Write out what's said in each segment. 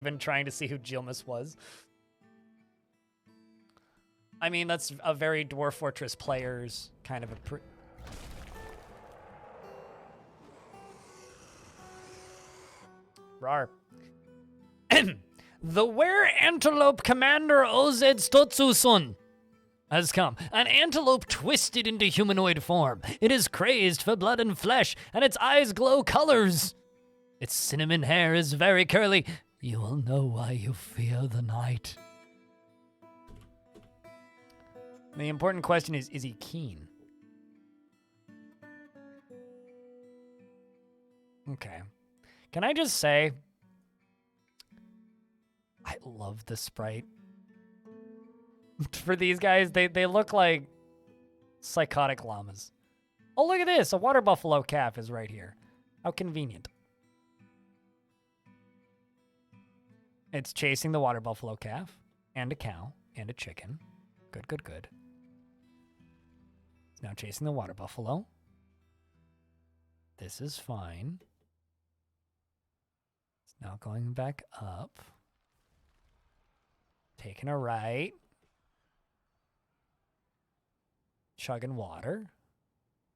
Been trying to see who Jilmus was. I mean, that's a very Dwarf Fortress players kind of a... Rar. The were Antelope Commander Ozed Stotsusun has come. An antelope twisted into humanoid form. It is crazed for blood and flesh, and its eyes glow colors. Its cinnamon hair is very curly. You will know why you fear the night. The important question is he keen? Okay. Can I just say, I love the sprite. For these guys, they look like psychotic llamas. Oh, look at this. A water buffalo calf is right here. How convenient. It's chasing the water buffalo calf and a cow and a chicken. Good, good, good. It's now chasing the water buffalo. This is fine. It's now going back up. Taking a right. Chugging water.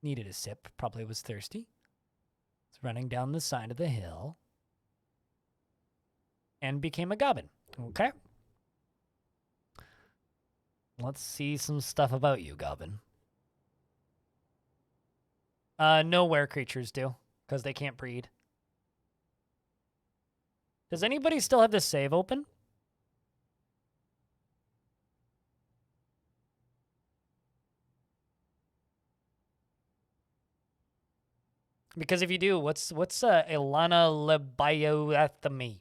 Needed a sip. Probably was thirsty. It's running down the side of the hill. And became a goblin. Okay. Let's see some stuff about you, goblin. No were creatures do, because they can't breed. Does anybody still have this save open? Because if you do, what's Ilana Lebioathami?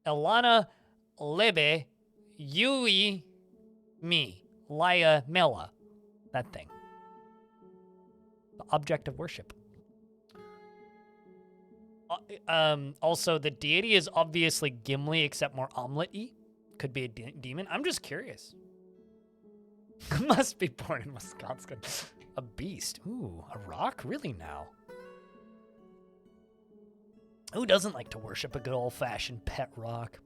Ilana Lebe Yui Me Laya Mela. That thing. The object of worship. Also, the deity is obviously Gimli, except more omelet-y. Could be a demon. I'm just curious. Must be born in Wisconsin. A beast. Ooh, a rock? Really now? Who doesn't like to worship a good old-fashioned pet rock?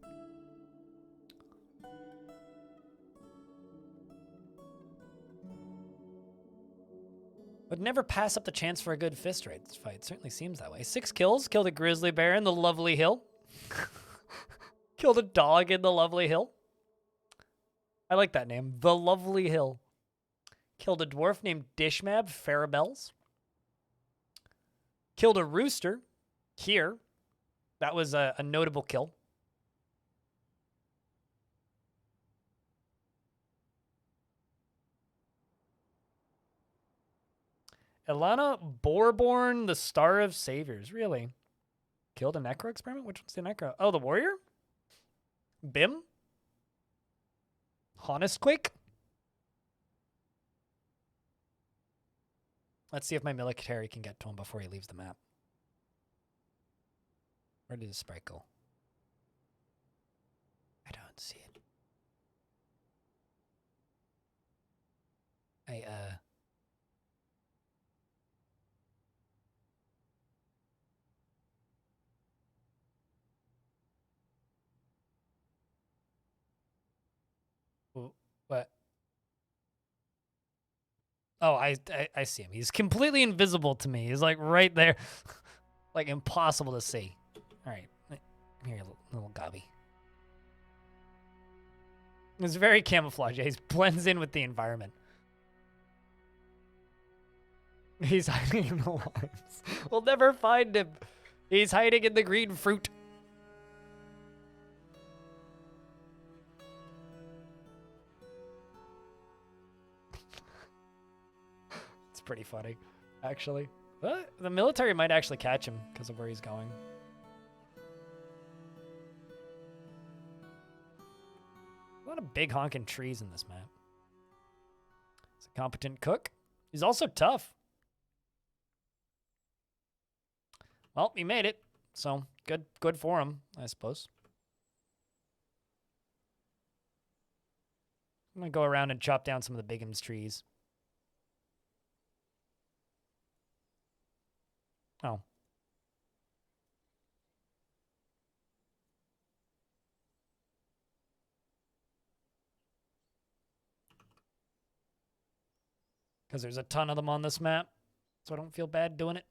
Would never pass up the chance for a good fist fight. It certainly seems that way. 6 kills. Killed a grizzly bear in the lovely hill. Killed a dog in the lovely hill. I like that name. The Lovely Hill. Killed a dwarf named Dishmab Farabels. Killed a rooster here. That was a notable kill. Ilana Borborn, the Star of Saviors. Really? Killed a necro experiment? Which one's the necro? Oh, the warrior? Bim? Honestquake? Let's see if my military can get to him before he leaves the map. Where did his sprite go? I don't see it. What? Oh, I see him. He's completely invisible to me. He's like right there. Like impossible to see. All right. Here, little gobby. It's very camouflaged. He blends in with the environment. He's hiding in the limes. We'll never find him. He's hiding in the green fruit. It's pretty funny, actually. But the military might actually catch him because of where he's going. A lot of big honking trees in this map. He's a competent cook. He's also tough. Well, he made it, so good for him, I suppose. I'm gonna go around and chop down some of the bigums trees. Oh. Because there's a ton of them on this map, so I don't feel bad doing it.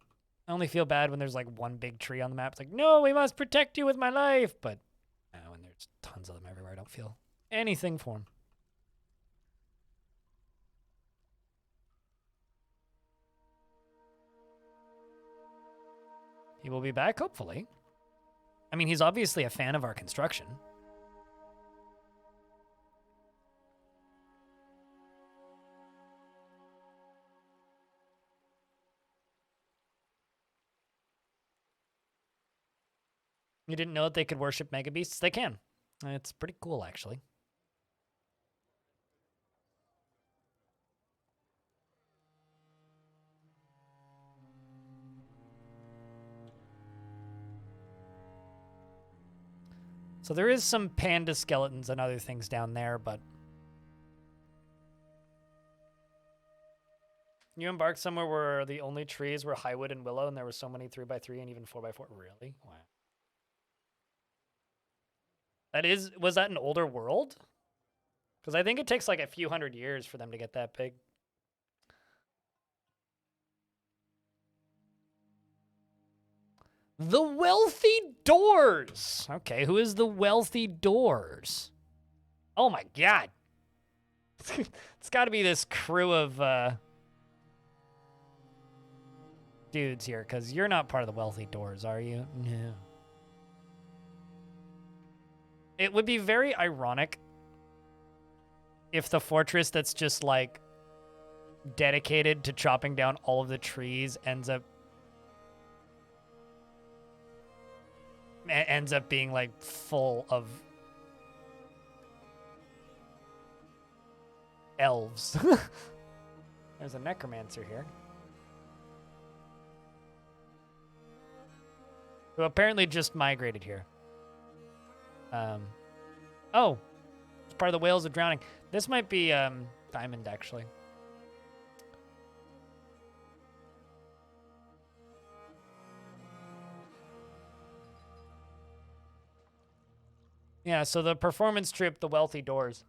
I only feel bad when there's like one big tree on the map. It's like, no, we must protect you with my life. But when there's tons of them everywhere, I don't feel anything for them. He will be back, hopefully. I mean, he's obviously a fan of our construction. You didn't know that they could worship mega beasts? They can. It's pretty cool, actually. So there is some panda skeletons and other things down there, but... You embarked somewhere where the only trees were highwood and willow, and there were so many 3x3 and even 4x4. Really? Wow. Was that an older world? Because I think it takes like a few hundred years for them to get that big. The Wealthy Doors. Okay, who is the Wealthy Doors? Oh my god. It's got to be this crew of dudes here, because you're not part of the Wealthy Doors, are you? No. It would be very ironic if the fortress that's just like dedicated to chopping down all of the trees ends up being like full of elves. There's a necromancer here who apparently just migrated here. Oh, it's part of the Whales of Drowning. This might be Diamond, actually. Yeah, so the performance trip, the Wealthy Doors.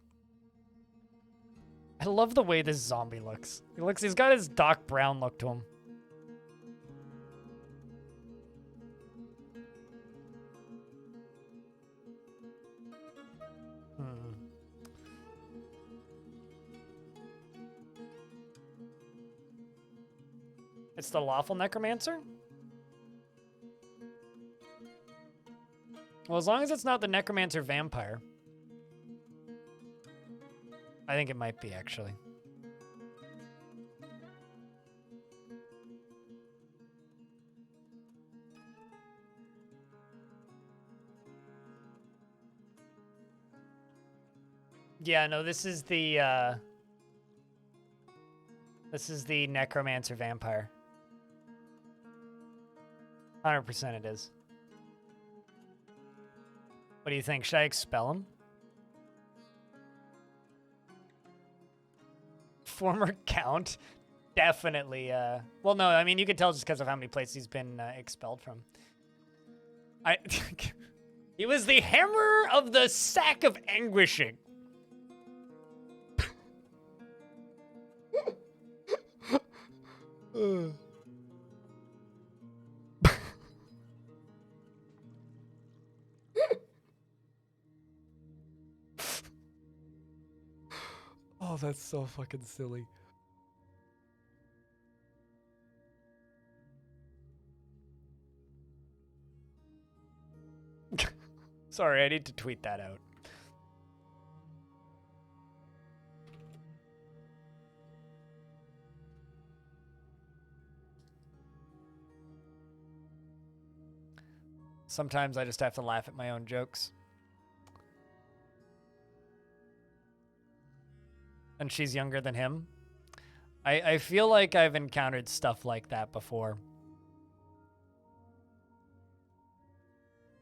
I love the way this zombie looks. He's got his Doc Brown look to him. It's the Lawful Necromancer? Well, as long as it's not the Necromancer Vampire. I think it might be, actually. Yeah, no, this is the Necromancer Vampire. 100% it is. What do you think? Should I expel him? Former count? Definitely. Well, no, I mean, you could tell just because of how many places he's been expelled from. He was the Hammer of the Sack of Anguishing. Oh, that's so fucking silly. Sorry, I need to tweet that out. Sometimes I just have to laugh at my own jokes. And she's younger than him. I feel like I've encountered stuff like that before.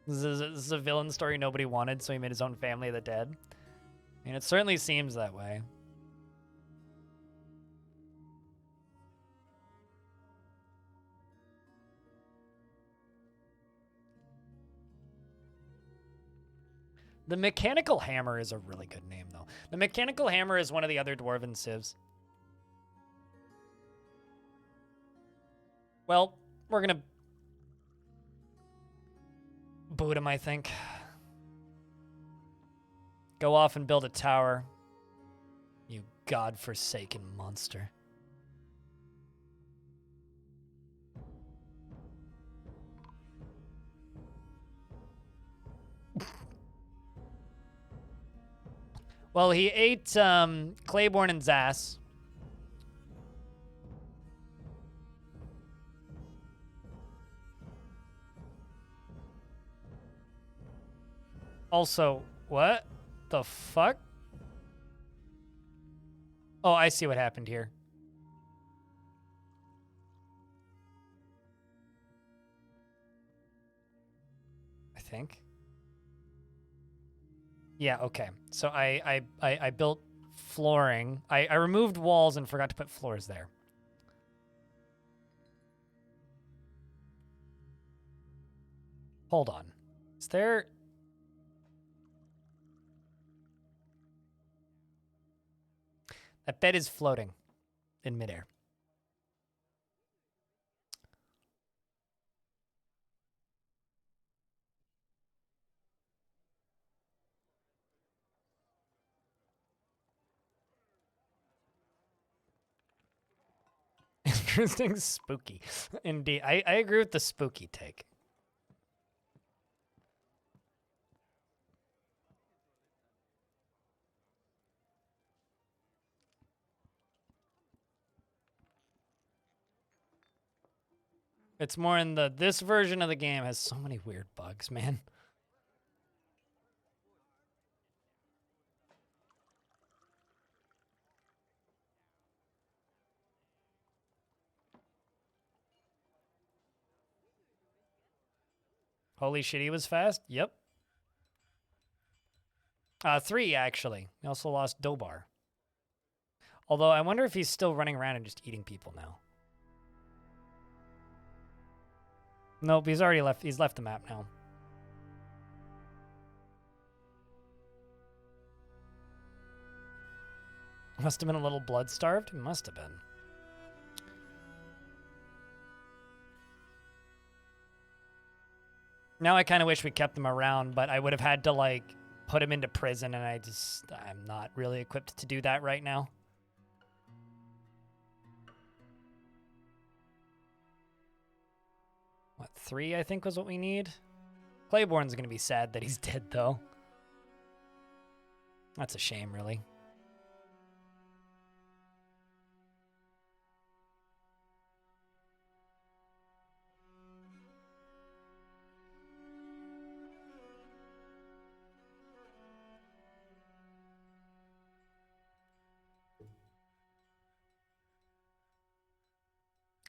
This is a villain story nobody wanted, so he made his own family of the dead. I mean, it certainly seems that way. The Mechanical Hammer is a really good name, though. The Mechanical Hammer is one of the other Dwarven civs. Well, we're gonna boot him, I think. Go off and build a tower. You godforsaken monster. Well, he ate Claiborne and Zass. Also, what the fuck? Oh, I see what happened here. I think. Yeah, okay. So I built flooring. I removed walls and forgot to put floors there. Hold on. Is there... That bed is floating in midair. Interesting, spooky. Indeed. I agree with the spooky take. It's more in the... This version of the game has so many weird bugs, man. Holy shit, he was fast? Yep. 3, actually. We also lost Dobar. Although, I wonder if he's still running around and just eating people now. Nope, he's already left. He's left the map now. Must have been a little blood-starved? Must have been. Now I kind of wish we kept him around, but I would have had to, like, put him into prison, and I'm not really equipped to do that right now. What, 3, I think, was what we need? Claiborne's going to be sad that he's dead, though. That's a shame, really.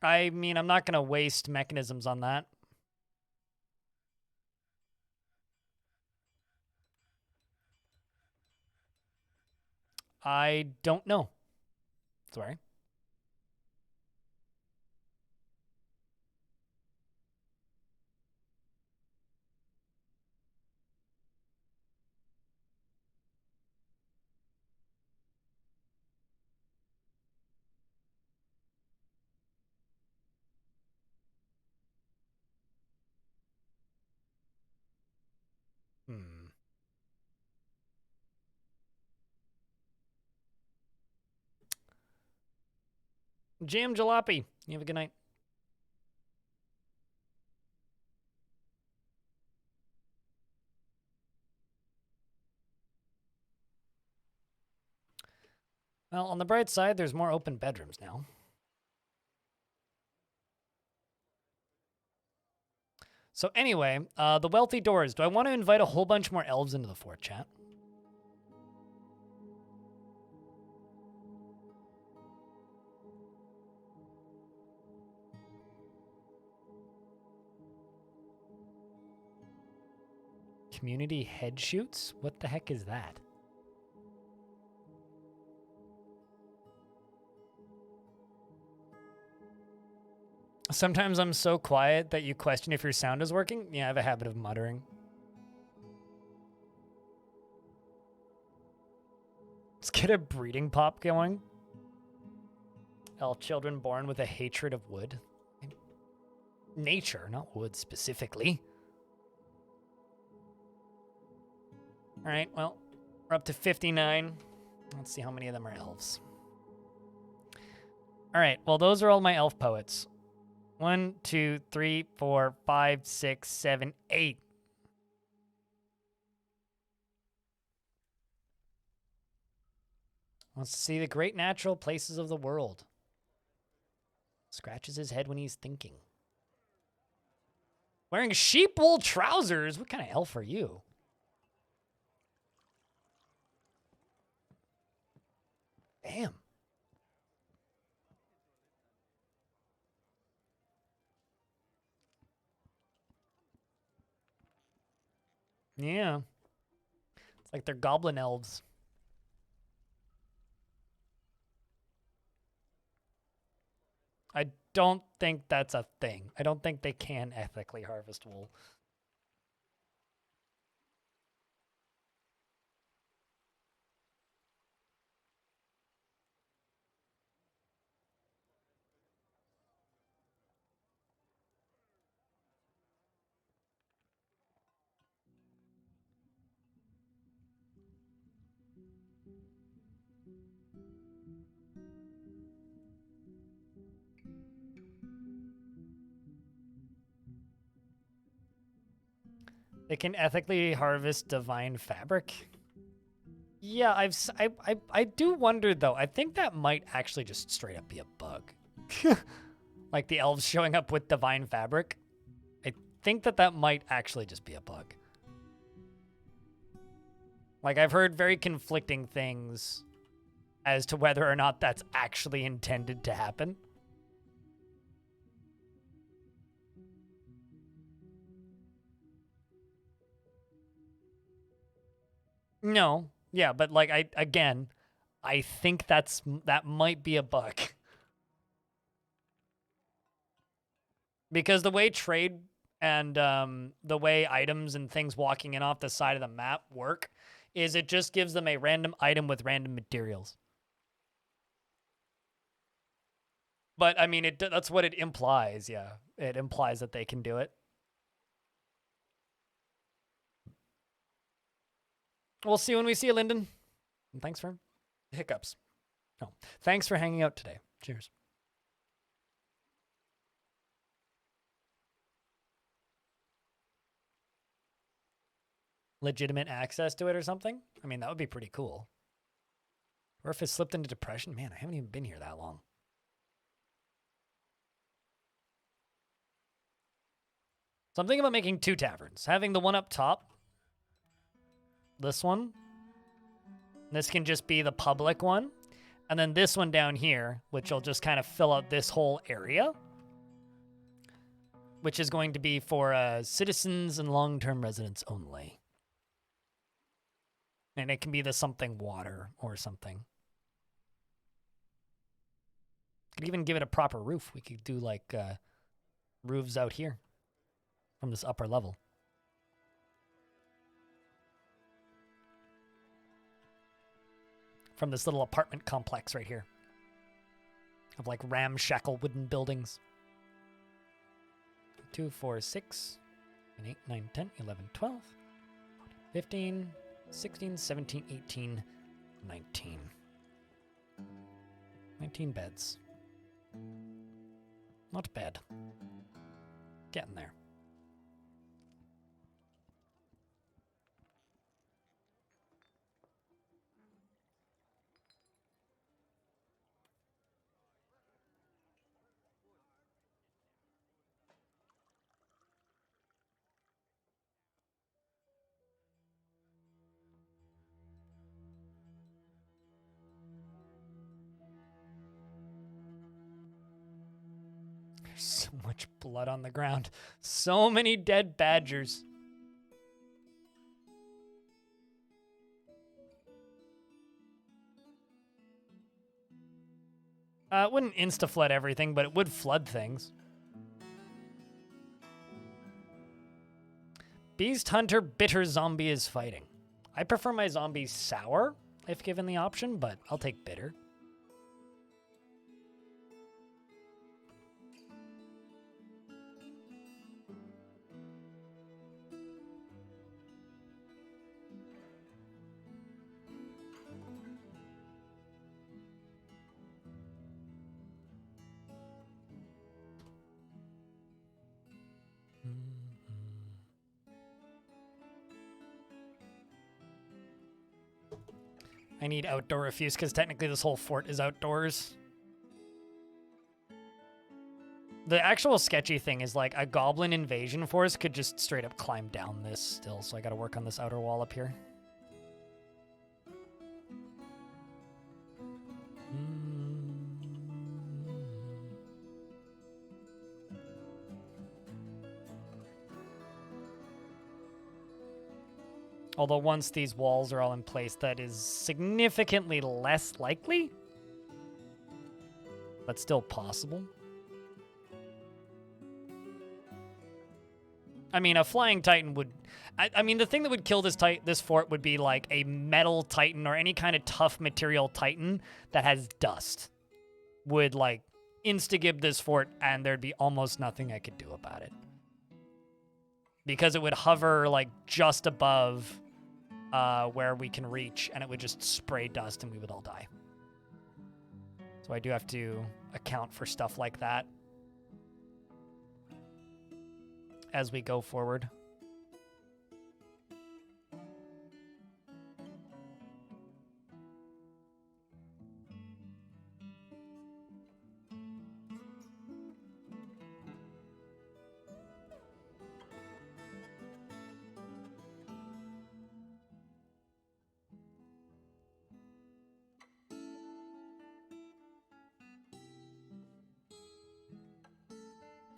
I mean, I'm not going to waste mechanisms on that. I don't know. Sorry. Jam Jalopy. You have a good night. Well, on the bright side, there's more open bedrooms now. So anyway, the wealthy doors. Do I want to invite a whole bunch more elves into the fort, chat? Community head shoots? What the heck is that? Sometimes I'm so quiet that you question if your sound is working. Yeah, I have a habit of muttering. Let's get a breeding pop going. Elf children born with a hatred of wood. Nature, not wood specifically. All right, well, we're up to 59. Let's see how many of them are elves. All right, well, those are all my elf poets. 1, 2, 3, 4, 5, 6, 7, 8. Wants to see the great natural places of the world. Scratches his head when he's thinking. Wearing sheep wool trousers? What kind of elf are you? Damn. Yeah. It's like they're goblin elves. I don't think that's a thing. I don't think they can ethically harvest wool. They can ethically harvest divine fabric. Yeah, I do wonder though. I think that might actually just straight up be a bug. Like the elves showing up with divine fabric. I think that might actually just be a bug. Like I've heard very conflicting things as to whether or not that's actually intended to happen. No. Yeah, but like I think that might be a bug. Because the way trade and the way items and things walking in off the side of the map work is it just gives them a random item with random materials. But I mean, that's what it implies, yeah. It implies that they can do it. We'll see when we see you, Lyndon. And thanks for the hiccups. Oh, thanks for hanging out today. Cheers. Legitimate access to it or something? I mean, that would be pretty cool. Or if it slipped into depression. Man, I haven't even been here that long. So I'm thinking about making 2 taverns. Having the one up top. This one. This can just be the public one. And then this one down here, which will just kind of fill out this whole area. Which is going to be for citizens and long-term residents only. And it can be the something water or something. Could even give it a proper roof. We could do like roofs out here from this upper level. From this little apartment complex right here. Of like ramshackle wooden buildings. 2, 4, 6, 8, 9, 10, 11, 12, 15, 16, 17, 18, 19. 19 beds. Not bad. Getting there. So much blood on the ground. So many dead badgers. It wouldn't insta-flood everything, but it would flood things. Beast Hunter Bitter Zombie is fighting. I prefer my zombies sour, if given the option, but I'll take bitter. I need outdoor refuse because technically this whole fort is outdoors. The actual sketchy thing is like a goblin invasion force could just straight up climb down this still, so I gotta work on this outer wall up here. Although once these walls are all in place, that is significantly less likely, but still possible. I mean, a flying titan would... I mean, the thing that would kill this fort would be like a metal titan or any kind of tough material titan that has dust. Would like insta-gib this fort and there'd be almost nothing I could do about it. Because it would hover like just above where we can reach and it would just spray dust and we would all die. So I do have to account for stuff like that as we go forward.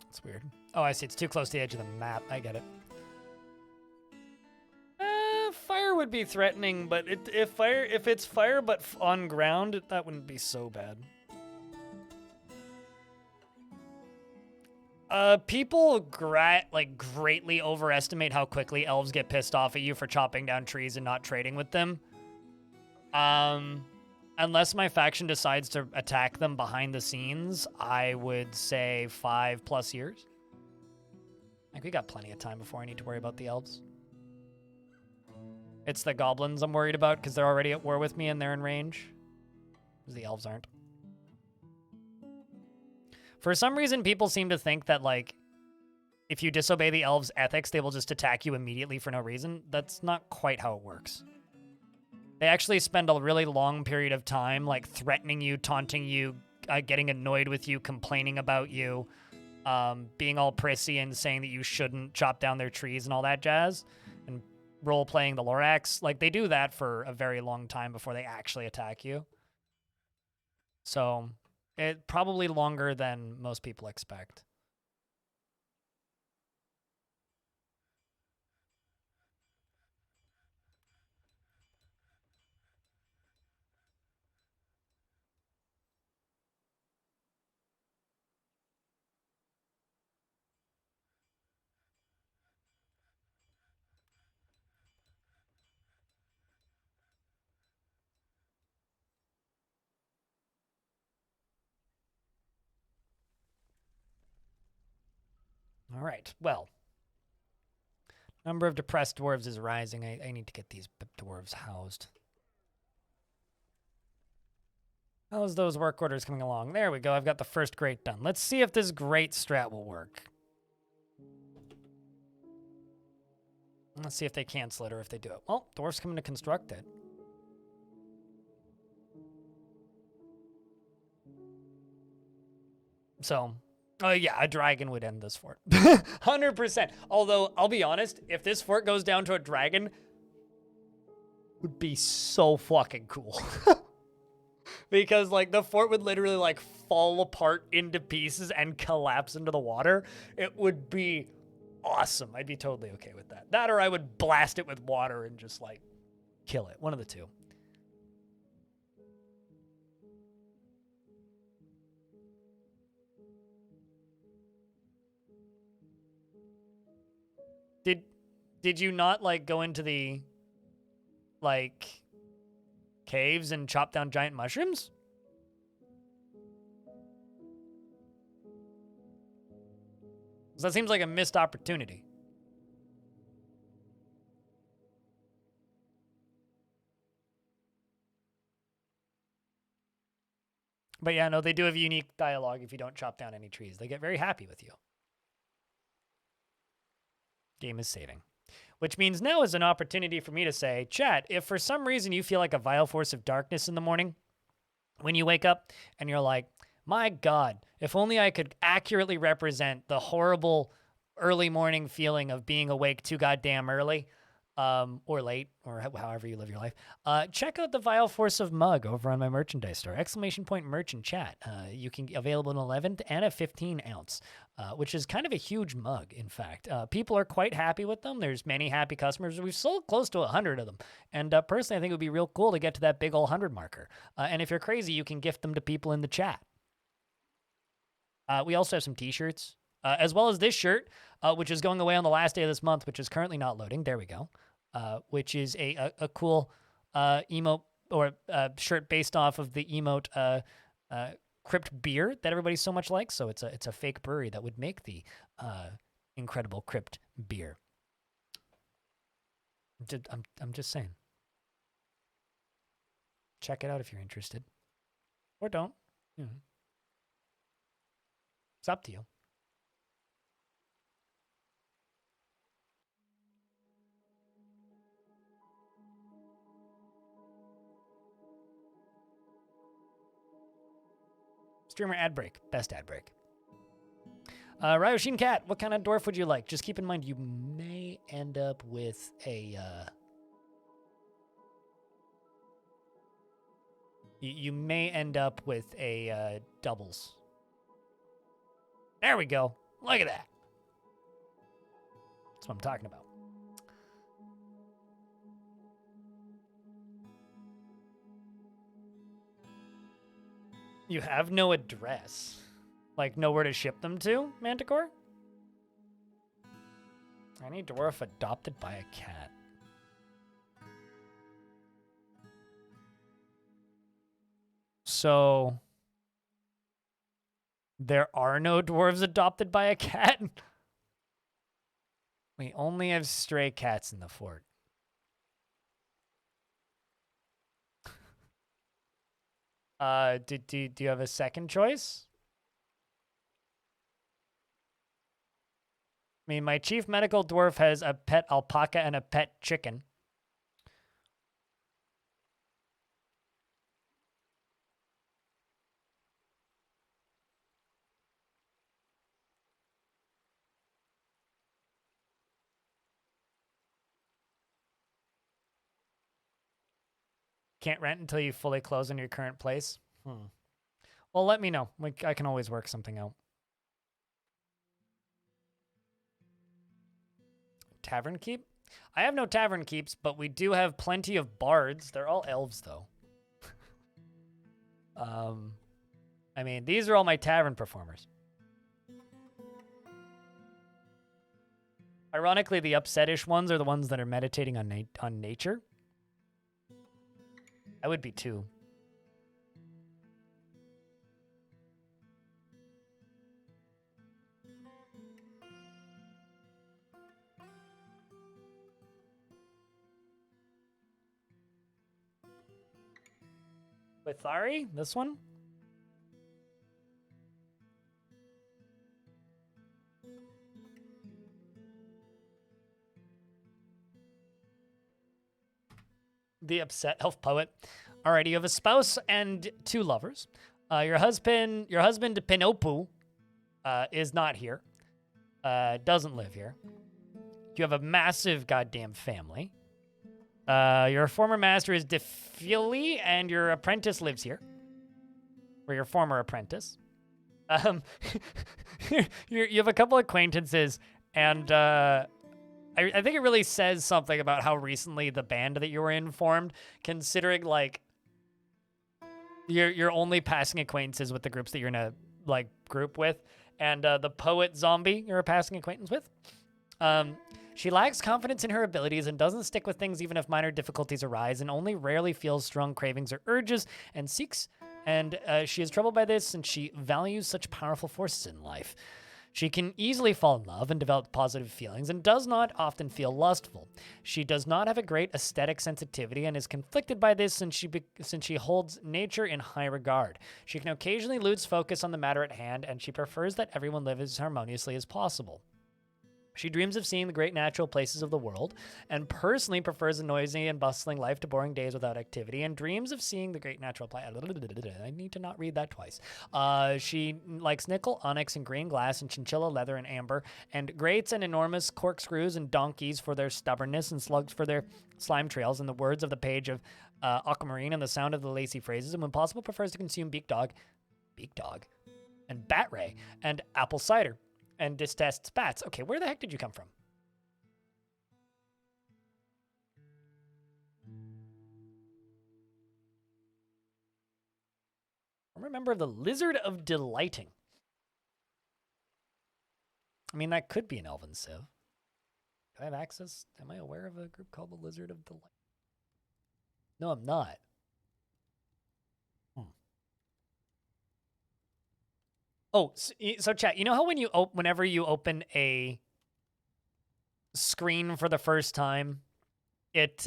It's weird. Oh, I see. It's too close to the edge of the map. I get it. Fire would be threatening, but if it's fire but on ground, that wouldn't be so bad. People greatly overestimate how quickly elves get pissed off at you for chopping down trees and not trading with them. Unless my faction decides to attack them behind the scenes, I would say 5+ years. Like, we got plenty of time before I need to worry about the elves. It's the goblins I'm worried about because they're already at war with me and they're in range. Because the elves aren't. For some reason, people seem to think that, like, if you disobey the elves' ethics, they will just attack you immediately for no reason. That's not quite how it works. They actually spend a really long period of time, like, threatening you, taunting you, getting annoyed with you, complaining about you, being all prissy and saying that you shouldn't chop down their trees and all that jazz, and role-playing the Lorax. Like, they do that for a very long time before they actually attack you. So, it probably longer than most people expect. All right, well. Number of depressed dwarves is rising. I need to get these dwarves housed. How's those work orders coming along? There we go. I've got the first grate done. Let's see if this grate strat will work. Let's see if they cancel it or if they do it. Well, dwarf's coming to construct it. So, yeah, a dragon would end this fort. 100%. Although, I'll be honest, if this fort goes down to a dragon, would be so fucking cool. Because, like, the fort would literally, like, fall apart into pieces and collapse into the water. It would be awesome. I'd be totally okay with that. That or I would blast it with water and just, like, kill it. One of the two. Did you not, like, go into the, like, caves and chop down giant mushrooms? So that seems like a missed opportunity. But yeah, no, they do have unique dialogue if you don't chop down any trees. They get very happy with you. Game is saving. Which means now is an opportunity for me to say, chat, if for some reason you feel like a vile force of darkness in the morning, when you wake up and you're like, my God, if only I could accurately represent the horrible early morning feeling of being awake too goddamn early, or late, or however you live your life, check out the Vile Force of Mug over on my merchandise store, ! Merchant chat. You can available an 11 and a 15 ounce, which is kind of a huge mug, in fact. People are quite happy with them. There's many happy customers. We've sold close to 100 of them. And personally, I think it would be real cool to get to that big old 100 marker. And if you're crazy, you can gift them to people in the chat. We also have some t-shirts, as well as this shirt, which is going away on the last day of this month, which is currently not loading. There we go. Which is a cool emote or shirt based off of the emote Crypt beer that everybody so much likes. So it's a fake brewery that would make the incredible Crypt beer. I'm just saying. Check it out if you're interested, or don't. You know. It's up to you. Streamer ad break. Best ad break. Ryoshin Cat, what kind of dwarf would you like? Just keep in mind you may end up with a... you may end up with a doubles. There we go. Look at that. That's what I'm talking about. You have no address. Like, nowhere to ship them to, Manticore? Any dwarf adopted by a cat. So... there are no dwarves adopted by a cat? We only have stray cats in the fort. Do you have a second choice? I mean, my chief medical dwarf has a pet alpaca and a pet chicken. Can't rent until you fully close on your current place? Well, let me know. I can always work something out. Tavern keep? I have no tavern keeps, but we do have plenty of bards. They're all elves, though. I mean, these are all my tavern performers. Ironically, the upset-ish ones are the ones that are meditating on nature. I would be too. With Thari, this one? The upset elf poet. Alrighty, you have a spouse and 2 lovers. Your husband Pinopu, is not here. Doesn't live here. You have a massive goddamn family. Your former master is Defili, and your apprentice lives here. Or your former apprentice. You have a couple acquaintances, and I think it really says something about how recently the band that you were in formed, considering, like, you're only passing acquaintances with the groups that you're in a, like, group with, and the poet zombie you're a passing acquaintance with. She lacks confidence in her abilities and doesn't stick with things even if minor difficulties arise, and only rarely feels strong cravings or urges and seeks. And she is troubled by this, and she values such powerful forces in life. She can easily fall in love and develop positive feelings and does not often feel lustful. She does not have a great aesthetic sensitivity and is conflicted by this since she holds nature in high regard. She can occasionally lose focus on the matter at hand, and she prefers that everyone live as harmoniously as possible. She dreams of seeing the great natural places of the world and personally prefers a noisy and bustling life to boring days without activity, and dreams of seeing the great natural places. I need to not read that twice. She likes nickel, onyx, and green glass, and chinchilla leather and amber, and grates and enormous corkscrews and donkeys for their stubbornness and slugs for their slime trails, and the words of the page of aquamarine and the sound of the lacy phrases, and when possible prefers to consume beak dog, and bat ray, and apple cider. And detests bats. Okay, where the heck did you come from? I'm a member of the Lizard of Delighting. I mean, that could be an elven civ. Do I have access? Am I aware of a group called the Lizard of Delight? No, I'm not. Oh, so chat, you know how when whenever you open a screen for the first time, it,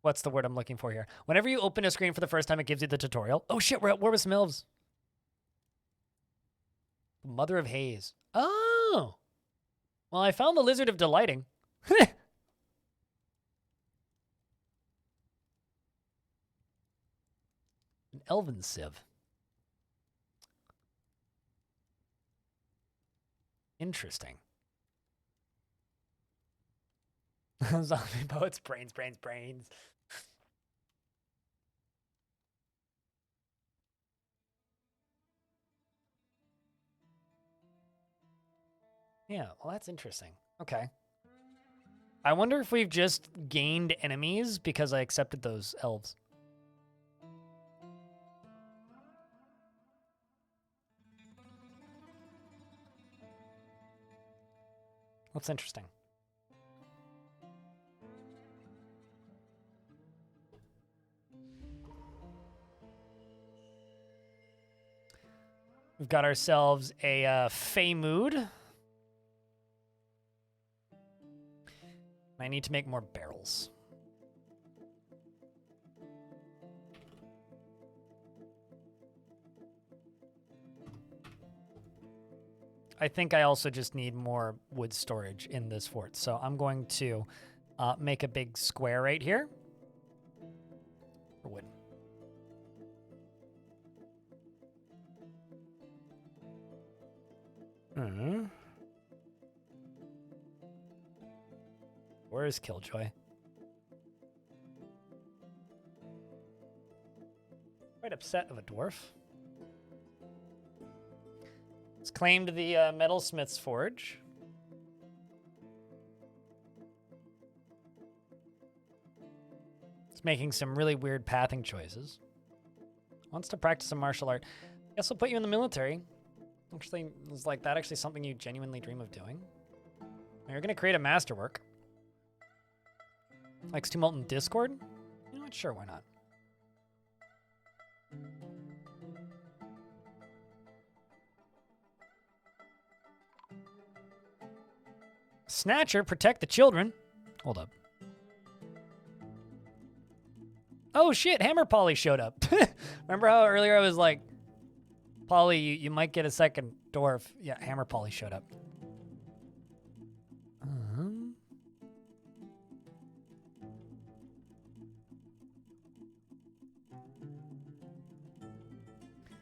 what's the word I'm looking for here? Whenever you open a screen for the first time, it gives you the tutorial. Oh shit, we're at War with some elves. Mother of Haze. Oh! Well, I found the Lizard of Delighting. An elven civ. Interesting. Zombie poets, brains. Yeah, well, that's interesting. Okay. I wonder if we've just gained enemies because I accepted those elves. That's interesting. We've got ourselves a Fey Mood. I need to make more barrels. I think I also just need more wood storage in this fort. So I'm going to make a big square right here for wood. Where is Killjoy? Quite upset of a dwarf. It's claimed the metalsmith's forge. It's making some really weird pathing choices. Wants to practice a martial art. Guess I'll put you in the military. Actually, is like that actually something you genuinely dream of doing? You're gonna create a masterwork. Likes to Molten Discord? You know what? Sure, why not? Snatcher, protect the children. Hold up. Oh shit, Hammer Polly showed up. Remember how earlier I was like, Polly, you might get a second dwarf. Yeah, Hammer Polly showed up.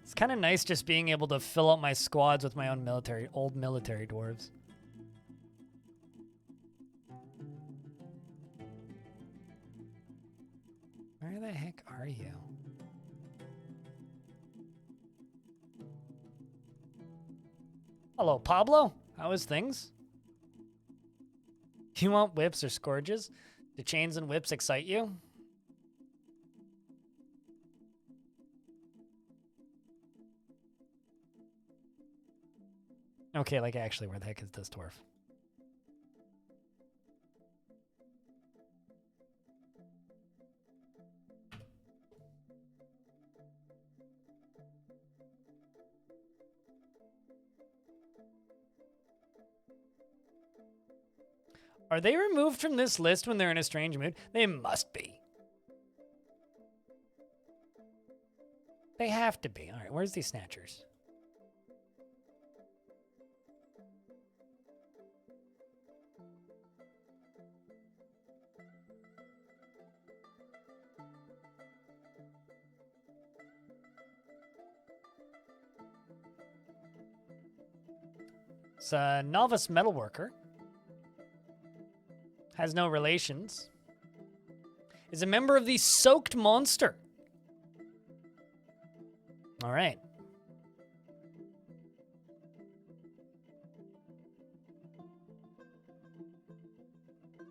It's kind of nice just being able to fill out my squads with my own old military dwarves. Where the heck are you? Hello, Pablo. How is things? You want whips or scourges? Do chains and whips excite you? Okay, like actually, where the heck is this dwarf? Are they removed from this list when they're in a strange mood? They must be. They have to be. All right, where's these snatchers? It's a novice metalworker. Has no relations. Is a member of the Soaked Monster. All right.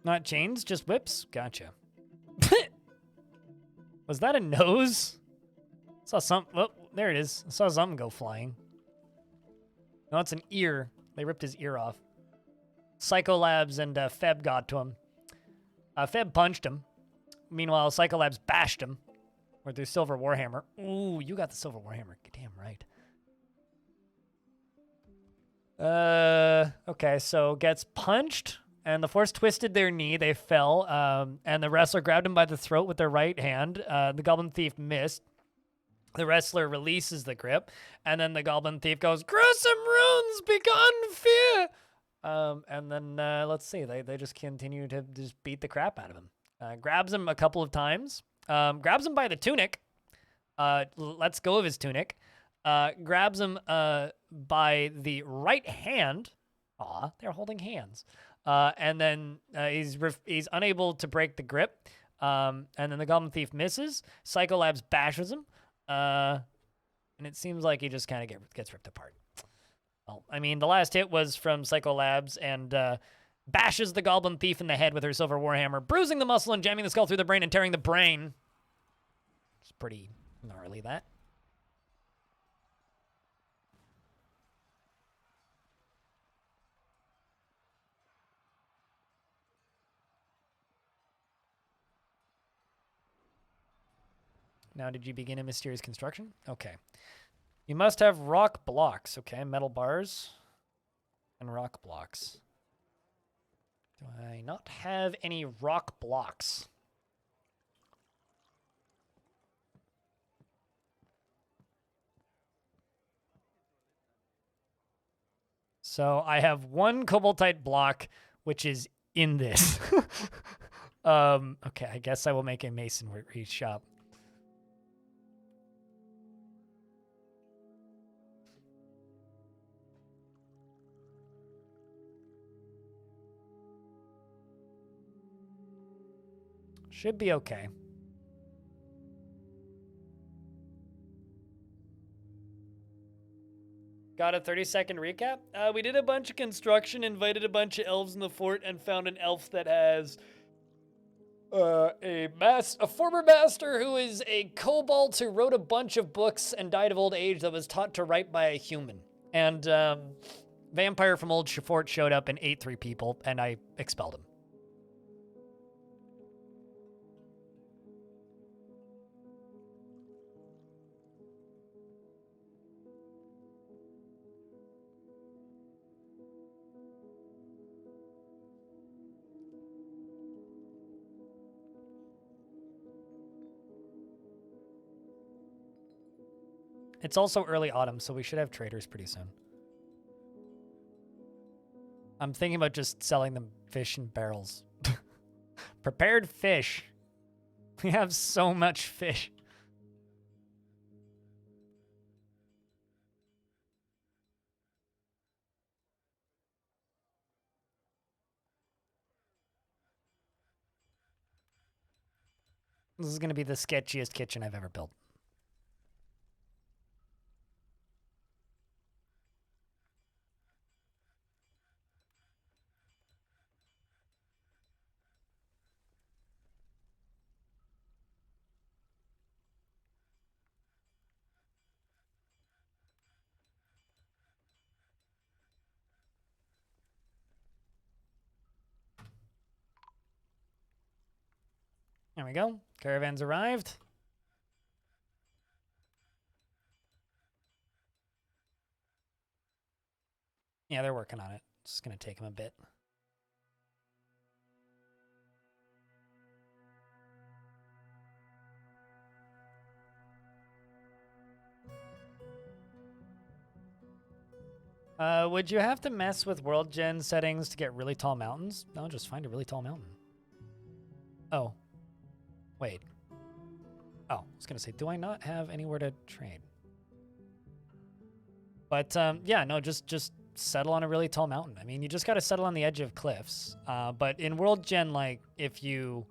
Not chains, just whips? Gotcha. Was that a nose? Saw some. Oh, there it is. I saw something go flying. No, it's an ear. They ripped his ear off. Psycholabs and Feb got to him. Feb punched him. Meanwhile, Psycholabs bashed him with their silver warhammer. Ooh, you got the silver warhammer. Damn right. Okay, so gets punched, and the force twisted their knee. They fell, and the wrestler grabbed him by the throat with their right hand. The goblin thief missed. The wrestler releases the grip, and then the goblin thief goes, "Gruesome runes, begone fear!" And then, let's see, they just continue to just beat the crap out of him. Grabs him a couple of times, grabs him by the tunic, lets go of his tunic, grabs him by the right hand. Aw, they're holding hands. And then he's unable to break the grip. And then the goblin thief misses. Psycholabs bashes him. And it seems like he just kind of gets ripped apart. Well, I mean, the last hit was from Psycholabs and bashes the goblin thief in the head with her silver warhammer, bruising the muscle and jamming the skull through the brain and tearing the brain. It's pretty gnarly, that. Now, did you begin a mysterious construction? Okay. You must have rock blocks. Okay, metal bars and rock blocks. Do I not have any rock blocks? So I have one cobaltite block, which is in this. Okay, I guess I will make a masonry shop. Should be okay. Got a 30-second recap? We did a bunch of construction, invited a bunch of elves in the fort, and found an elf that has a former master who is a kobold who wrote a bunch of books and died of old age that was taught to write by a human. And vampire from Old Fort showed up and ate 3 people, and I expelled him. It's also early autumn, so we should have traders pretty soon. I'm thinking about just selling them fish in barrels. Prepared fish. We have so much fish. This is going to be the sketchiest kitchen I've ever built. There we go. Caravan's arrived. Yeah, they're working on it. It's just going to take them a bit. Would you have to mess with world gen settings to get really tall mountains? No, just find a really tall mountain. Oh. Wait. Oh, I was gonna say, do I not have anywhere to trade? But yeah, no, just settle on a really tall mountain. I mean, you just gotta settle on the edge of cliffs. But in world gen, like, if you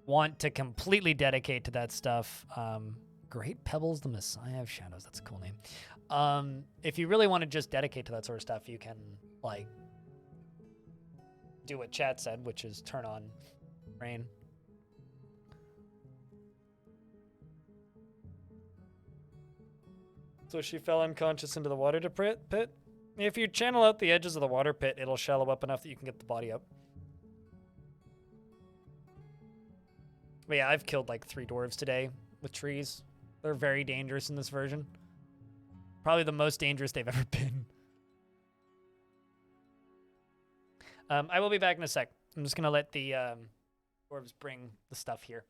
want to completely dedicate to that stuff, Great Pebbles, the Messiah of Shadows. That's a cool name. If you really want to just dedicate to that sort of stuff, you can, like, do what Chad said, which is turn on rain. So she fell unconscious into the water pit. If you channel out the edges of the water pit, it'll shallow up enough that you can get the body up. But yeah, I've killed like 3 dwarves today with trees. They're very dangerous in this version. Probably the most dangerous they've ever been. I will be back in a sec. I'm just going to let the dwarves bring the stuff here.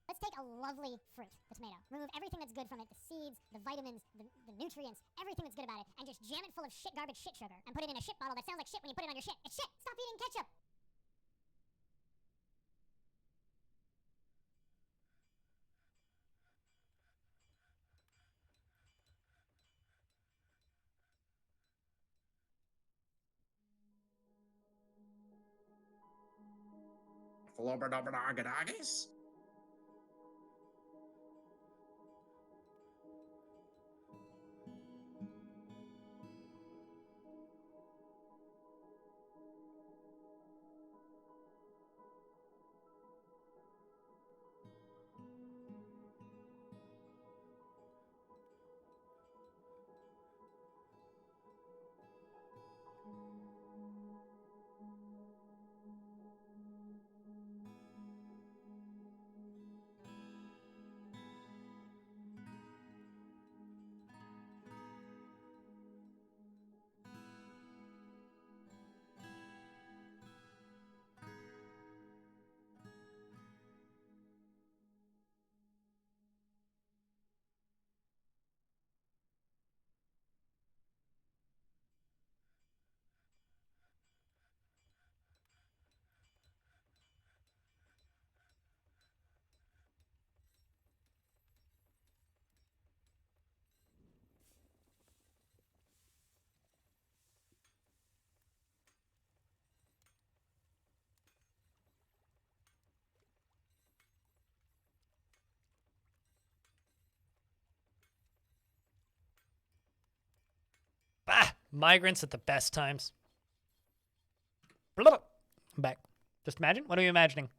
Let's take a lovely fruit, the tomato. Remove everything that's good from it, the seeds, the vitamins, the nutrients, everything that's good about it, and just jam it full of shit garbage shit sugar and put it in a shit bottle that sounds like shit when you put it on your shit. It's shit! Stop eating ketchup! Flobberdobberdoggadoggies? Bah! Migrants at the best times. Blah. I'm back. Just imagine. What are you imagining?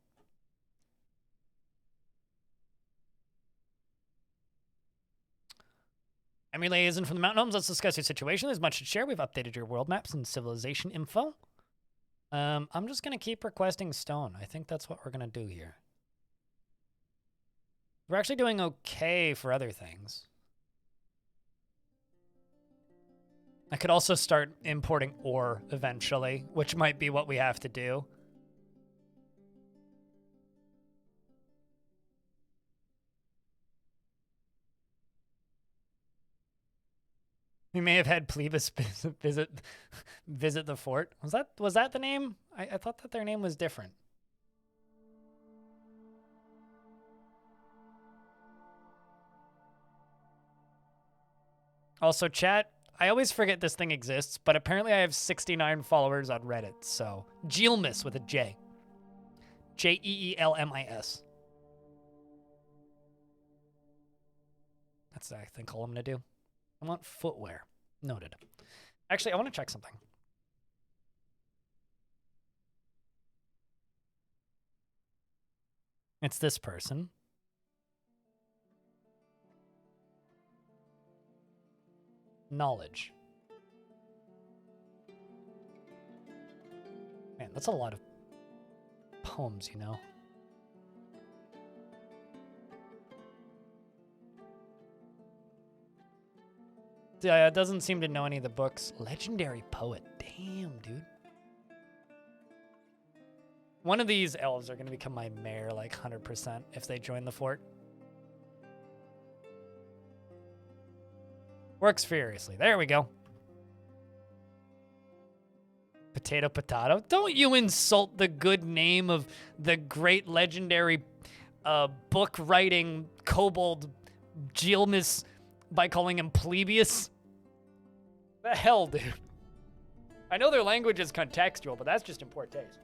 Emily isn't from the mountain homes. Let's discuss your situation. There's much to share. We've updated your world maps and civilization info. I'm just going to keep requesting stone. I think that's what we're going to do here. We're actually doing okay for other things. I could also start importing ore eventually, which might be what we have to do. We may have had Plebis visit the fort. Was that the name? I thought that their name was different. Also, chat, I always forget this thing exists, but apparently I have 69 followers on Reddit, so Jeelmis with a J. Jeelmis. That's, I think, all I'm going to do. I want footwear. Noted. Actually, I want to check something. It's this person. Knowledge. Man, that's a lot of poems, you know. doesn't seem to know any of the books. Legendary poet. Damn, dude. One of these elves are going to become my mayor, like 100%, if they join the fort. Works furiously. There we go. Potato, potato. Don't you insult the good name of the great legendary book writing kobold Gilmus by calling him plebeius. The hell, dude. I know their language is contextual, but that's just in poor taste.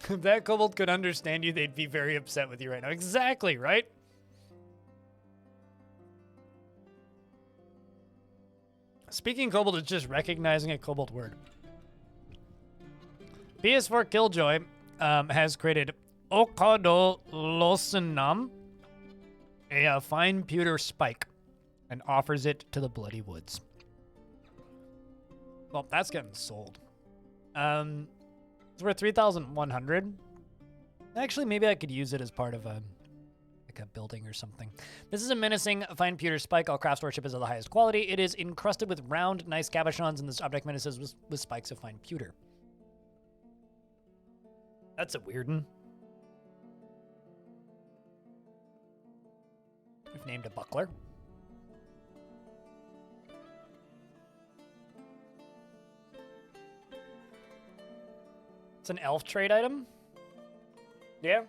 If that kobold could understand you, they'd be very upset with you right now. Exactly, right? Speaking kobold is just recognizing a kobold word. PS4 Killjoy has created Okado Losenam, a fine pewter spike, and offers it to the Bloody Woods. Well, that's getting sold. It's worth 3,100. Actually, maybe I could use it as part of a building or something. This is a menacing fine pewter spike. All craft worship is of the highest quality. It is encrusted with round, nice cabochons, and this object menaces with spikes of fine pewter. That's a weird one. We've named a buckler. It's an elf trade item? Yeah.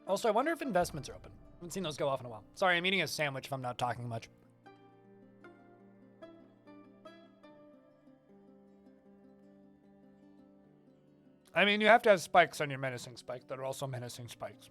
Also, I wonder if investments are open. I haven't seen those go off in a while. Sorry, I'm eating a sandwich if I'm not talking much. I mean, you have to have spikes on your menacing spikes that are also menacing spikes.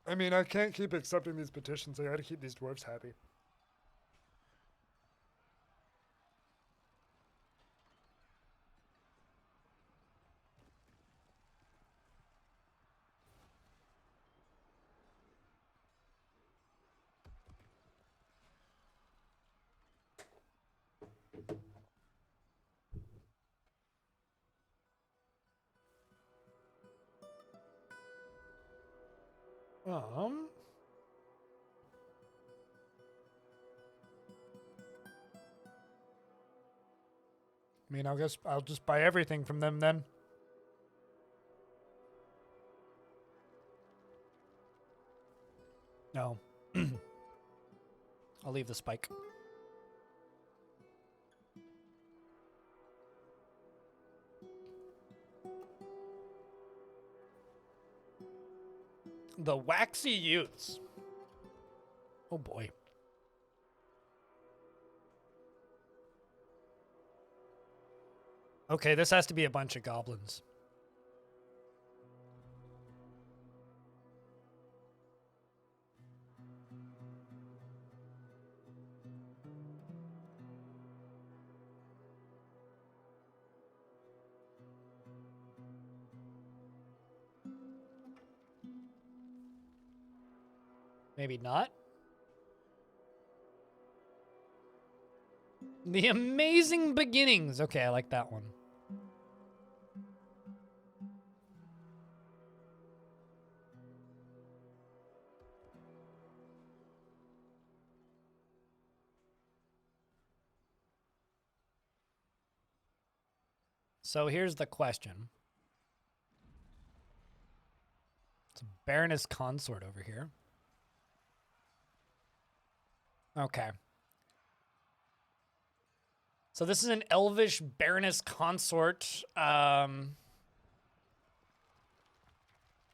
I mean, I can't keep accepting these petitions. I gotta keep these dwarves happy. I mean, I guess I'll just buy everything from them then. No. I'll leave the spike. The waxy youths. Oh boy. Okay, this has to be a bunch of goblins. Maybe not. The Amazing Beginnings. Okay, I like that one. So here's the question. It's a Baroness consort over here. Okay. So this is an elvish Baroness consort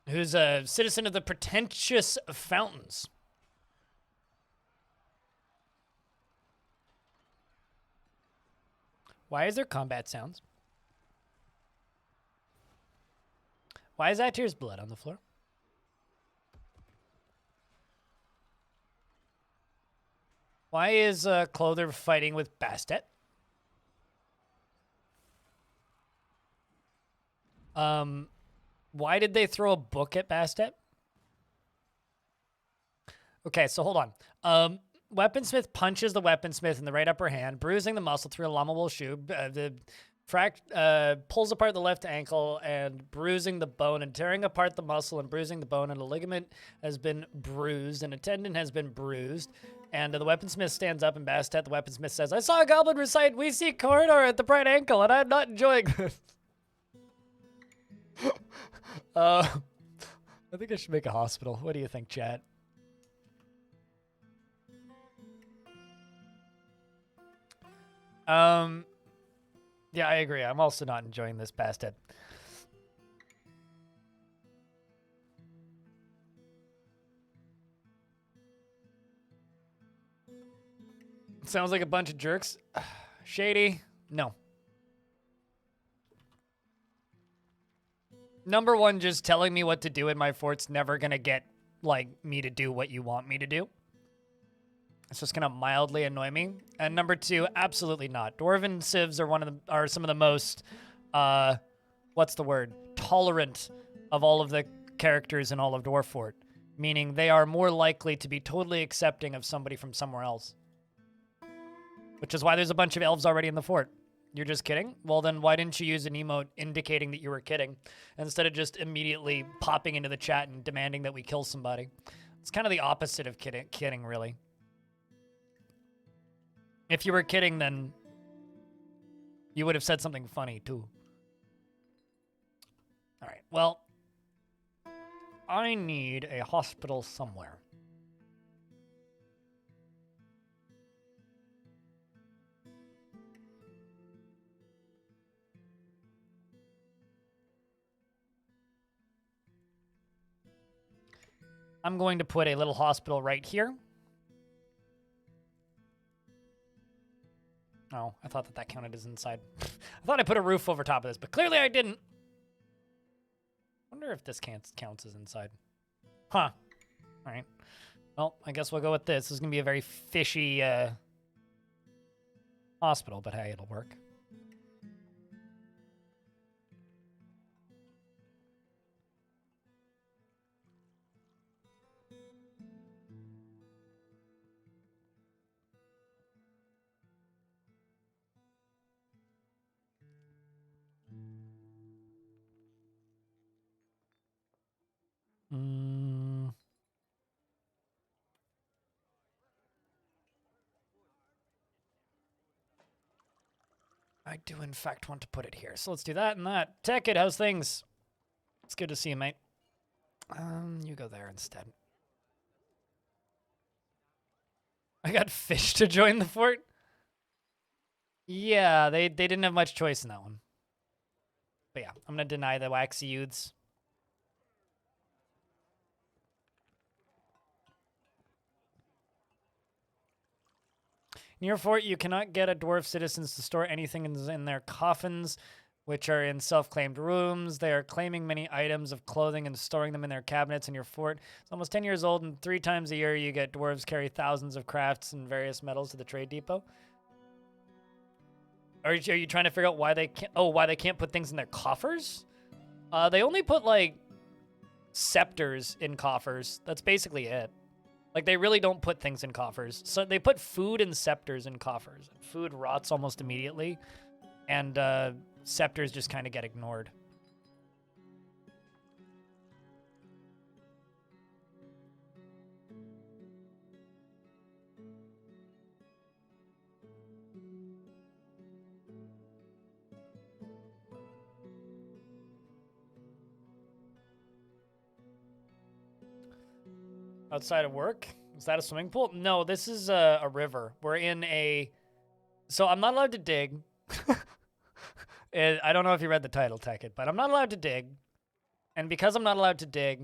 who's a citizen of the pretentious fountains. Why is there combat sounds? Why is Atir's blood on the floor? Why is Clother fighting with Bastet? Why did they throw a book at Bastet? Okay, so hold on. Weaponsmith punches the weaponsmith in the right upper hand, bruising the muscle through a lammable shoe. Pulls apart the left ankle and bruising the bone and tearing apart the muscle and bruising the bone, and a ligament has been bruised and a tendon has been bruised. And the weaponsmith stands up, and Bastet, the weaponsmith, says, "I saw a goblin recite 'We seek corridor' at the right ankle, and I'm not enjoying this." I think I should make a hospital. What do you think, chat? Yeah, I agree. I'm also not enjoying this Bastet. Sounds like a bunch of jerks. Shady. No. Number one, just telling me what to do in my fort's never gonna get, like, me to do what you want me to do. It's just gonna mildly annoy me. And number two, absolutely not. Dwarven civs are some of the most, what's the word? Tolerant of all of the characters in all of Dwarfort. Meaning they are more likely to be totally accepting of somebody from somewhere else. Which is why there's a bunch of elves already in the fort. You're just kidding? Well, then why didn't you use an emote indicating that you were kidding instead of just immediately popping into the chat and demanding that we kill somebody? It's kind of the opposite of kidding, really. If you were kidding, then you would have said something funny, too. All right, well, I need a hospital somewhere. I'm going to put a little hospital right here. Oh, I thought that counted as inside. I thought I put a roof over top of this, but clearly I didn't. Wonder if this counts as inside. Huh. All right. Well, I guess we'll go with this. This is going to be a very fishy hospital, but hey, it'll work. I do, in fact, want to put it here. So let's do that and that. Tech it, how's things? It's good to see you, mate. You go there instead. I got fish to join the fort? Yeah, they didn't have much choice in that one. But yeah, I'm going to deny the waxy youths. In your fort, you cannot get a dwarf citizens to store anything in their coffins, which are in self-claimed rooms. They are claiming many items of clothing and storing them in their cabinets in your fort. It's almost 10 years old, and 3 times a year you get dwarves carry thousands of crafts and various metals to the trade depot. Are you trying to figure out why they can't? Oh, why they can't put things in their coffers? They only put like scepters in coffers. That's basically it. Like, they really don't put things in coffers. So they put food and scepters in coffers. Food rots almost immediately, and scepters just kind of get ignored. Outside of work? Is that a swimming pool? No, this is a river. We're in a... So I'm not allowed to dig. I don't know if you read the title, Tekit, but I'm not allowed to dig. And because I'm not allowed to dig,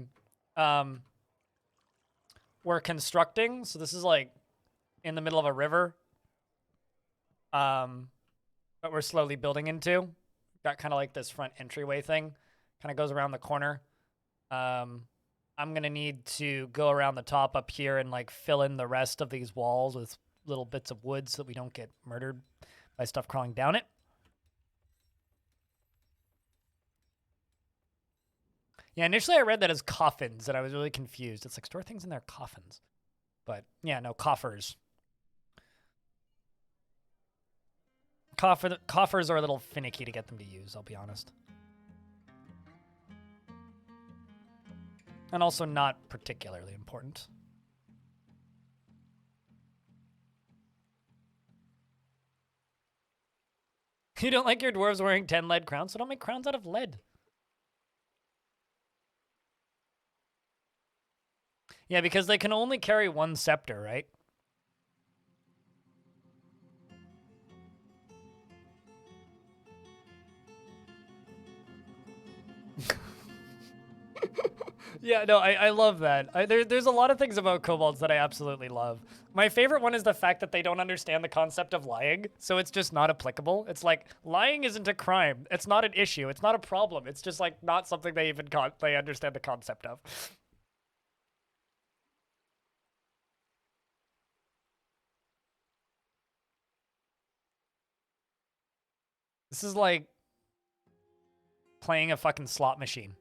we're constructing. So this is like in the middle of a river. But we're slowly building into. Got kind of like this front entryway thing. Kind of goes around the corner. I'm going to need to go around the top up here and like fill in the rest of these walls with little bits of wood so that we don't get murdered by stuff crawling down it. Yeah, initially I read that as coffins and I was really confused. It's like store things in their coffins. But yeah, no, coffers. Coffers are a little finicky to get them to use, I'll be honest. And also not particularly important. You don't like your dwarves wearing 10 lead crowns, so don't make crowns out of lead. Yeah, because they can only carry one scepter, right? Yeah, no, I love that. There's a lot of things about kobolds that I absolutely love. My favorite one is the fact that they don't understand the concept of lying, so it's just not applicable. It's like, lying isn't a crime. It's not an issue. It's not a problem. It's just like not something they even they understand the concept of. This is like playing a fucking slot machine.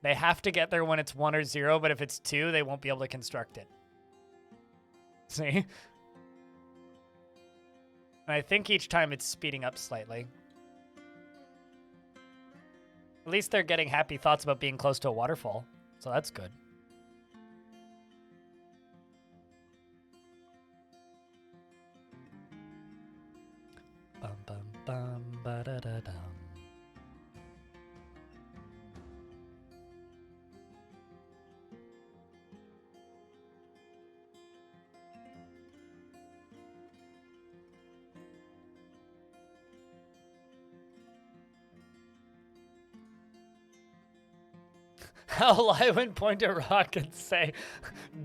They have to get there when it's 1 or 0, but if it's 2, they won't be able to construct it. See? And I think each time it's speeding up slightly. At least they're getting happy thoughts about being close to a waterfall, so that's good. Bum bum bum ba da da dum. How I would point a rock and say,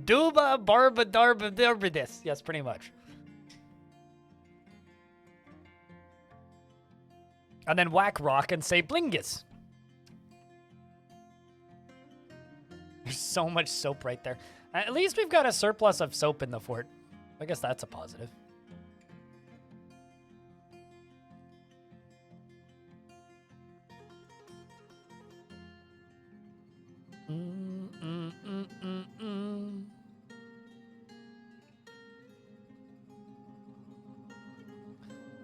Duba barba darba this. Yes, pretty much. And then whack rock and say blingus. There's so much soap right there. At least we've got a surplus of soap in the fort. I guess that's a positive.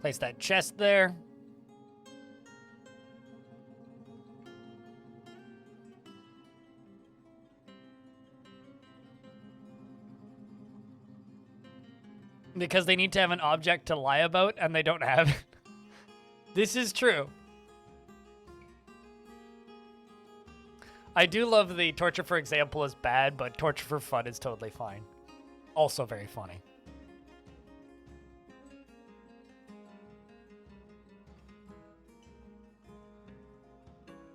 Place that chest there. Because they need to have an object to lie about, and they don't have it. This is true. I do love the torture for example is bad, but torture for fun is totally fine. Also very funny.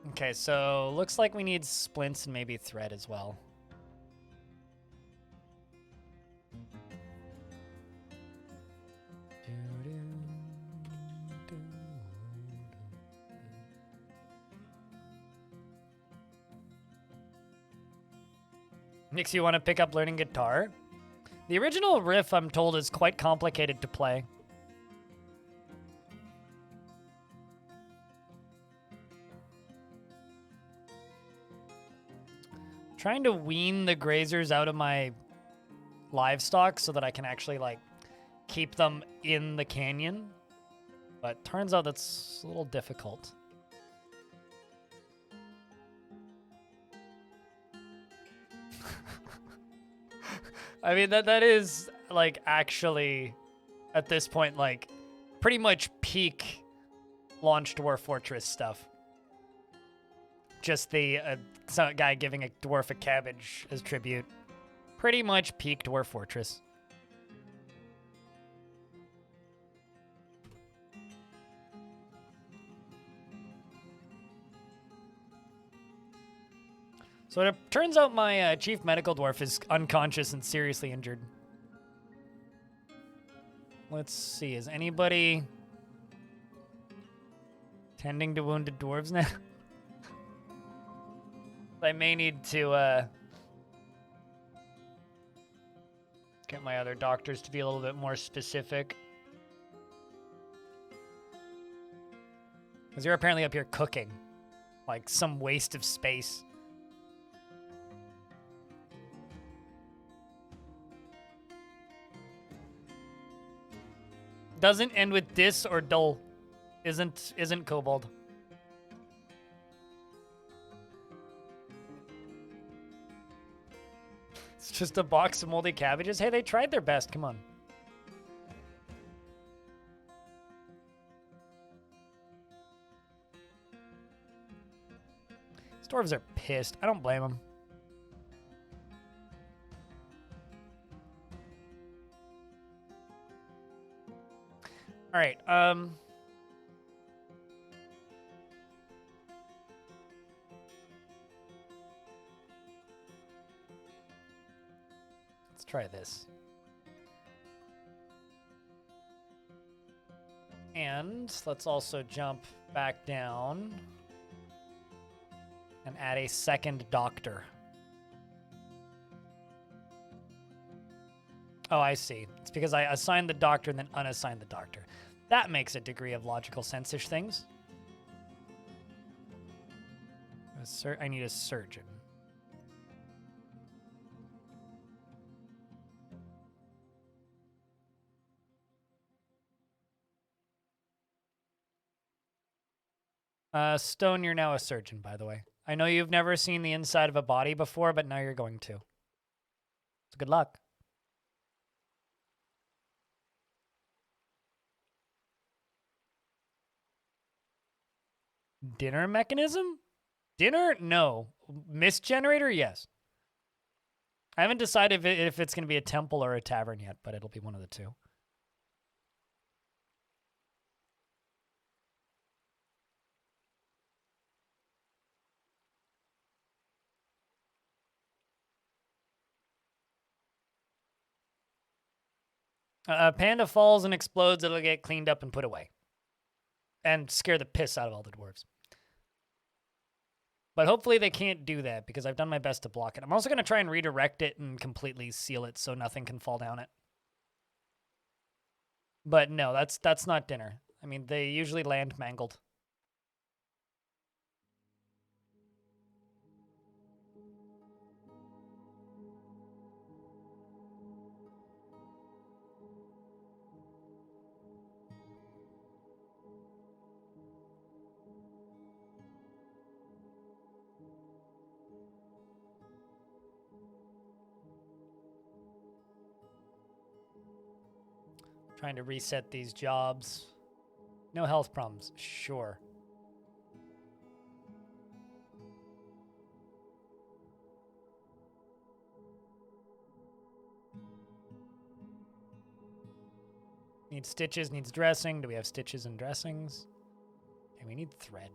Okay, so looks like we need splints and maybe thread as well. Makes you want to pick up learning guitar? The original riff, I'm told, is quite complicated to play. Trying to wean the grazers out of my livestock so that I can actually, like, keep them in the canyon. But turns out that's a little difficult. I mean, that is, like, actually, at this point, like, pretty much peak launch Dwarf Fortress stuff. Just the some guy giving a dwarf a cabbage as tribute. Pretty much peak Dwarf Fortress. So it turns out my chief medical dwarf is unconscious and seriously injured. Let's see, is anybody tending to wounded dwarves now? I may need to get my other doctors to be a little bit more specific. Because you're apparently up here cooking. Like some waste of space. Doesn't end with dis or dull. Isn't kobold. It's just a box of moldy cabbages. Hey, they tried their best. Come on. These dwarves are pissed. I don't blame them. All right. Let's try this. And let's also jump back down and add a second doctor. Oh, I see. It's because I assigned the doctor and then unassigned the doctor. That makes a degree of logical sense-ish things. I need a surgeon. Stone, you're now a surgeon, by the way. I know you've never seen the inside of a body before, but now you're going to. So good luck. Dinner mechanism? Dinner? No. Mist generator? Yes. I haven't decided if it's going to be a temple or a tavern yet, but it'll be one of the two. Panda falls and explodes, it'll get cleaned up and put away. And scare the piss out of all the dwarves. But hopefully they can't do that because I've done my best to block it. I'm also going to try and redirect it and completely seal it so nothing can fall down it. But no, that's not dinner. I mean, they usually land mangled. Trying to reset these jobs. No health problems. Sure. Needs stitches, needs dressing. Do we have stitches and dressings? Okay, we need thread.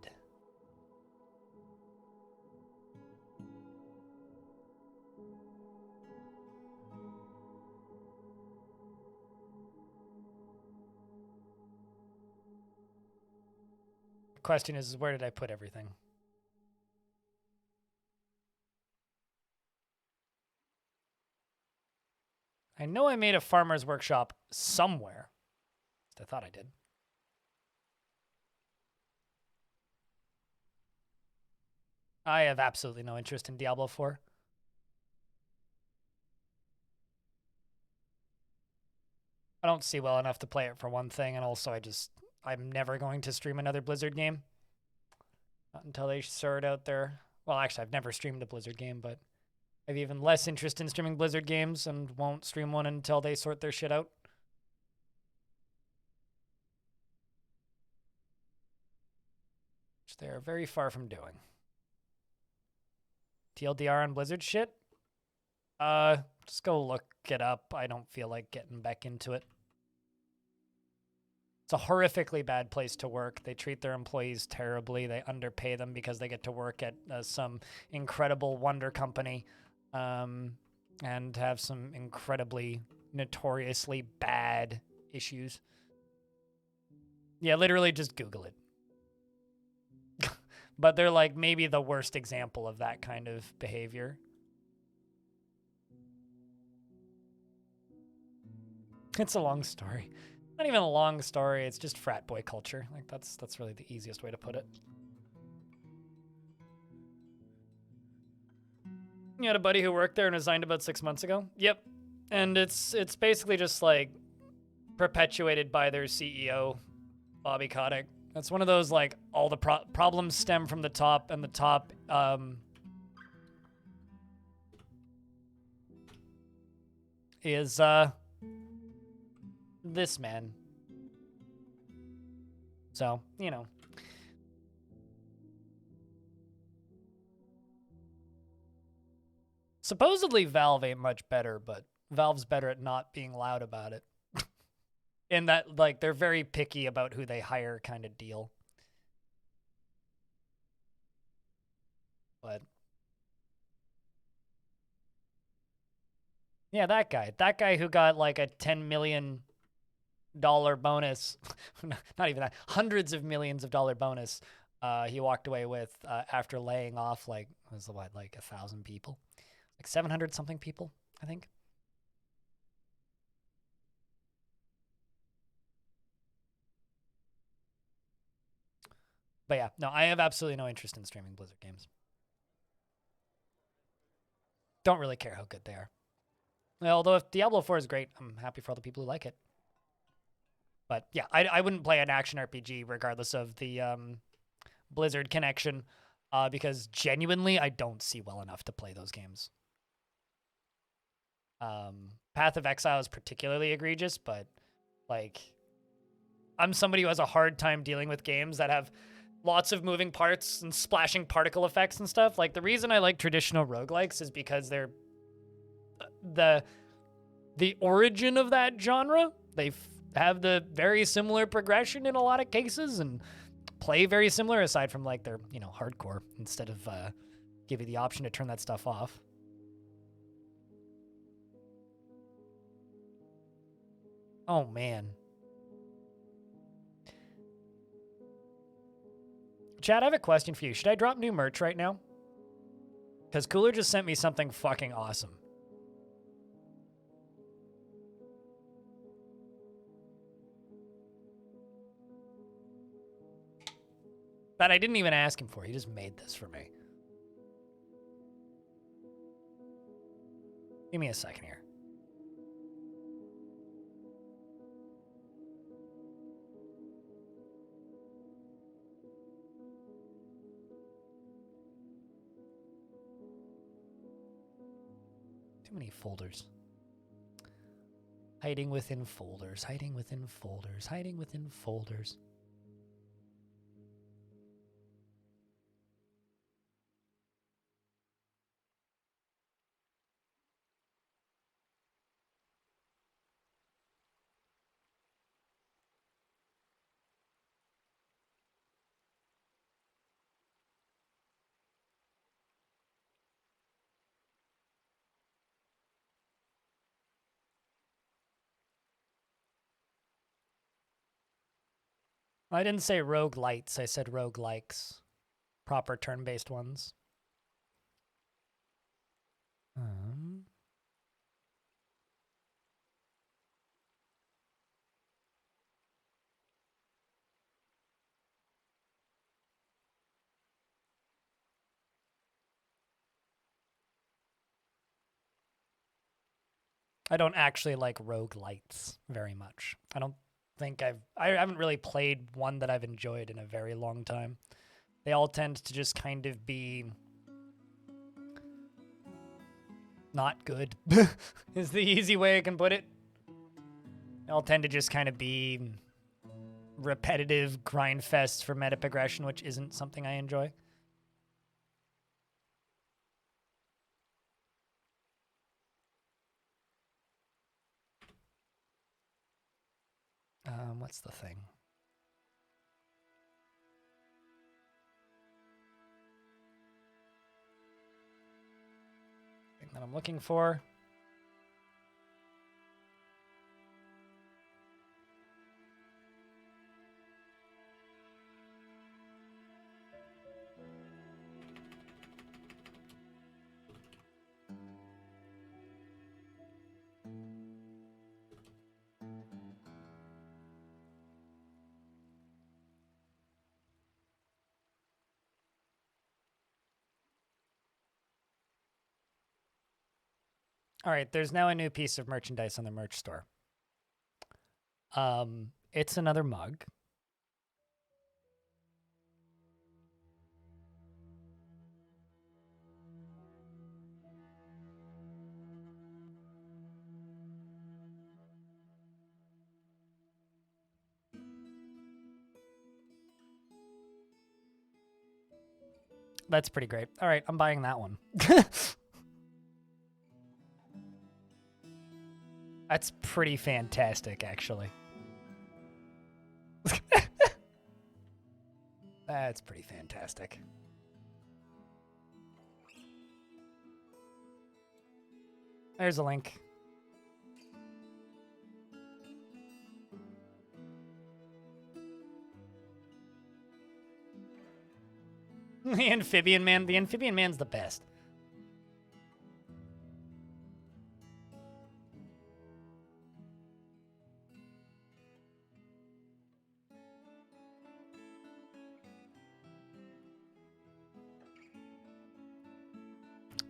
Question is where did I put everything? I know I made a farmer's workshop somewhere. I thought I did. I have absolutely no interest in Diablo 4. I don't see well enough to play it for one thing, and also I'm never going to stream another Blizzard game. Not until they sort out their... Well, actually, I've never streamed a Blizzard game, but I have even less interest in streaming Blizzard games and won't stream one until they sort their shit out. Which they are very far from doing. TLDR on Blizzard shit? Just go look it up. I don't feel like getting back into it. It's a horrifically bad place to work. They treat their employees terribly. They underpay them because they get to work at some incredible wonder company, and have some incredibly, notoriously bad issues. Yeah, literally just Google it. But they're like maybe the worst example of that kind of behavior. It's a long story. Not even a long story, it's just frat boy culture. Like that's really the easiest way to put it. You had a buddy who worked there and resigned about 6 months ago? Yep. And it's basically just like perpetuated by their CEO, Bobby Kotick. That's one of those like all the problems stem from the top, and the top is this man. So, you know. Supposedly Valve ain't much better, but Valve's better at not being loud about it. In that, like, they're very picky about who they hire kind of deal. But yeah, that guy who got like a $10 million bonus, not even that, hundreds of millions of dollar bonus, he walked away with after laying off like, was what, like 1,000 people, like 700 something people, I think. But yeah, no, I have absolutely no interest in streaming Blizzard games. Don't really care how good they are. Although if Diablo 4 is great, I'm happy for all the people who like it. But yeah, I wouldn't play an action RPG regardless of the Blizzard connection, because genuinely I don't see well enough to play those games. Path of Exile is particularly egregious, but like I'm somebody who has a hard time dealing with games that have lots of moving parts and splashing particle effects and stuff. Like the reason I like traditional roguelikes is because they're the origin of that genre. They have the very similar progression in a lot of cases and play very similar, aside from like they're, you know, hardcore instead of give you the option to turn that stuff off. Oh man. Chad, I have a question for you. Should I drop new merch right now? Because Cooler just sent me something fucking awesome. That I didn't even ask him for. He just made this for me. Give me a second here. Too many folders. Hiding within folders, hiding within folders, hiding within folders. I didn't say roguelites, I said roguelikes. Proper turn-based ones. I don't actually like roguelites very much. I don't think I haven't really played one that I've enjoyed in a very long time. They all tend to just kind of be not good, is the easy way I can put it. They all tend to just kind of be repetitive grind fests for meta progression, which isn't something I enjoy. What's the thing? Thing that I'm looking for. All right, there's now a new piece of merchandise on the merch store. It's another mug. That's pretty great. All right, I'm buying that one. That's pretty fantastic, actually. That's pretty fantastic. There's a link. The amphibian man. The amphibian man's the best.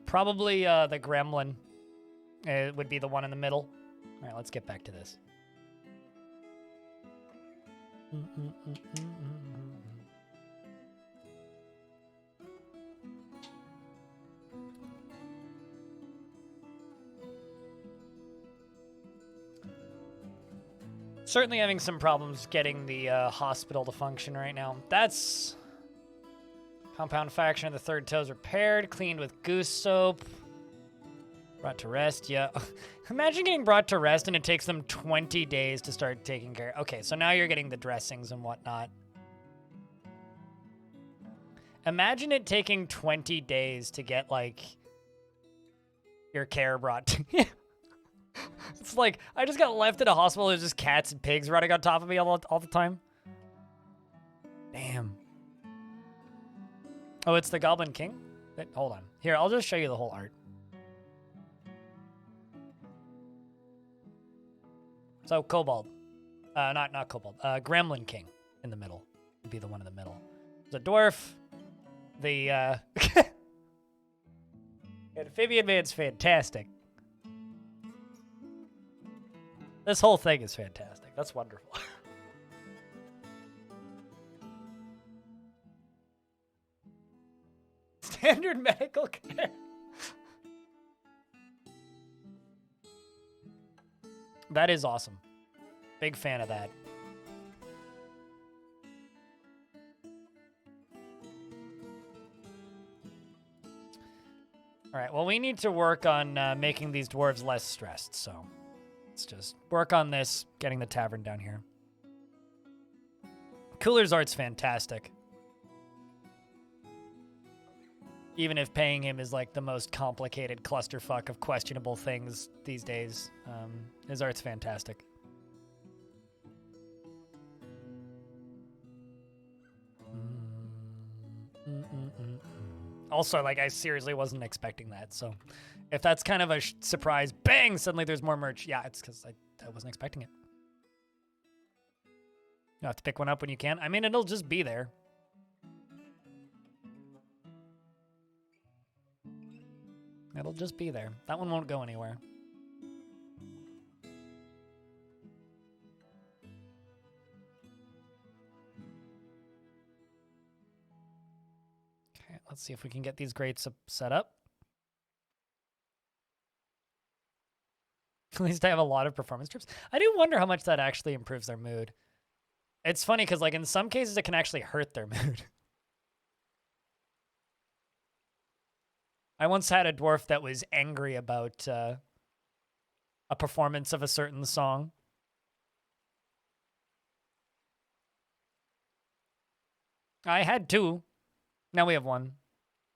Probably the gremlin would be the one in the middle. All right, let's get back to this. Certainly having some problems getting the hospital to function right now. That's compound faction of the third toes repaired, cleaned with goose soap. Brought to rest, yeah. Imagine getting brought to rest and it takes them 20 days to start taking care. Okay, so now you're getting the dressings and whatnot. Imagine it taking 20 days to get, like, your care brought to you. It's like, I just got left in a hospital. There's just cats and pigs running on top of me all the time. Damn. Oh, it's the Goblin King? Hold on. Here, I'll just show you the whole art. So, Kobold. Not Kobold. Gremlin King in the middle. Would be the one in the middle. The Dwarf. The, Amphibian Man's fantastic. This whole thing is fantastic. That's wonderful. Standard medical care. That is awesome. Big fan of that. All right, well, we need to work on making these dwarves less stressed, so let's just work on this, getting the tavern down here. Cooler's art's fantastic. Even if paying him is like the most complicated clusterfuck of questionable things these days, his art's fantastic. Also, like, I seriously wasn't expecting that, so if that's kind of a surprise, bang, suddenly there's more merch. Yeah, it's because I wasn't expecting it. You have to pick one up when you can. I mean, it'll just be there. It'll just be there. That one won't go anywhere. Okay, let's see if we can get these grates set up. At least I have a lot of performance trips. I do wonder how much that actually improves their mood. It's funny because, like, in some cases it can actually hurt their mood. I once had a dwarf that was angry about a performance of a certain song. I had 2. Now we have 1.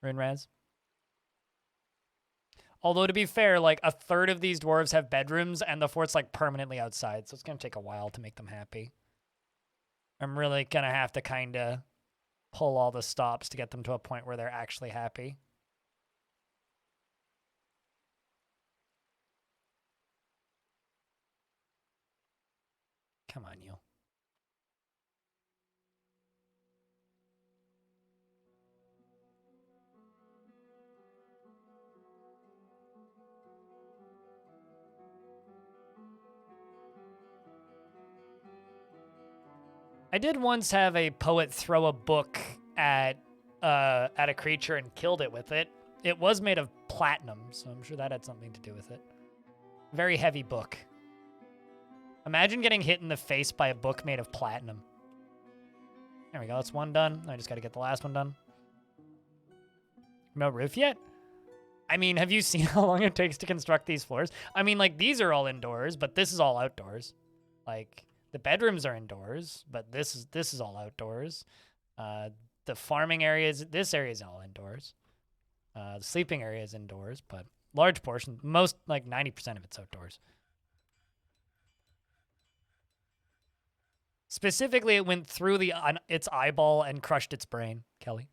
Rinraz. Although, to be fair, like, a third of these dwarves have bedrooms, and the fort's, like, permanently outside, so it's gonna take a while to make them happy. I'm really gonna have to kind of pull all the stops to get them to a point where they're actually happy. Come on, you. I did once have a poet throw a book at a creature and killed it with it. It was made of platinum, so I'm sure that had something to do with it. Very heavy book. Imagine getting hit in the face by a book made of platinum. There we go, that's 1 done. I just gotta get the last one done. No roof yet? I mean, have you seen how long it takes to construct these floors? I mean, like, these are all indoors, but this is all outdoors. Like, the bedrooms are indoors, but this is all outdoors. The farming areas, this area is all indoors. The sleeping area is indoors, but large portion, most, like 90% of it's outdoors. Specifically, it went through its eyeball and crushed its brain, Kelly.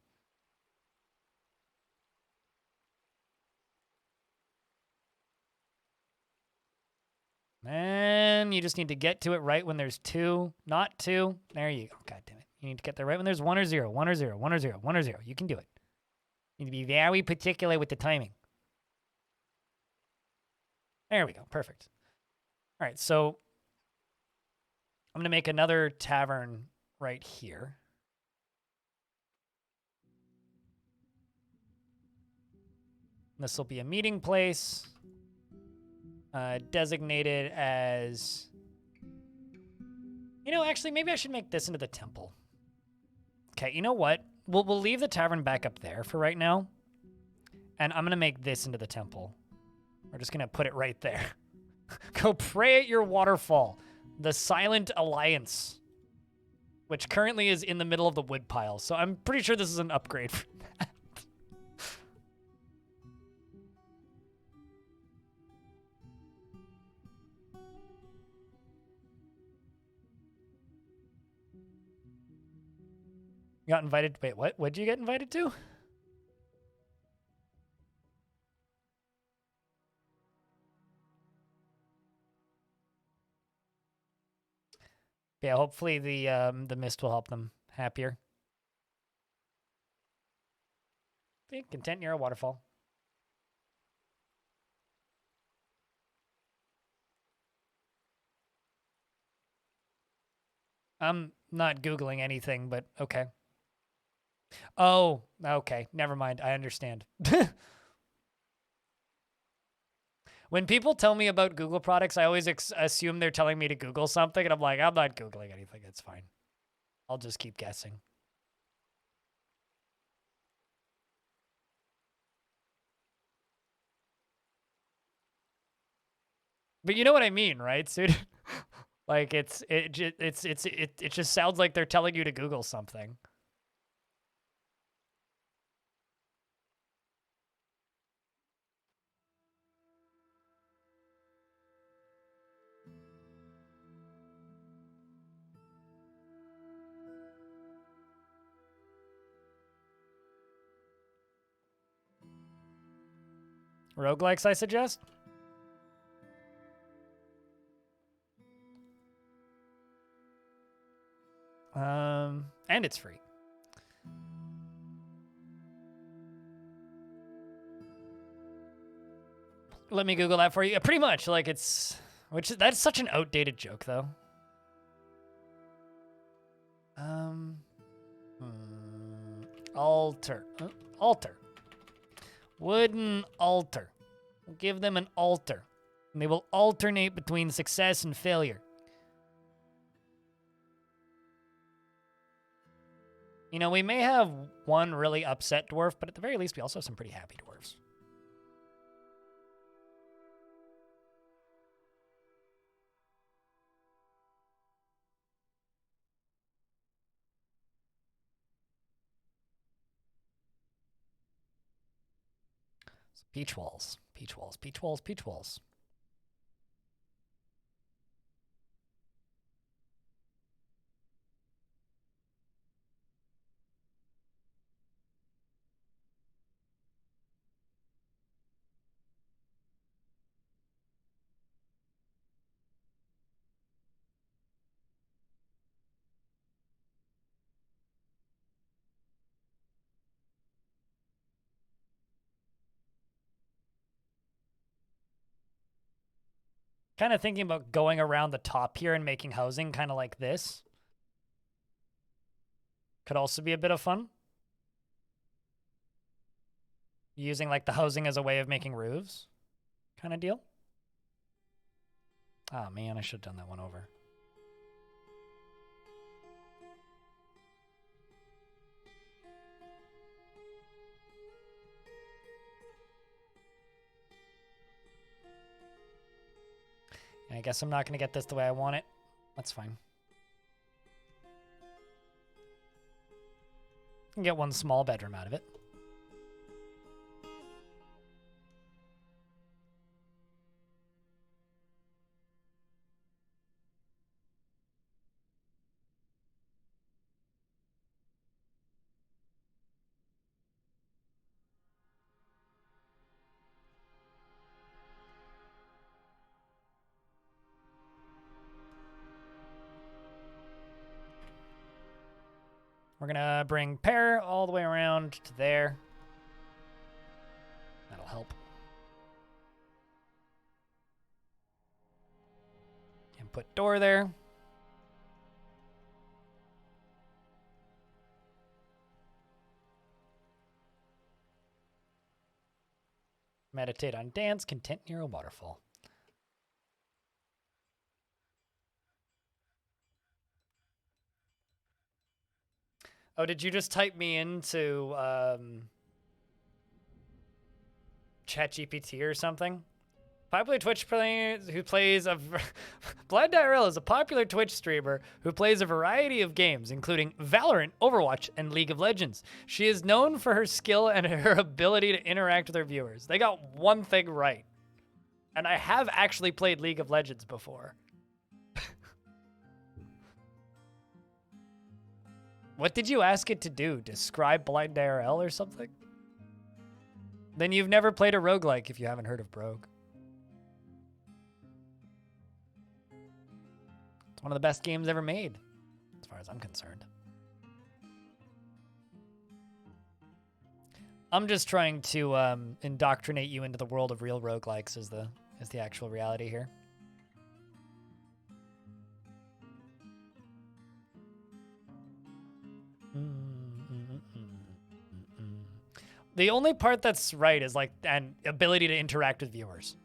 And you just need to get to it right when there's 2, not 2. There you go. God damn it. You need to get there right when there's 1 or 0, 1 or 0, 1 or 0, 1 or 0. You can do it. You need to be very particular with the timing. There we go. Perfect. All right, so I'm going to make another tavern right here. This will be a meeting place. Designated as... You know, actually, maybe I should make this into the temple. Okay, you know what? We'll leave the tavern back up there for right now. And I'm going to make this into the temple. We're just going to put it right there. Go pray at your waterfall. The Silent Alliance. Which currently is in the middle of the woodpile. So I'm pretty sure this is an upgrade for that. You got invited. Wait, what? What'd you get invited to? Yeah, hopefully the mist will help them happier. Be content near a waterfall. I'm not Googling anything, but okay. Oh, okay. Never mind. I understand. When people tell me about Google products, I always assume they're telling me to Google something, and I'm like, I'm not Googling anything. It's fine. I'll just keep guessing. But you know what I mean, right, Suit? Like it just sounds like they're telling you to Google something. Roguelikes, I suggest. And it's free. Let me Google that for you. Pretty much, like that's such an outdated joke, though. Altar. Altar. Wooden altar. We'll give them an altar. And they will alternate between success and failure. You know, we may have one really upset dwarf, but at the very least, we also have some pretty happy dwarves. Peach walls, peach walls, peach walls, peach walls. Kind of thinking about going around the top here and making housing kind of like this. Could also be a bit of fun. Using like the housing as a way of making roofs kind of deal. Oh man, I should have done that one over. I guess I'm not going to get this the way I want it. That's fine. Can get one small bedroom out of it. We're going to bring pear all the way around to there. That'll help. And put door there. Meditate on dance, content near a waterfall. Oh, did you just type me into ChatGPT or something? Popular Twitch player who plays a... Blind IRL is a popular Twitch streamer who plays a variety of games, including Valorant, Overwatch, and League of Legends. She is known for her skill and her ability to interact with her viewers. They got one thing right. And I have actually played League of Legends before. What did you ask it to do? Describe Blind IRL or something? Then you've never played a roguelike if you haven't heard of Brogue. It's one of the best games ever made, as far as I'm concerned. I'm just trying to indoctrinate you into the world of real roguelikes is the actual reality here. The only part that's right is like an ability to interact with viewers.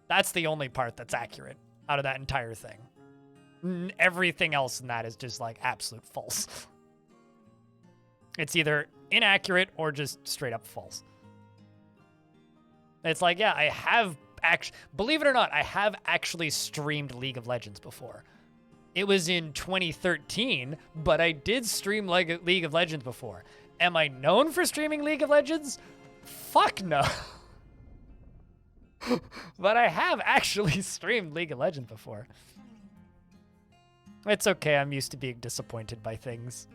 That's the only part that's accurate out of that entire thing. Everything else in that is just like absolute false. It's either inaccurate or just straight up false. It's like, yeah, I have actually, believe it or not, I have actually streamed League of Legends before. It was in 2013, but I did stream League of Legends before. Am I known for streaming League of Legends? Fuck no. But I have actually streamed League of Legends before. It's okay, I'm used to being disappointed by things.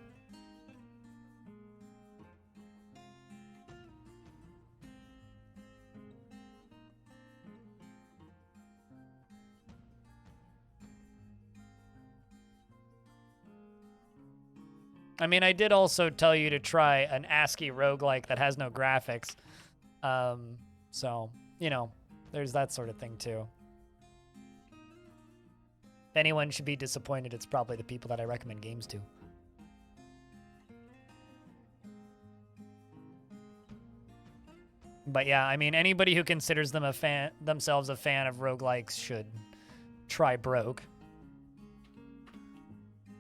I mean, I did also tell you to try an ASCII roguelike that has no graphics. So, you know, there's that sort of thing too. If anyone should be disappointed, it's probably the people that I recommend games to. But yeah, I mean, anybody who considers themselves a fan of roguelikes should try Brogue.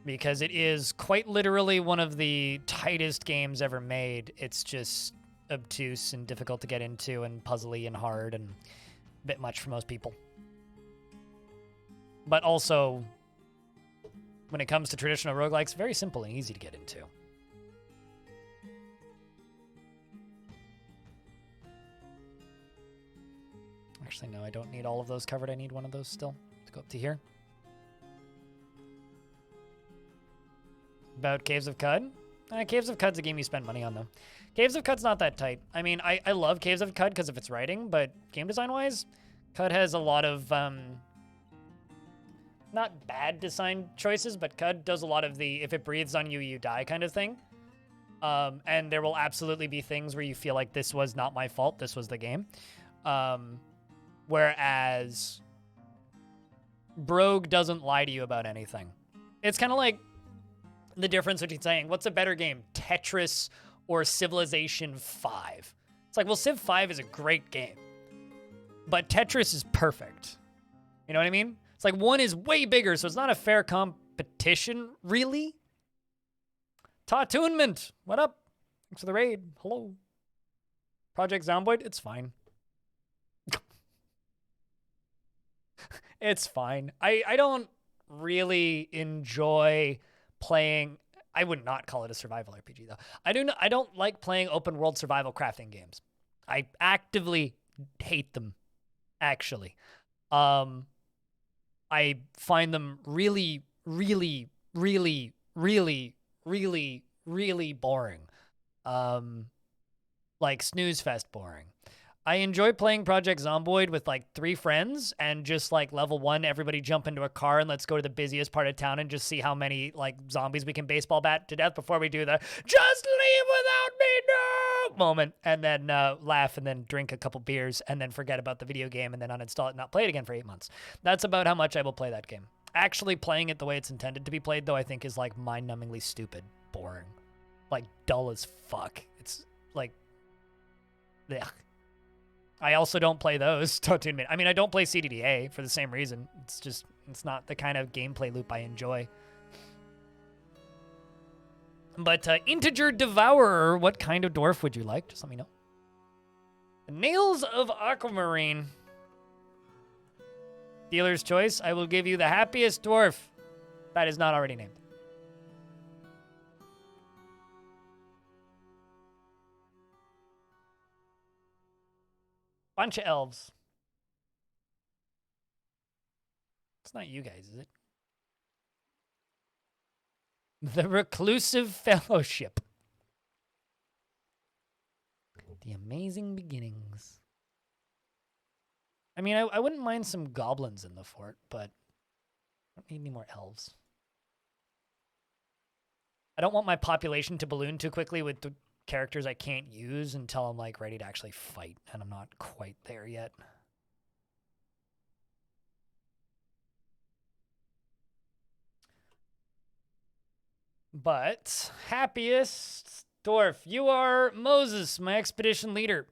Because it is quite literally one of the tightest games ever made. It's just obtuse and difficult to get into and puzzly and hard and a bit much for most people. But also, when it comes to traditional roguelikes, very simple and easy to get into. Actually, no, I don't need all of those covered. I need one of those still to go up to here. About Caves of Cud? Caves of Cud's a game you spend money on, though. Caves of Cud's not that tight. I mean, I love Caves of Cud because of its writing, but game design-wise, Cud has a lot of, not bad design choices, but Cud does a lot of the if it breathes on you, you die kind of thing. And there will absolutely be things where you feel like this was not my fault, this was the game. Whereas Brogue doesn't lie to you about anything. It's kind of like the difference between saying, what's a better game, Tetris or Civilization 5? It's like, well, Civ 5 is a great game, but Tetris is perfect. You know what I mean? It's like one is way bigger, so it's not a fair competition, really. Tautoonment, what up? Thanks for the raid. Hello. Project Zomboid, it's fine. It's fine. I don't really enjoy playing. I would not call it a survival RPG though. I don't like playing open world survival crafting games. I actively hate them, actually. I find them really, really, really, really, really, really boring. Like Snooze Fest boring. I enjoy playing Project Zomboid with like 3 friends and just like level 1, everybody jump into a car and let's go to the busiest part of town and just see how many like zombies we can baseball bat to death before we do the just leave without me no moment, and then laugh and then drink a couple beers and then forget about the video game and then uninstall it and not play it again for 8 months. That's about how much I will play that game. Actually playing it the way it's intended to be played though, I think is like mind-numbingly stupid, boring, like dull as fuck. It's like, ugh. I also don't play those. I mean, I don't play CDDA for the same reason. It's just, it's not the kind of gameplay loop I enjoy. But Integer Devourer, what kind of dwarf would you like? Just let me know. Nails of Aquamarine. Dealer's choice. I will give you the happiest dwarf that is not already named. Bunch of elves. It's not you guys, is it? The Reclusive Fellowship. The Amazing Beginnings. I mean, I wouldn't mind some goblins in the fort, but I don't need any more elves. I don't want my population to balloon too quickly with the characters I can't use until I'm like ready to actually fight, and I'm not quite there yet. But happiest dwarf, you are Moses, my expedition leader.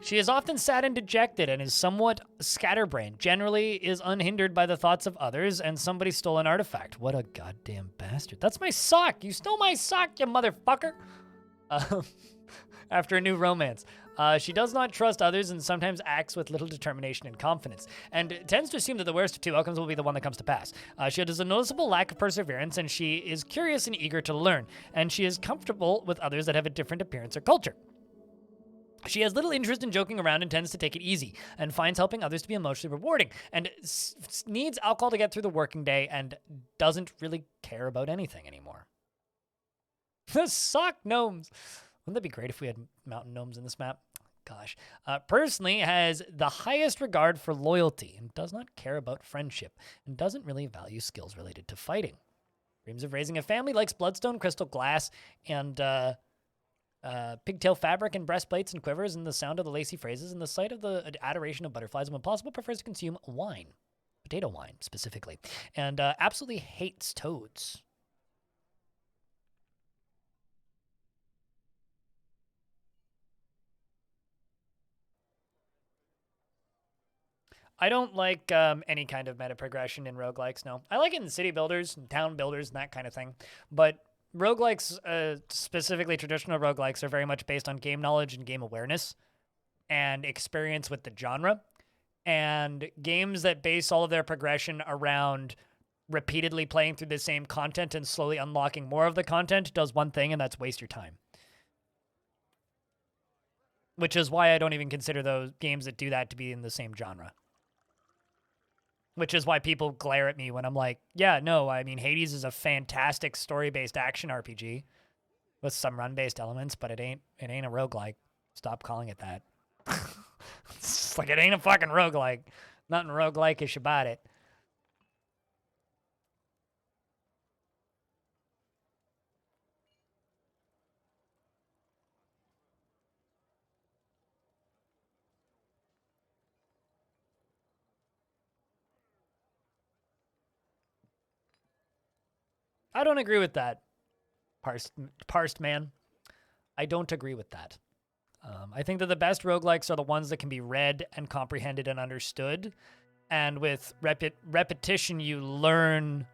She is often sad and dejected and is somewhat scatterbrained, generally is unhindered by the thoughts of others, and somebody stole an artifact. What a goddamn bastard. That's my sock! You stole my sock, you motherfucker! After a new romance. She does not trust others and sometimes acts with little determination and confidence, and tends to assume that the worst of 2 outcomes will be the one that comes to pass. She has a noticeable lack of perseverance, and she is curious and eager to learn, and she is comfortable with others that have a different appearance or culture. She has little interest in joking around and tends to take it easy, and finds helping others to be emotionally rewarding, and needs alcohol to get through the working day, and doesn't really care about anything anymore. The sock gnomes! Wouldn't that be great if we had mountain gnomes in this map? Gosh. Personally has the highest regard for loyalty, and does not care about friendship, and doesn't really value skills related to fighting. Dreams of raising a family, likes bloodstone, crystal glass, and pigtail fabric and breastplates and quivers and the sound of the lacy phrases and the sight of the adoration of butterflies, and when possible prefers to consume wine, potato wine specifically, and absolutely hates toads. I don't like any kind of meta progression in roguelikes, no. I like it in city builders and town builders and that kind of thing, but roguelikes, specifically traditional roguelikes, are very much based on game knowledge and game awareness and experience with the genre. And games that base all of their progression around repeatedly playing through the same content and slowly unlocking more of the content does one thing, and that's waste your time. Which is why I don't even consider those games that do that to be in the same genre. Which is why people glare at me when I'm like, yeah, no, I mean, Hades is a fantastic story-based action RPG with some run-based elements, but it ain't a roguelike. Stop calling it that. It's just like, it ain't a fucking roguelike. Nothing roguelike-ish about it. I don't agree with that, parsed man. I don't agree with that. I think that the best roguelikes are the ones that can be read and comprehended and understood. And with repetition, you learn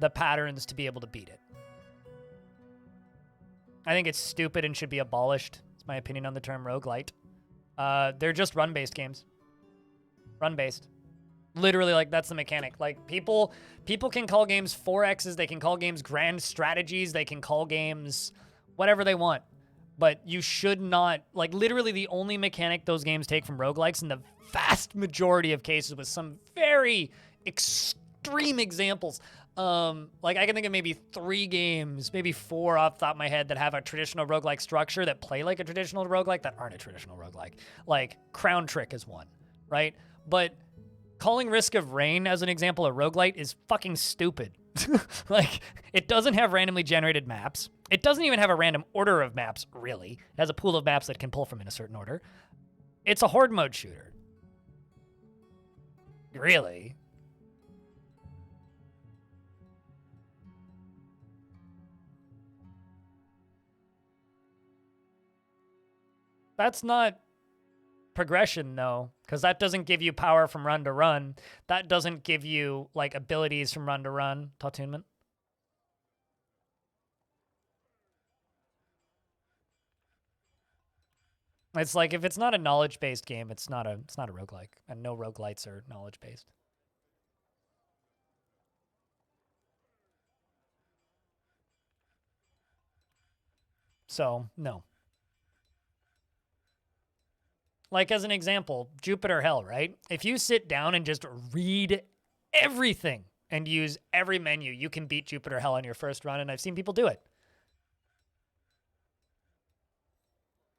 the patterns to be able to beat it. I think it's stupid and should be abolished. It's my opinion on the term roguelite. They're just run-based games. Run-based. Literally, like, that's the mechanic. Like, people can call games 4Xs, they can call games grand strategies, they can call games whatever they want. But you should not, like, literally the only mechanic those games take from roguelikes in the vast majority of cases, with some very extreme examples. Like, I can think of maybe 3 games, maybe 4 off the top of my head that have a traditional roguelike structure that play like a traditional roguelike that aren't a traditional roguelike. Like, Crown Trick is one, right? But calling Risk of Rain as an example a roguelite is fucking stupid. Like, it doesn't have randomly generated maps. It doesn't even have a random order of maps, really. It has a pool of maps that can pull from in a certain order. It's a horde mode shooter. Really? That's not progression, though, because that doesn't give you power from run to run. That doesn't give you, like, abilities from run to run. Attunement. It's like, if it's not a knowledge-based game, it's not a roguelike, and no roguelites are knowledge-based. So, no. Like, as an example, Jupiter Hell, right? If you sit down and just read everything and use every menu, you can beat Jupiter Hell on your first run, and I've seen people do it.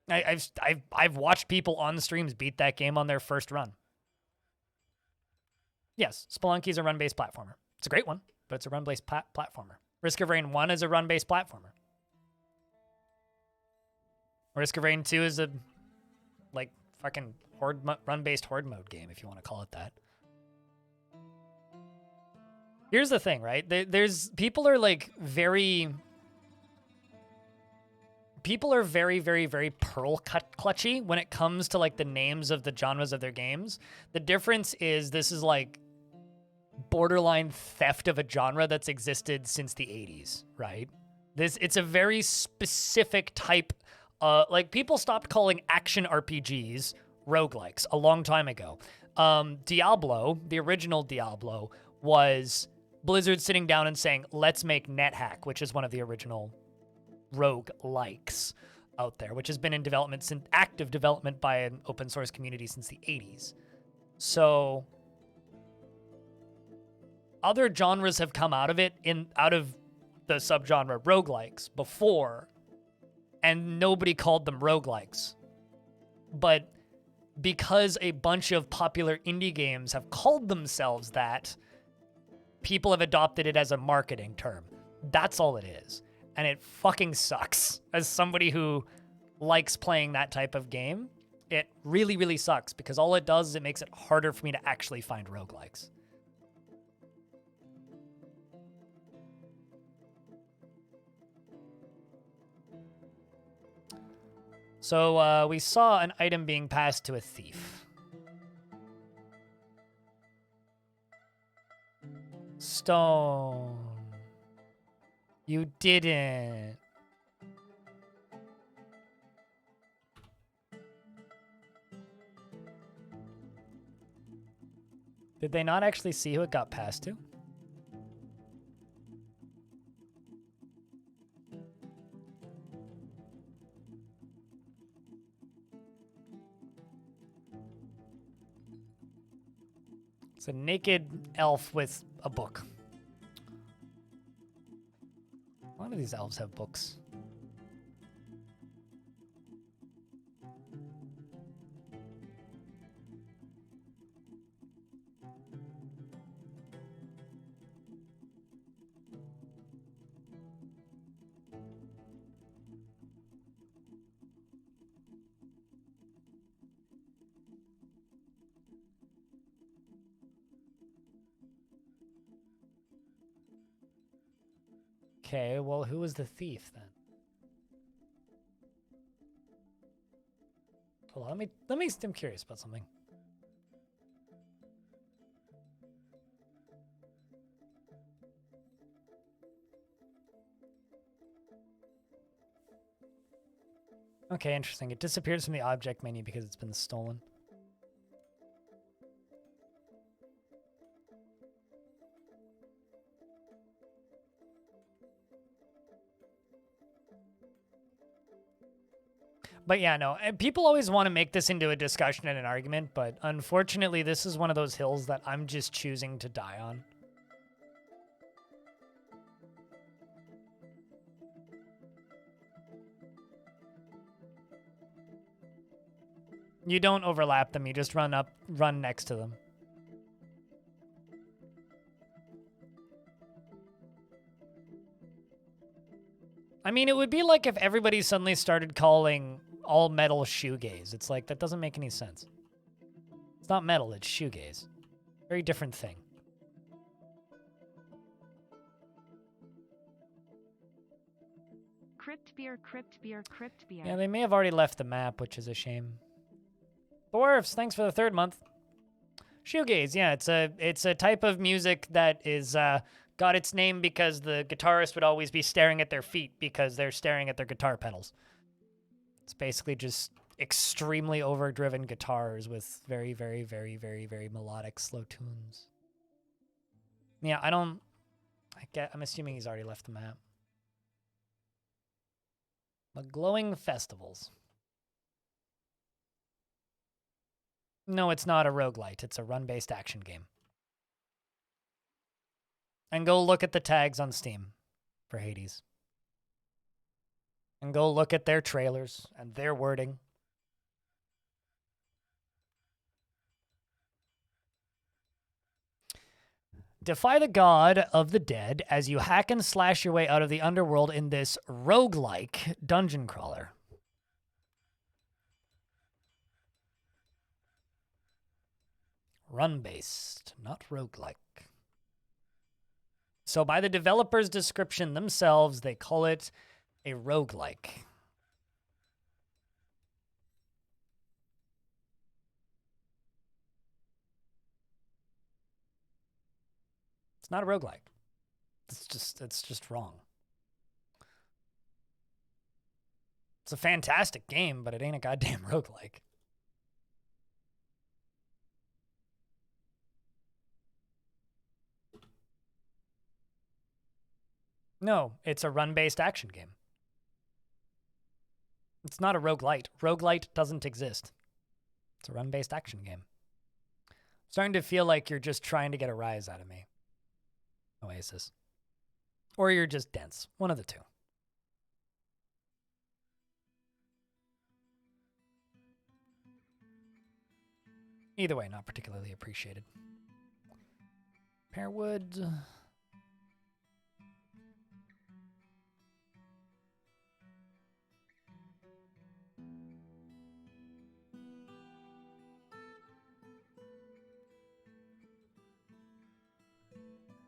I've watched people on streams beat that game on their first run. Yes, Spelunky's a run-based platformer. It's a great one, but it's a run-based platformer. Risk of Rain 1 is a run-based platformer. Risk of Rain 2 is a, like, fucking run-based horde mode game, if you want to call it that. Here's the thing, right? People are very, very, very pearl clutchy when it comes to, like, the names of the genres of their games. The difference is this is, like, borderline theft of a genre that's existed since the 80s, right? It's a very specific type. Like, people stopped calling action RPGs roguelikes a long time ago. Diablo, the original Diablo, was Blizzard sitting down and saying, let's make NetHack, which is one of the original roguelikes out there, which has been in development, active development by an open source community since the 80s. So other genres have come out of it, out of the subgenre roguelikes before, and nobody called them roguelikes. But because a bunch of popular indie games have called themselves that, people have adopted it as a marketing term. That's all it is. And it fucking sucks. As somebody who likes playing that type of game, it really, really sucks, because all it does is it makes it harder for me to actually find roguelikes. So we saw an item being passed to a thief. Stone. You didn't. Did they not actually see who it got passed to? It's a naked elf with a book. A lot of these elves have books. Okay, well, who was the thief then? Hold on, I'm curious about something. Okay, interesting. It disappears from the object menu because it's been stolen. But yeah, no, people always want to make this into a discussion and an argument, but unfortunately, this is one of those hills that I'm just choosing to die on. You don't overlap them, you just run next to them. I mean, it would be like if everybody suddenly started calling all metal shoegaze. It's like, that doesn't make any sense. It's not metal, it's shoegaze. Very different thing. Crypt beer, crypt beer, crypt beer. Yeah, they may have already left the map, which is a shame. Dwarfs, thanks for the 3rd month. Shoegaze, yeah, it's a type of music that is got its name because the guitarist would always be staring at their feet because they're staring at their guitar pedals. It's basically just extremely overdriven guitars with very, very, very, very, very melodic, slow tunes. Yeah, I'm assuming he's already left the map. The glowing festivals. No, it's not a roguelite. It's a run-based action game. And go look at the tags on Steam for Hades. And go look at their trailers and their wording. Defy the god of the dead as you hack and slash your way out of the underworld in this roguelike dungeon crawler. Run-based, not roguelike. So by the developer's description themselves, they call it a roguelike. It's not a roguelike. It's just wrong. It's a fantastic game, but it ain't a goddamn roguelike. No, it's a run-based action game. It's not a roguelite. Roguelite doesn't exist. It's a run-based action game. I'm starting to feel like you're just trying to get a rise out of me, Oasis. Or you're just dense. One of the two. Either way, not particularly appreciated. Pearwood.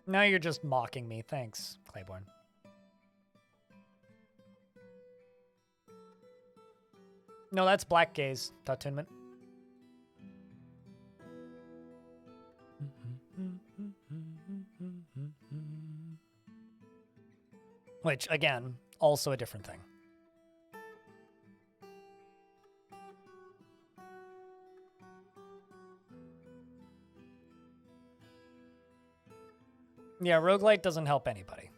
Now you're just mocking me. Thanks, Claiborne. No, that's Black Gaze, Attunement. Which, again, also a different thing. Yeah, roguelite doesn't help anybody.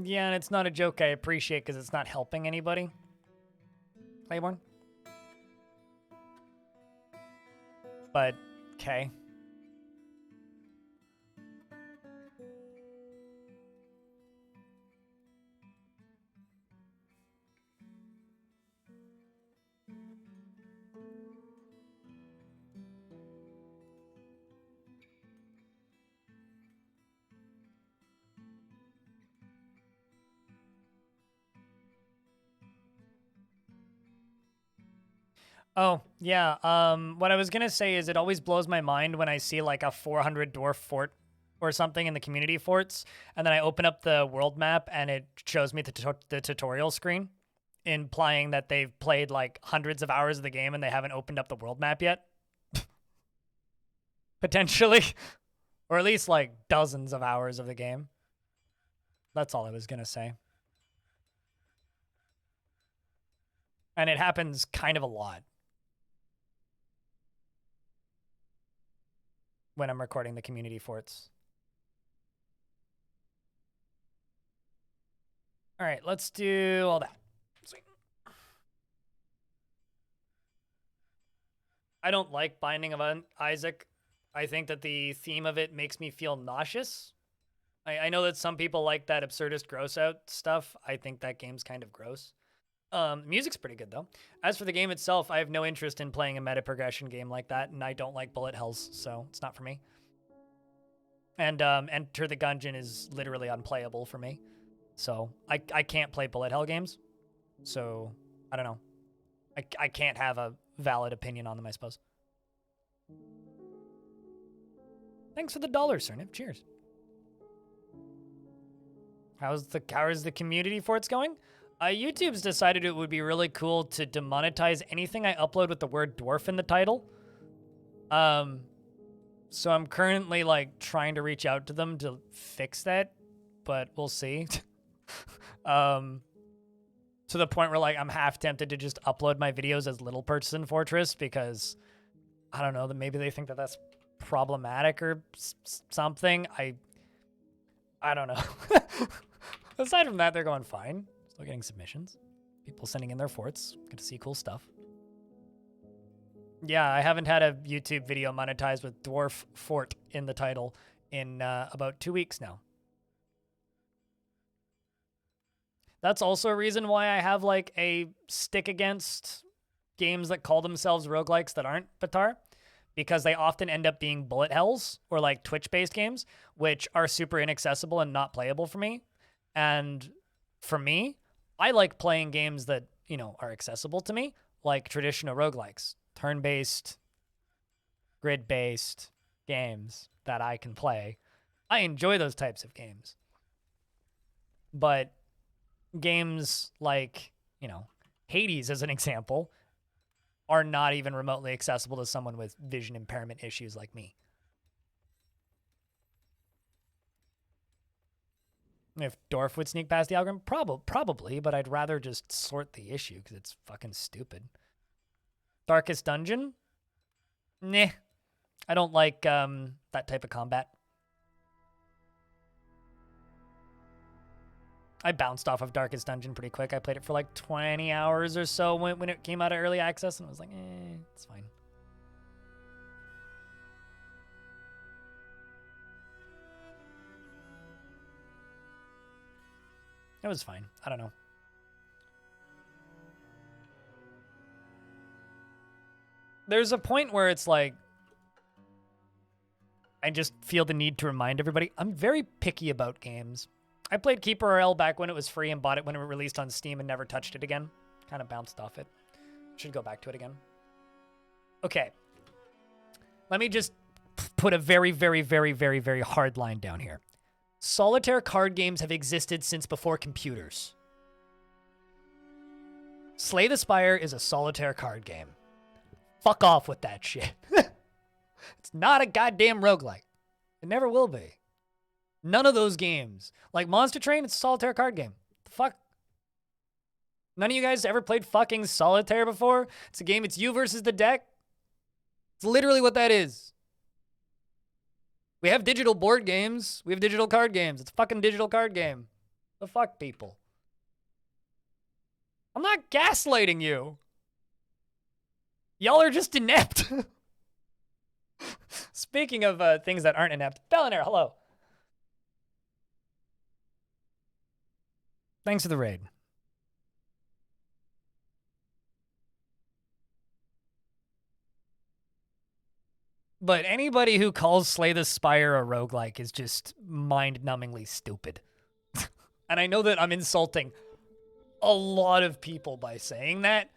Yeah, and it's not a joke I appreciate because it's not helping anybody. Claiborne. But, okay. Oh, yeah. What I was gonna say is it always blows my mind when I see like a 400 dwarf fort or something in the community forts, and then I open up the world map and it shows me the tutorial screen, implying that they've played like hundreds of hours of the game and they haven't opened up the world map yet. Potentially. Or at least like dozens of hours of the game. That's all I was gonna say. And it happens kind of a lot when I'm recording the community forts. All right, let's do all that. Sweet. I don't like Binding of Isaac. I think that the theme of it makes me feel nauseous. I know that some people like that absurdist gross out stuff. I think that game's kind of gross. Music's pretty good though. As for the game itself, I have no interest in playing a meta progression game like that, and I don't like bullet hells, so it's not for me. And Enter the Gungeon is literally unplayable for me. So I can't play bullet hell games. So I don't know. I can't have a valid opinion on them, I suppose. Thanks for the $, Cernip. Cheers. How's the community forts going? YouTube's decided it would be really cool to demonetize anything I upload with the word dwarf in the title. So I'm currently like trying to reach out to them to fix that, but we'll see. To the point where like I'm half tempted to just upload my videos as Little Person Fortress because I don't know, that maybe they think that that's problematic or something. I don't know. Aside from that, they're going fine. Still getting submissions. People sending in their forts. Get to see cool stuff. Yeah, I haven't had a YouTube video monetized with Dwarf Fort in the title in about 2 weeks now. That's also a reason why I have like a stick against games that call themselves roguelikes that aren't Batar, because they often end up being bullet hells or like Twitch-based games, which are super inaccessible and not playable for me. And for me, I like playing games that, you know, are accessible to me, like traditional roguelikes, turn-based, grid-based games that I can play. I enjoy those types of games. But games like, you know, Hades, as an example, are not even remotely accessible to someone with vision impairment issues like me. If Dwarf would sneak past the algorithm, probably, but I'd rather just sort the issue because it's fucking stupid. Darkest Dungeon? Nah. I don't like that type of combat. I bounced off of Darkest Dungeon pretty quick. I played it for like 20 hours or so when it came out of early access, and I was like, it's fine. It was fine. I don't know. There's a point where it's like, I just feel the need to remind everybody, I'm very picky about games. I played Keeper RL back when it was free and bought it when it released on Steam and never touched it again. Kind of bounced off it. Should go back to it again. Okay. Let me just put a very, very, very, very, very hard line down here. Solitaire card games have existed since before computers. Slay the Spire is a solitaire card game. Fuck off with that shit. It's not a goddamn roguelike. It never will be. None of those games. Like Monster Train, it's a solitaire card game. The fuck? None of you guys ever played fucking solitaire before? It's a game, it's you versus the deck. It's literally what that is. We have digital board games. We have digital card games. It's a fucking digital card game. The fuck, people? I'm not gaslighting you. Y'all are just inept. Speaking of things that aren't inept, Bellinair, hello. Thanks for the raid. But anybody who calls Slay the Spire a roguelike is just mind-numbingly stupid. And I know that I'm insulting a lot of people by saying that.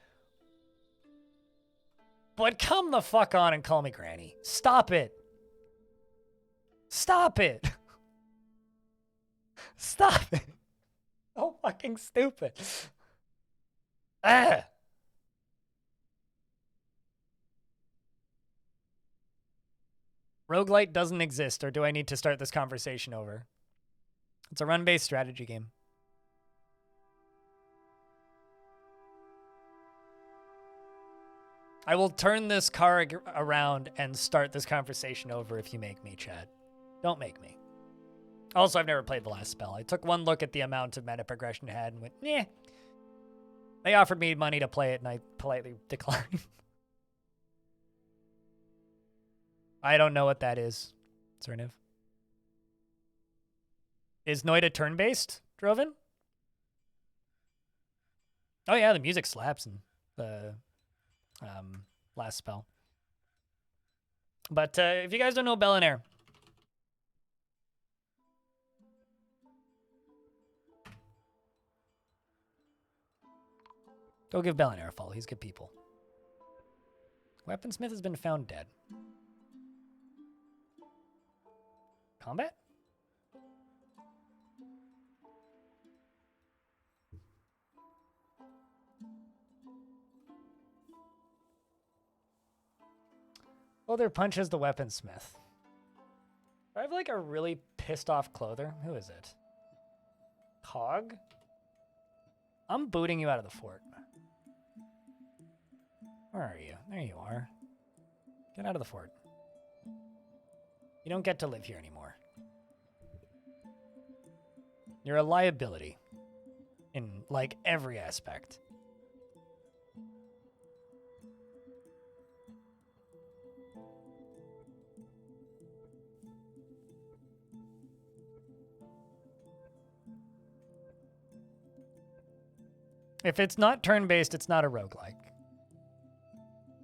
But come the fuck on and call me Granny. Stop it. Stop it. Stop it. So fucking stupid. Ah. Roguelite doesn't exist, or do I need to start this conversation over? It's a run-based strategy game. I will turn this car around and start this conversation over if you make me, Chad. Don't make me. Also, I've never played the last spell. I took one look at the amount of meta progression it had and went, yeah. They offered me money to play it, and I politely declined. I don't know what that is, Cerniv. Is Noida turn-based, Droven? Oh yeah, the music slaps in the last spell. But if you guys don't know Bellinair, go give Bellinair a follow. He's good people. Weaponsmith has been found dead. Combat? Oh, their punch is the weaponsmith. I have like a really pissed off clother. Who is it? Cog? I'm booting you out of the fort. Where are you? There you are. Get out of the fort. You don't get to live here anymore. You're a liability in like every aspect. If it's not turn-based, it's not a roguelike.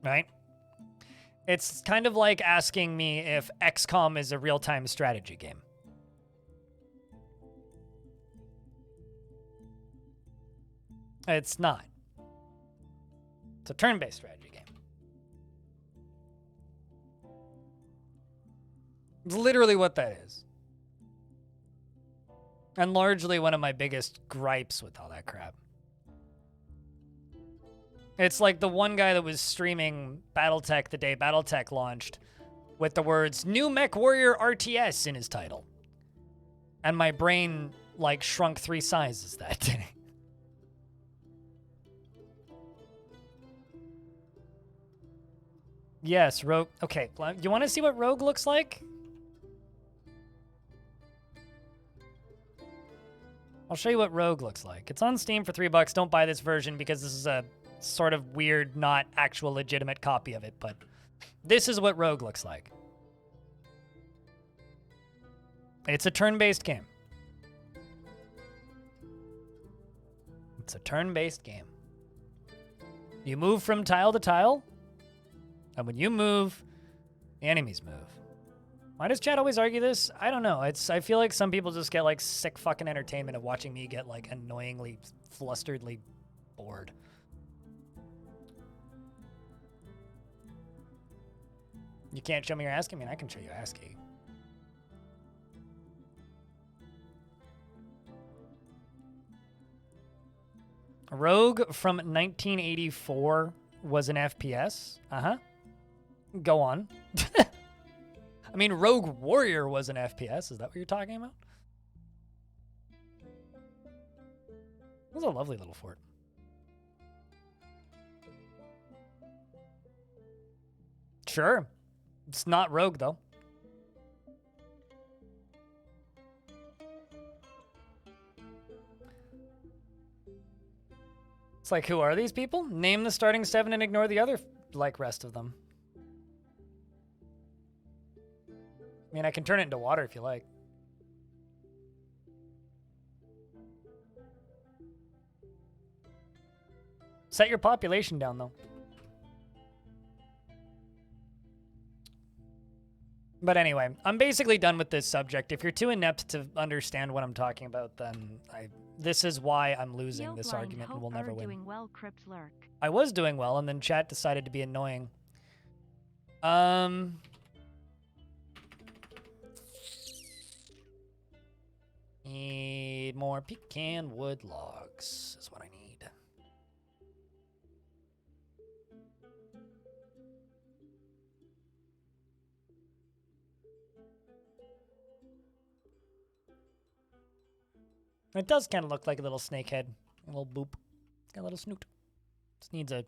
Right? It's kind of like asking me if XCOM is a real-time strategy game. It's not. It's a turn-based strategy game. It's literally what that is. And largely one of my biggest gripes with all that crap. It's like the one guy that was streaming Battletech the day Battletech launched with the words, New Mech Warrior RTS in his title. And my brain, like, shrunk 3 sizes that day. Yes, Rogue. Okay, you want to see what Rogue looks like? I'll show you what Rogue looks like. It's on Steam for $3. Don't buy this version because this is a sort of weird, not actual legitimate copy of it, but this is what Rogue looks like. It's a turn-based game. It's a turn-based game. You move from tile to tile, and when you move, the enemies move. Why does chat always argue this? I don't know. I feel like some people just get like sick fucking entertainment of watching me get like annoyingly, flusteredly bored. You can't show me your ASCII? I mean, I can show you ASCII. Rogue from 1984 was an FPS. Uh-huh. Go on. I mean, Rogue Warrior was an FPS. Is that what you're talking about? It was a lovely little fort. Sure. It's not Rogue, though. It's like, who are these people? Name the starting 7 and ignore the other like rest of them. I mean, I can turn it into water if you like. Set your population down, though. But anyway, I'm basically done with this subject. If you're too inept to understand what I'm talking about, then this is why I'm losing Yield this blind argument and hope we'll never are win. doing well, Crypt Lurk. I was doing well, and then chat decided to be annoying. Need more pecan wood logs is what I need. It does kind of look like a little snake head. A little boop. It's got a little snoot. Just needs a...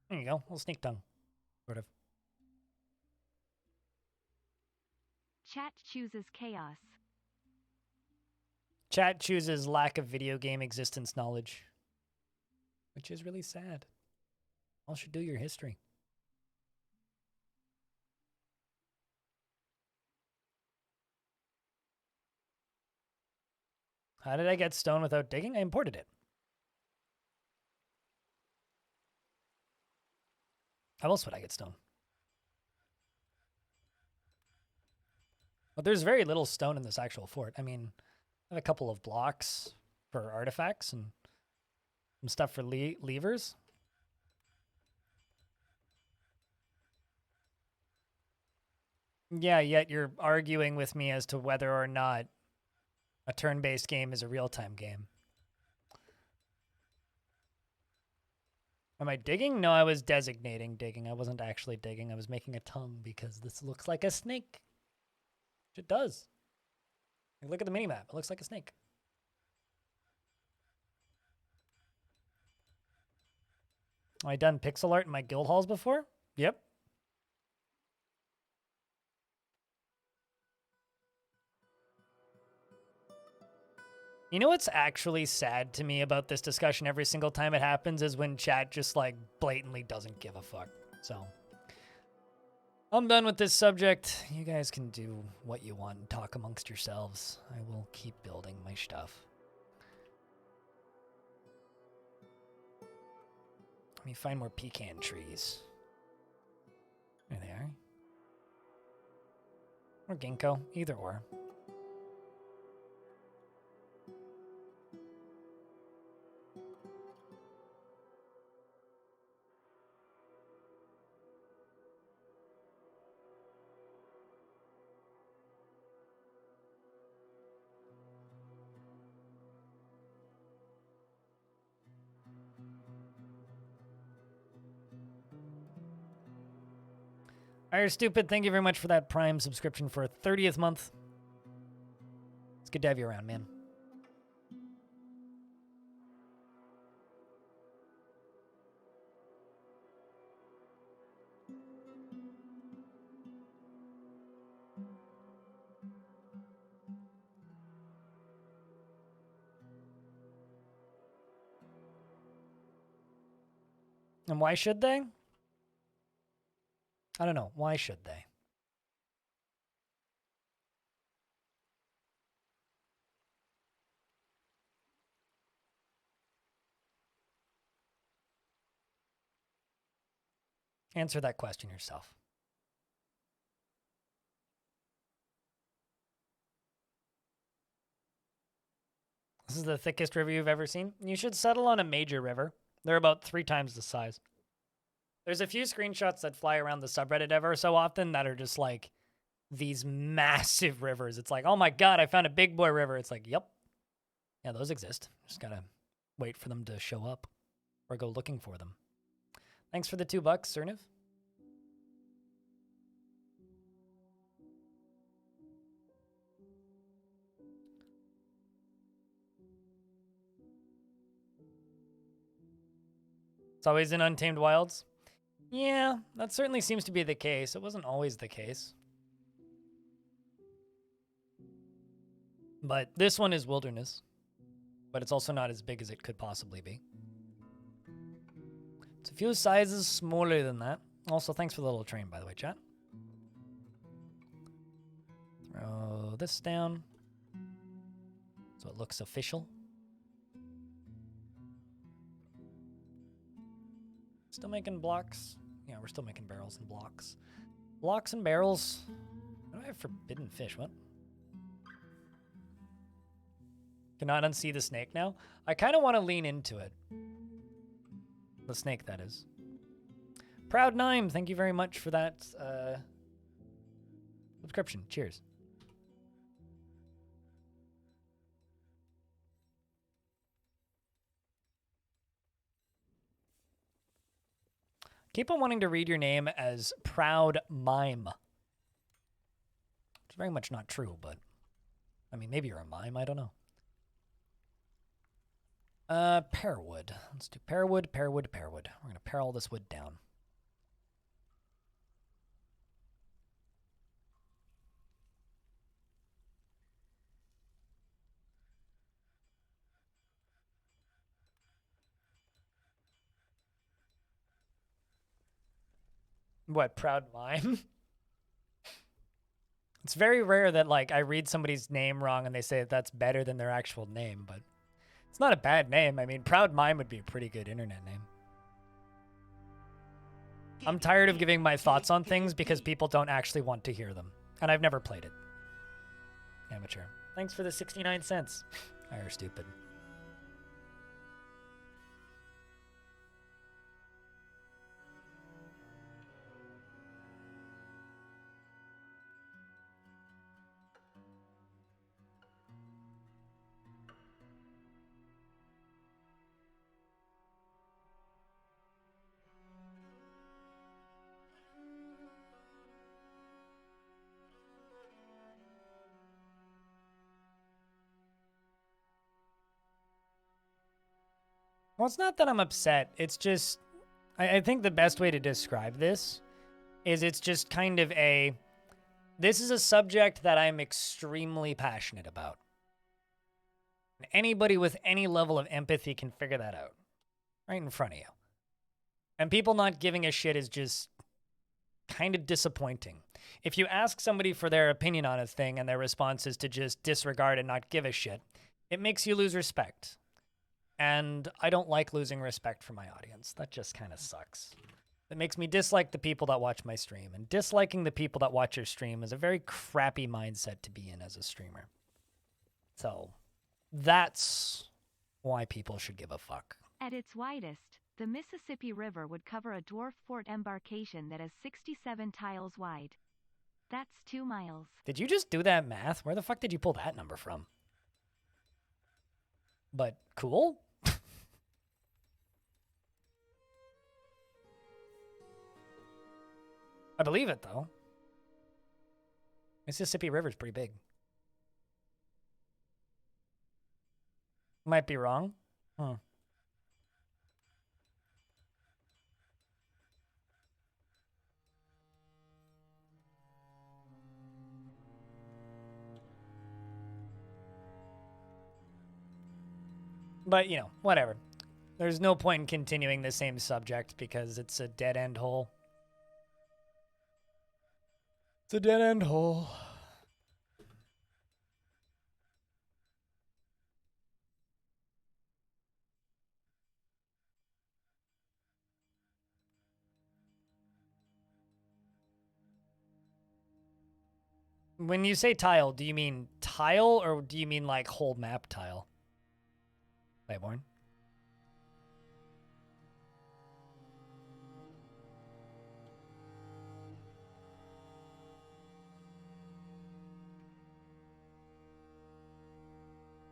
There you go. A little snake tongue. Sort of. Chat chooses chaos. Chat chooses lack of video game existence knowledge. Which is really sad. All should do your history. How did I get stone without digging? I imported it. How else would I get stone? But there's very little stone in this actual fort. I mean, I have a couple of blocks for artifacts and some stuff for levers. Yeah, yet you're arguing with me as to whether or not a turn-based game is a real-time game. Am I digging? No, I was designating digging. I wasn't actually digging. I was making a tongue because this looks like a snake. It does. Like, look at the minimap. It looks like a snake. Have I done pixel art in my guild halls before? Yep. You know what's actually sad to me about this discussion every single time it happens is when chat just like blatantly doesn't give a fuck. So I'm done with this subject. You guys can do what you want and talk amongst yourselves. I will keep building my stuff. Let me find more pecan trees. There they are. Or ginkgo, either or. Alright, Stupid, thank you very much for that Prime subscription for a 30th month. It's good to have you around, man. And why should they? I don't know. Why should they? Answer that question yourself. This is the thickest river you've ever seen. You should settle on a major river. They're about 3 times the size. There's a few screenshots that fly around the subreddit ever so often that are just like these massive rivers. It's like, oh my god, I found a big boy river. It's like, yep. Yeah, those exist. Just gotta wait for them to show up or go looking for them. Thanks for the $2, Cerniv. It's always in Untamed Wilds. Yeah, that certainly seems to be the case. It wasn't always the case. But this one is wilderness. But it's also not as big as it could possibly be. It's a few sizes smaller than that. Also, thanks for the little train, by the way, chat. Throw this down so it looks official. Still making blocks? Yeah, we're still making barrels and blocks. Blocks and barrels. Why do I have forbidden fish? What? Cannot unsee the snake now? I kind of want to lean into it. The snake, that is. Proud Nime, thank you very much for that subscription. Cheers. Keep on wanting to read your name as Proud Mime. It's very much not true, but I mean, maybe you're a mime. I don't know. Pearwood. Let's do pearwood, pearwood, pearwood. We're going to pare all this wood down. What, Proud Mime? It's very rare that, like, I read somebody's name wrong and they say that that's better than their actual name, but it's not a bad name. I mean, Proud Mime would be a pretty good internet name. I'm tired of giving my thoughts on things because people don't actually want to hear them. And I've never played it. Amateur. Thanks for the 69 cents. You're stupid. Well, it's not that I'm upset. It's just, I think the best way to describe this is it's just kind of this is a subject that I'm extremely passionate about. Anybody with any level of empathy can figure that out right in front of you. And people not giving a shit is just kind of disappointing. If you ask somebody for their opinion on a thing and their response is to just disregard and not give a shit, it makes you lose respect. And I don't like losing respect for my audience. That just kind of sucks. It makes me dislike the people that watch my stream. And disliking the people that watch your stream is a very crappy mindset to be in as a streamer. So that's why people should give a fuck. At its widest, the Mississippi River would cover a dwarf fort embarkation that is 67 tiles wide. That's 2 miles. Did you just do that math? Where the fuck did you pull that number from? But cool. I believe it, though. Mississippi River's pretty big. Might be wrong. Huh. But, you know, whatever. There's no point in continuing the same subject because it's a dead-end hole. It's a dead-end hole. When you say tile, do you mean tile or do you mean like whole map tile? Playborn.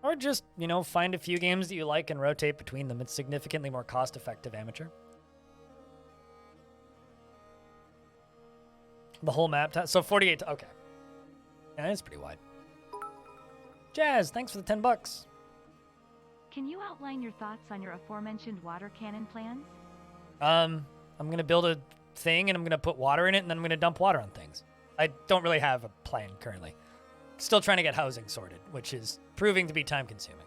Or just, you know, find a few games that you like and rotate between them. It's significantly more cost-effective, amateur. The whole map tile. So 48, okay. Yeah, that's pretty wide. Jazz, thanks for the $10. Can you outline your thoughts on your aforementioned water cannon plans? I'm going to build a thing and I'm going to put water in it and then I'm going to dump water on things. I don't really have a plan currently. still trying to get housing sorted, which is proving to be time consuming.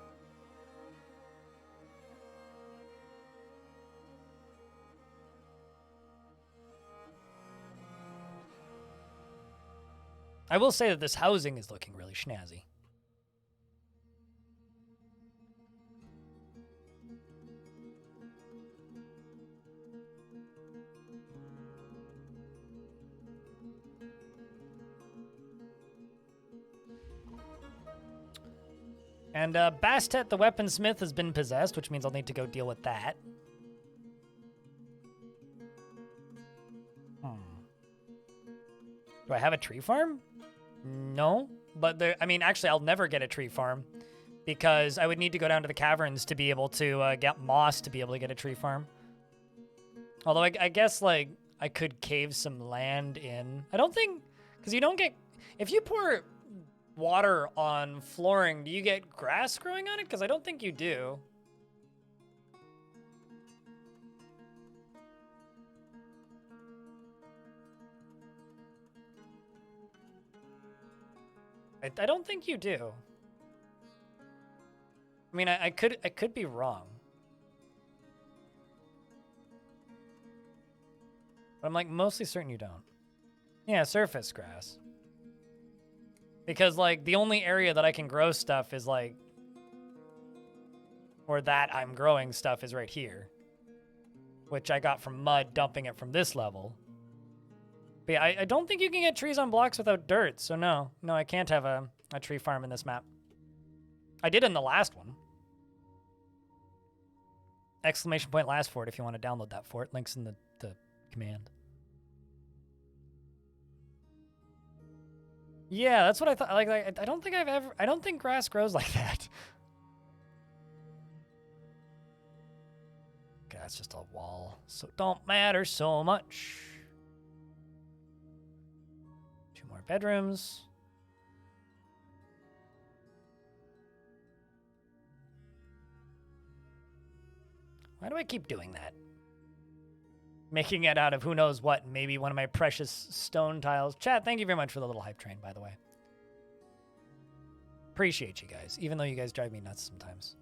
I will say that this housing is looking really snazzy. And Bastet, the weaponsmith, has been possessed, which means I'll need to go deal with that. Do I have a tree farm? No, but there, I mean, actually, I'll never get a tree farm because I would need to go down to the caverns to be able to get moss to be able to get a tree farm. Although I guess, like, I could cave some land in. I don't think, because you don't get, if you pour water on flooring, do you get grass growing on it? Because I don't think you do. I don't think you do. I mean, I could be wrong. But I'm like mostly certain you don't. Yeah, surface grass. Because like the only area that I can grow stuff is like, or that I'm growing stuff is right here. Which I got from mud dumping it from this level. But yeah, I don't think you can get trees on blocks without dirt, so no. No, I can't have a tree farm in this map. I did in the last one. Exclamation point last fort if you want to download that fort. Links in the command. Yeah, that's what I thought. Like I don't think I don't think grass grows like that. Okay, that's just a wall, so it don't matter so much. Bedrooms. Why do I keep doing that? Making it out of who knows what, maybe one of my precious stone tiles. Chat, thank you very much for the little hype train, by the way. Appreciate you guys, even though you guys drive me nuts sometimes.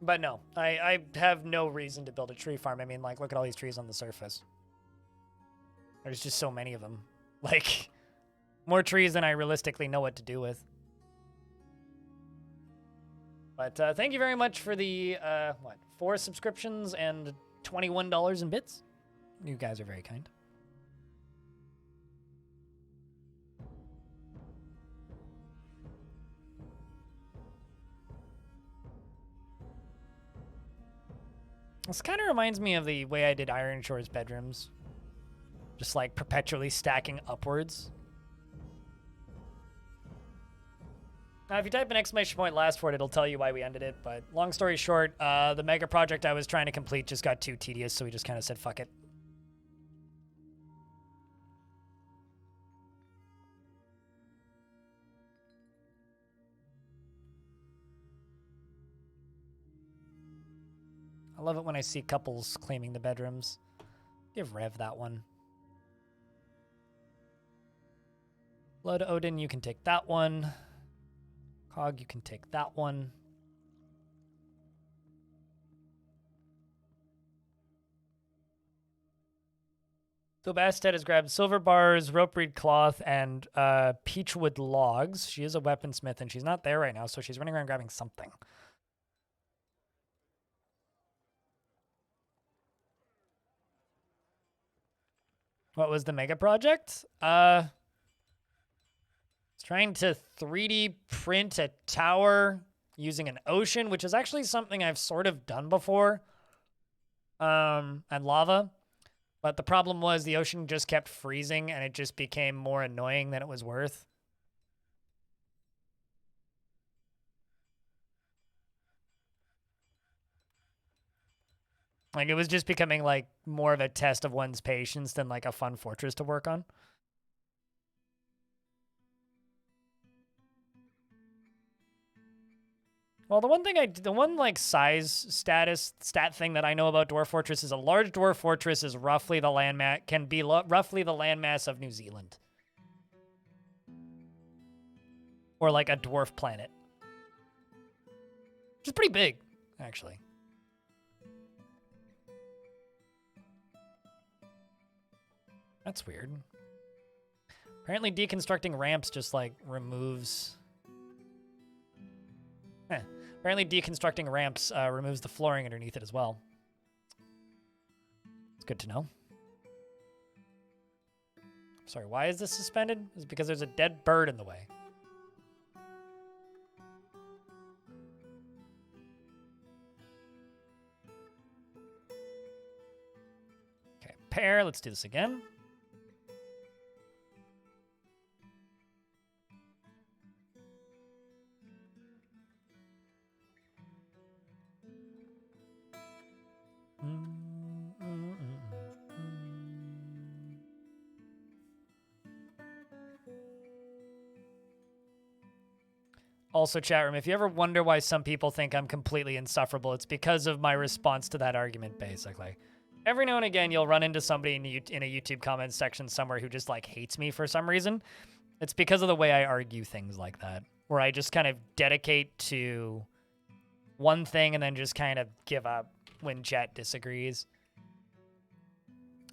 But no, I have no reason to build a tree farm. I mean, like, look at all these trees on the surface. There's just so many of them. Like, more trees than I realistically know what to do with. But thank you very much for the, 4 subscriptions and $21 in bits. You guys are very kind. This kind of reminds me of the way I did Iron Shore's bedrooms. Just like perpetually stacking upwards. Now, if you type an exclamation point last for it, it'll tell you why we ended it. But long story short, the mega project I was trying to complete just got too tedious, so we just kind of said, fuck it. I love it when I see couples claiming the bedrooms. Give Rev that one. Blood Odin, you can take that one. Cog, you can take that one. So Bastet has grabbed silver bars, rope reed cloth, and peachwood logs. She is a weaponsmith, and she's not there right now, so she's running around grabbing something. What was the mega project? It's trying to 3D print a tower using an ocean, which is actually something I've sort of done before. And lava. But the problem was the ocean just kept freezing and it just became more annoying than it was worth. Like, it was just becoming, like, more of a test of one's patience than, like, a fun fortress to work on. Well, the one like size stat thing that I know about Dwarf Fortress is a large Dwarf Fortress is roughly the landmass can be roughly the landmass of New Zealand, or like a dwarf planet, which is pretty big, actually. That's weird. Apparently, deconstructing ramps just like removes. Apparently, deconstructing ramps removes the flooring underneath it as well. It's good to know. Sorry, why is this suspended? It's because there's a dead bird in the way. Okay, pair. Let's do this again. Also, chat room, if you ever wonder why some people think I'm completely insufferable, it's because of my response to that argument, basically. Every now and again, you'll run into somebody in a YouTube comment section somewhere who just, like, hates me for some reason. It's because of the way I argue things like that, where I just kind of dedicate to one thing and then just kind of give up when chat disagrees.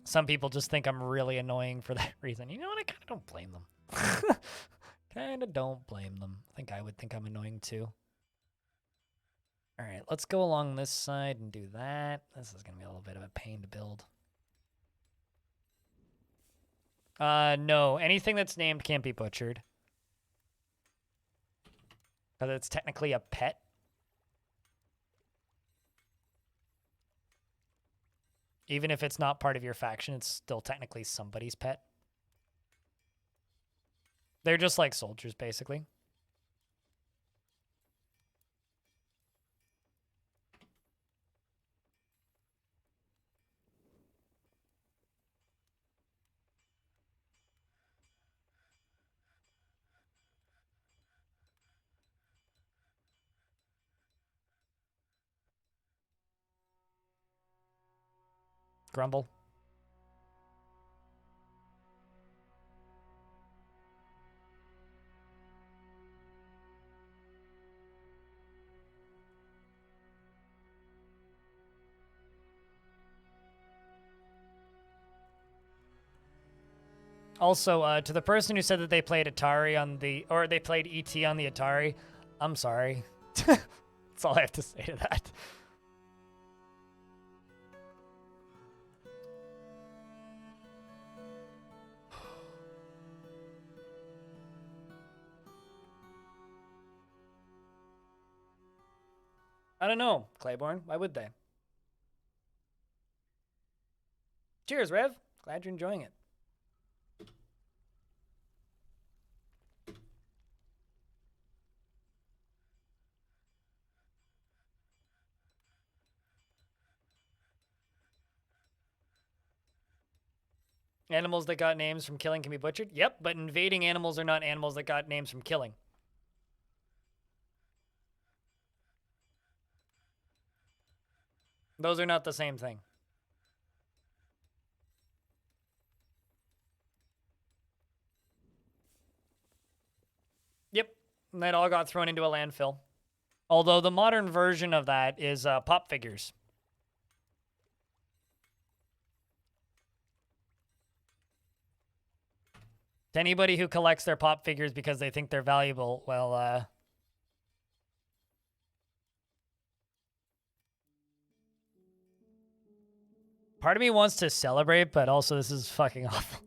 Some people just think I'm really annoying for that reason. You know what? I kind of don't blame them. Kind of don't blame them. I think I would think I'm annoying too. All right, let's go along this side and do that. This is going to be a little bit of a pain to build. No, anything that's named can't be butchered. Because it's technically a pet. Even if it's not part of your faction, it's still technically somebody's pet. They're just like soldiers, basically. Grumble. Also, to the person who said that they played Atari on the, or they played ET on the Atari, I'm sorry. That's all I have to say to that. I don't know, Claiborne. Why would they? Cheers, Rev. Glad you're enjoying it. Animals that got names from killing can be butchered? Yep, but invading animals are not animals that got names from killing. Those are not the same thing. Yep, and that all got thrown into a landfill. Although the modern version of that is pop figures. To anybody who collects their pop figures because they think they're valuable, well, part of me wants to celebrate, but also this is fucking awful.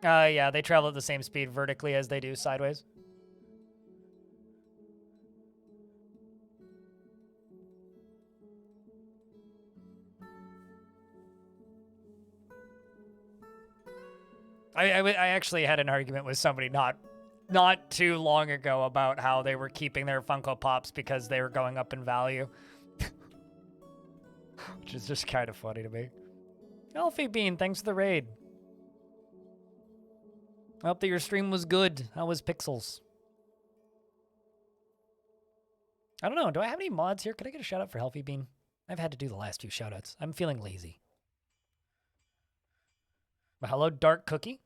Yeah, they travel at the same speed vertically as they do sideways. I actually had an argument with somebody not too long ago about how they were keeping their Funko Pops because they were going up in value. Which is just kind of funny to me. Elfie Bean, thanks for the raid. I hope that your stream was good. How was Pixels? I don't know. Do I have any mods here? Could I get a shout out for Healthy Bean? I've had to do the last few shout outs. I'm feeling lazy. But hello, Dark Cookie.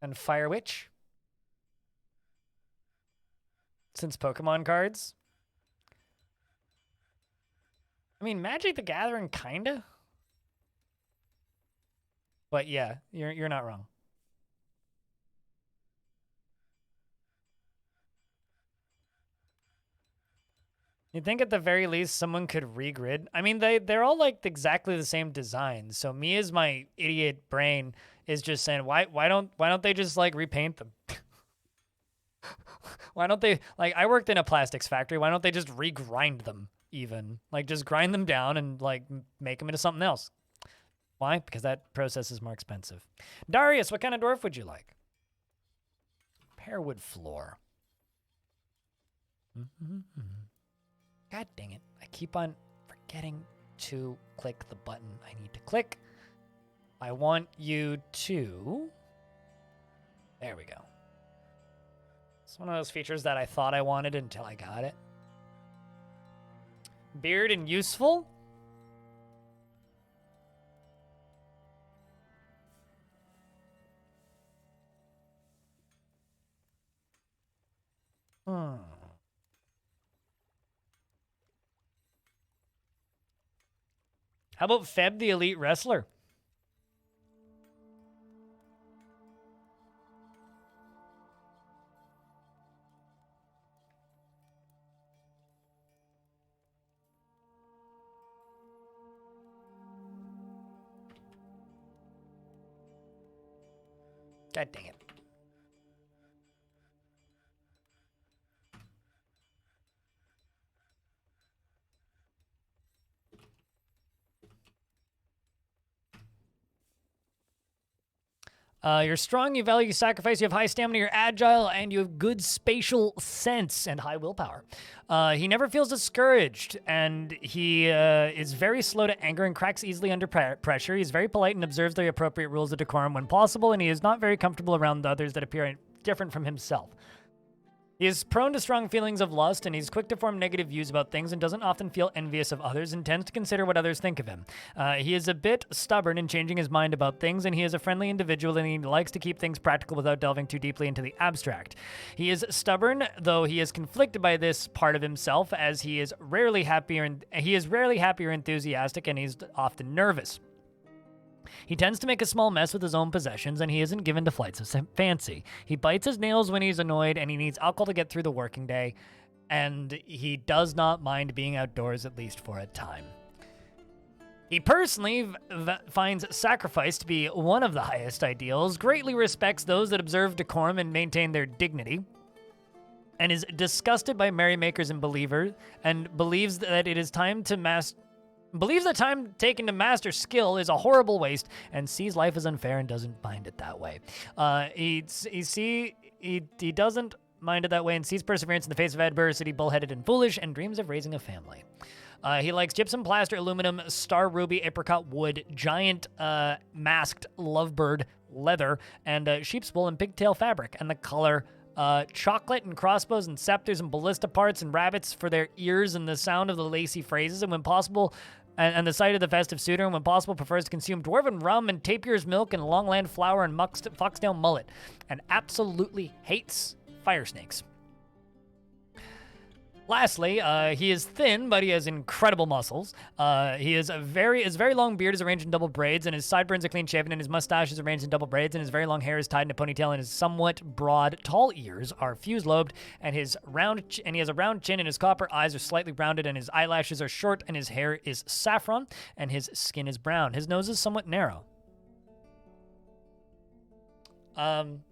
And Fire Witch. Since Pokemon cards. I mean, Magic the Gathering, kinda. But yeah, you're not wrong. You'd think at the very least someone could regrid. I mean, they're all like exactly the same design. So me as my idiot brain is just saying, why don't they just like repaint them? Why don't they, like, I worked in a plastics factory. Why don't they just regrind them even? Like, just grind them down and like make them into something else. Why? Because that process is more expensive. Darius, what kind of dwarf would you like? Pearwood floor. God dang it. I keep on forgetting to click the button I need to click. I want you to... There we go. It's one of those features that I thought I wanted until I got it. Beard and useful? How about Feb the Elite Wrestler? God dang it. You're strong, you value sacrifice, you have high stamina, you're agile, and you have good spatial sense and high willpower. He never feels discouraged, and he is very slow to anger and cracks easily under pressure. He's very polite and observes the appropriate rules of decorum when possible, and he is not very comfortable around others that appear different from himself. He is prone to strong feelings of lust, and he's quick to form negative views about things and doesn't often feel envious of others and tends to consider what others think of him. He is a bit stubborn in changing his mind about things, and he is a friendly individual, and he likes to keep things practical without delving too deeply into the abstract. He is stubborn, though he is conflicted by this part of himself, as he is rarely happy or enthusiastic, and he's often nervous. He tends to make a small mess with his own possessions, and he isn't given to flights of fancy. He bites his nails when he's annoyed, and he needs alcohol to get through the working day, and he does not mind being outdoors, at least for a time. He personally finds sacrifice to be one of the highest ideals, greatly respects those that observe decorum and maintain their dignity, and is disgusted by merrymakers and believers, and believes that it is time to believes that time taken to master skill is a horrible waste and sees life as unfair and doesn't mind it that way. He doesn't mind it that way and sees perseverance in the face of adversity, bullheaded and foolish, and dreams of raising a family. He likes gypsum, plaster, aluminum, star ruby, apricot wood, giant masked lovebird leather, and sheep's wool and pigtail fabric, and the color chocolate and crossbows and scepters and ballista parts and rabbits for their ears and the sound of the lacy phrases, and when possible, and the sight of the festive suitor, and when possible prefers to consume dwarven rum and tapir's milk and longland flour and foxtail mullet, and absolutely hates fire snakes. Lastly, he is thin, but he has incredible muscles. His very long beard is arranged in double braids, and his sideburns are clean shaven, and his mustache is arranged in double braids, and his very long hair is tied in a ponytail, and his somewhat broad, tall ears are fused-lobed, and he has a round chin, and his copper eyes are slightly rounded, and his eyelashes are short, and his hair is saffron, and his skin is brown. His nose is somewhat narrow.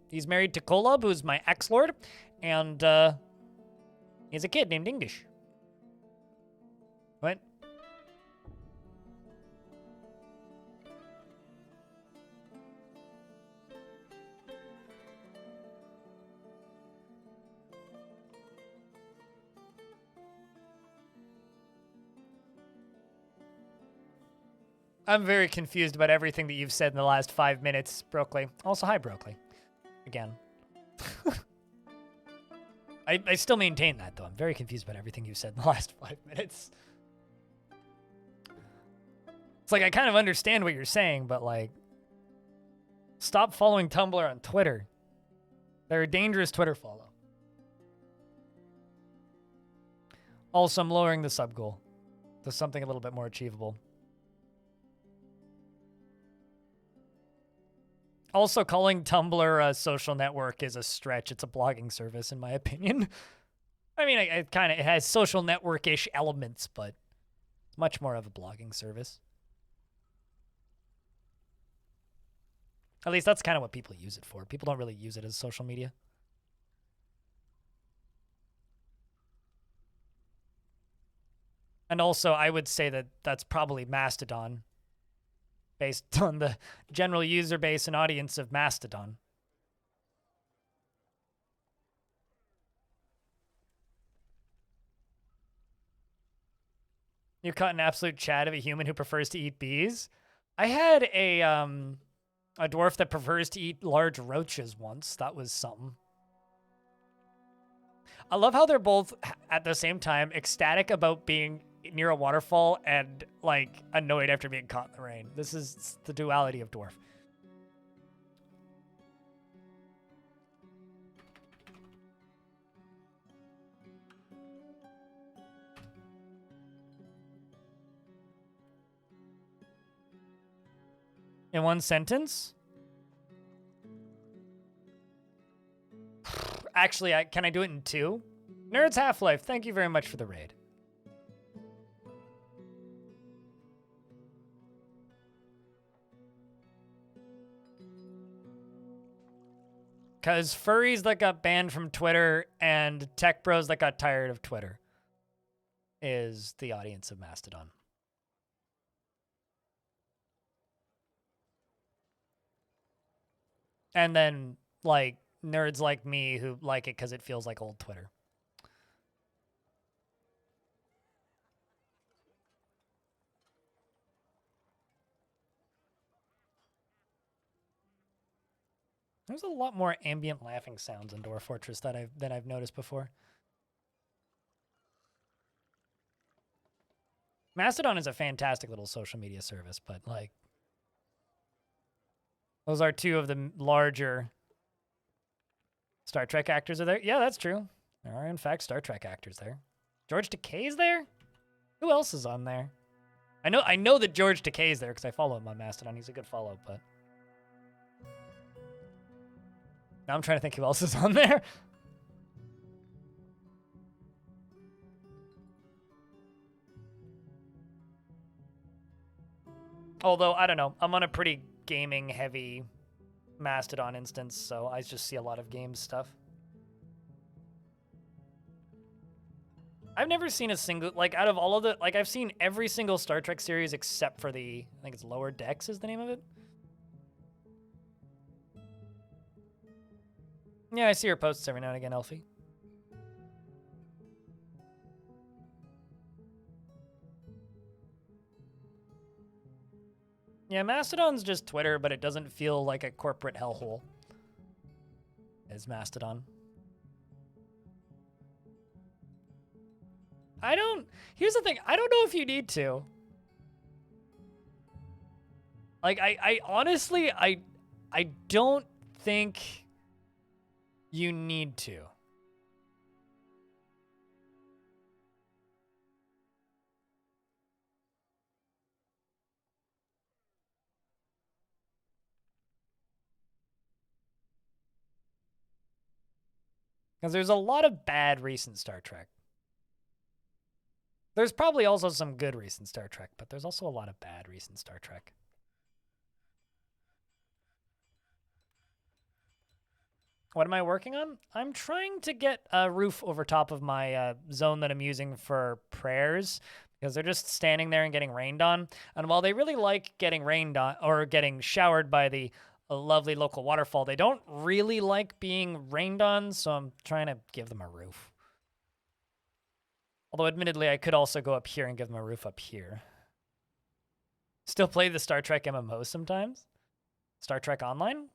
He's married to Kolob, who's my ex-lord, and he has a kid named English. What? I'm very confused about everything that you've said in the last 5 minutes, Brookley. Also, hi, Brookley. again. I still maintain that, though. I'm very confused about everything you said in the last 5 minutes. It's like, I kind of understand what you're saying, but, like, stop following Tumblr on Twitter. They're a dangerous Twitter follow. Also, I'm lowering the sub goal to something a little bit more achievable. Also, calling Tumblr a social network is a stretch. It's a blogging service, in my opinion. I mean, it has social network-ish elements, but it's much more of a blogging service. At least that's kind of what people use it for. People don't really use it as social media. And also, I would say that that's probably Mastodon, based on the general user base and audience of Mastodon. You caught an absolute chat of a human who prefers to eat bees? I had a dwarf that prefers to eat large roaches once. That was something. I love how they're both, at the same time, ecstatic about being near a waterfall and, like, annoyed after being caught in the rain. This is the duality of dwarf. In one sentence? Actually, can I do it in 2? Nerds Half-Life, thank you very much for the raid. Because furries that got banned from Twitter and tech bros that got tired of Twitter is the audience of Mastodon. And then, like, nerds like me who like it because it feels like old Twitter. There's a lot more ambient laughing sounds in Dwarf Fortress than I've noticed before. Mastodon is a fantastic little social media service, but, like, those are 2 of the larger Star Trek actors are there. Yeah, that's true. There are, in fact, Star Trek actors there. George Takei's there? Who else is on there? I know that George Takei's there because I follow him on Mastodon. He's a good follow, but now I'm trying to think who else is on there. Although, I don't know. I'm on a pretty gaming-heavy Mastodon instance, so I just see a lot of games stuff. I've never seen a single, like, out of all of the, like, I've seen every single Star Trek series except for I think it's Lower Decks is the name of it. Yeah, I see her posts every now and again, Elfie. Yeah, Mastodon's just Twitter, but it doesn't feel like a corporate hellhole. Is Mastodon. Here's the thing, I don't know if you need to. Like, I honestly, I don't think you need to. Because there's a lot of bad recent Star Trek. There's probably also some good recent Star Trek, but there's also a lot of bad recent Star Trek. What am I working on? I'm trying to get a roof over top of my zone that I'm using for prayers, because they're just standing there and getting rained on. And while they really like getting rained on or getting showered by the lovely local waterfall, they don't really like being rained on, so I'm trying to give them a roof. Although, admittedly, I could also go up here and give them a roof up here. Still play the Star Trek MMOs sometimes? Star Trek Online?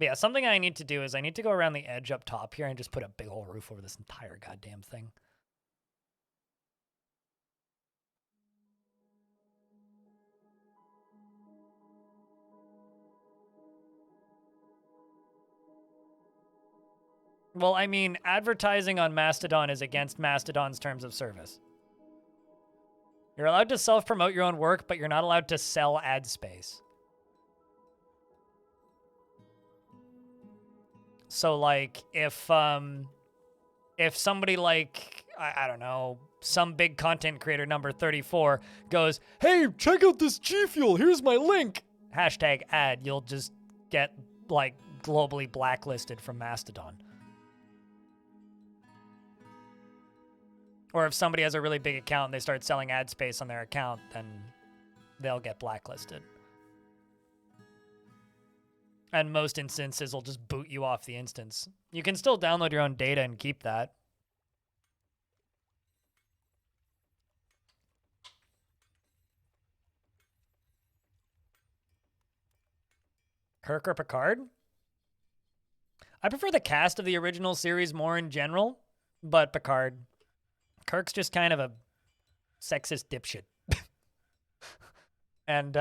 But yeah, something I need to do is I need to go around the edge up top here and just put a big old roof over this entire goddamn thing. Well, I mean, advertising on Mastodon is against Mastodon's terms of service. You're allowed to self-promote your own work, but you're not allowed to sell ad space. So, like, if somebody like, I don't know, some big content creator number 34 goes, hey, check out this G Fuel, here's my link, hashtag ad, you'll just get, like, globally blacklisted from Mastodon. Or if somebody has a really big account and they start selling ad space on their account, then they'll get blacklisted. And most instances will just boot you off the instance. You can still download your own data and keep that. Kirk or Picard? I prefer the cast of the original series more in general, but Picard. Kirk's just kind of a sexist dipshit. And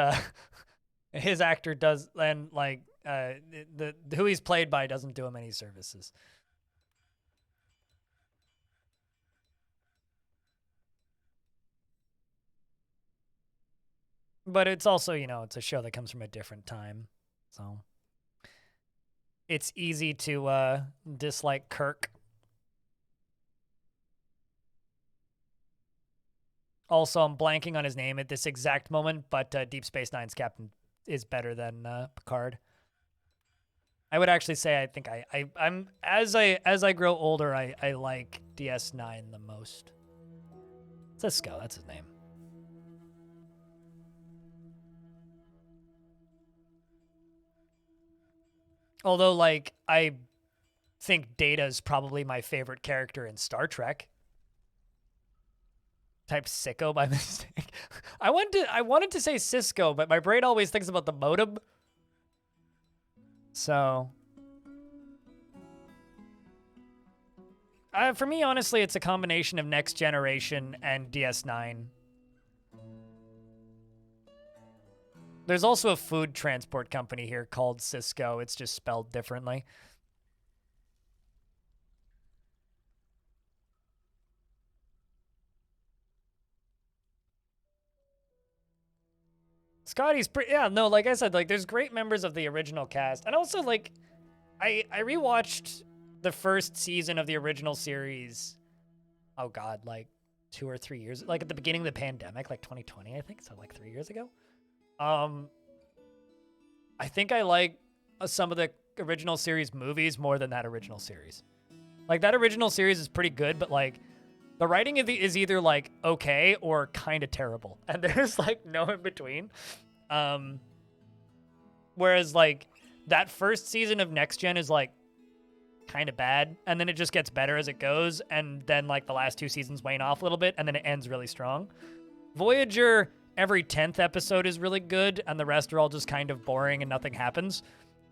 his actor does, and like the who he's played by doesn't do him any services. But it's also, you know, it's a show that comes from a different time, so it's easy to dislike Kirk. Also, I'm blanking on his name at this exact moment, but Deep Space Nine's captain is better than Picard. I would actually say I think I'm as I grow older, I like DS9 the most. Cisco, that's his name. Although, like, I think Data's probably my favorite character in Star Trek. Type sicko by mistake. I wanted to say Cisco, but my brain always thinks about the modem. So, for me, honestly, it's a combination of Next Generation and DS9. There's also a food transport company here called Cisco. It's just spelled differently. Scotty's pretty, yeah, no, like I said, like there's great members of the original cast. And also, like, I rewatched the first season of the original series, oh God, like 2 or 3 years, like at the beginning of the pandemic, like 2020, I think, so like 3 years ago. I think I like some of the original series movies more than that original series. Like, that original series is pretty good, but like, the writing is either like okay or kind of terrible, and there's like no in between. Whereas like that first season of Next Gen is like kind of bad, and then it just gets better as it goes, and then like the last 2 seasons wane off a little bit, and then it ends really strong. Voyager, every 10th episode is really good, and the rest are all just kind of boring and nothing happens.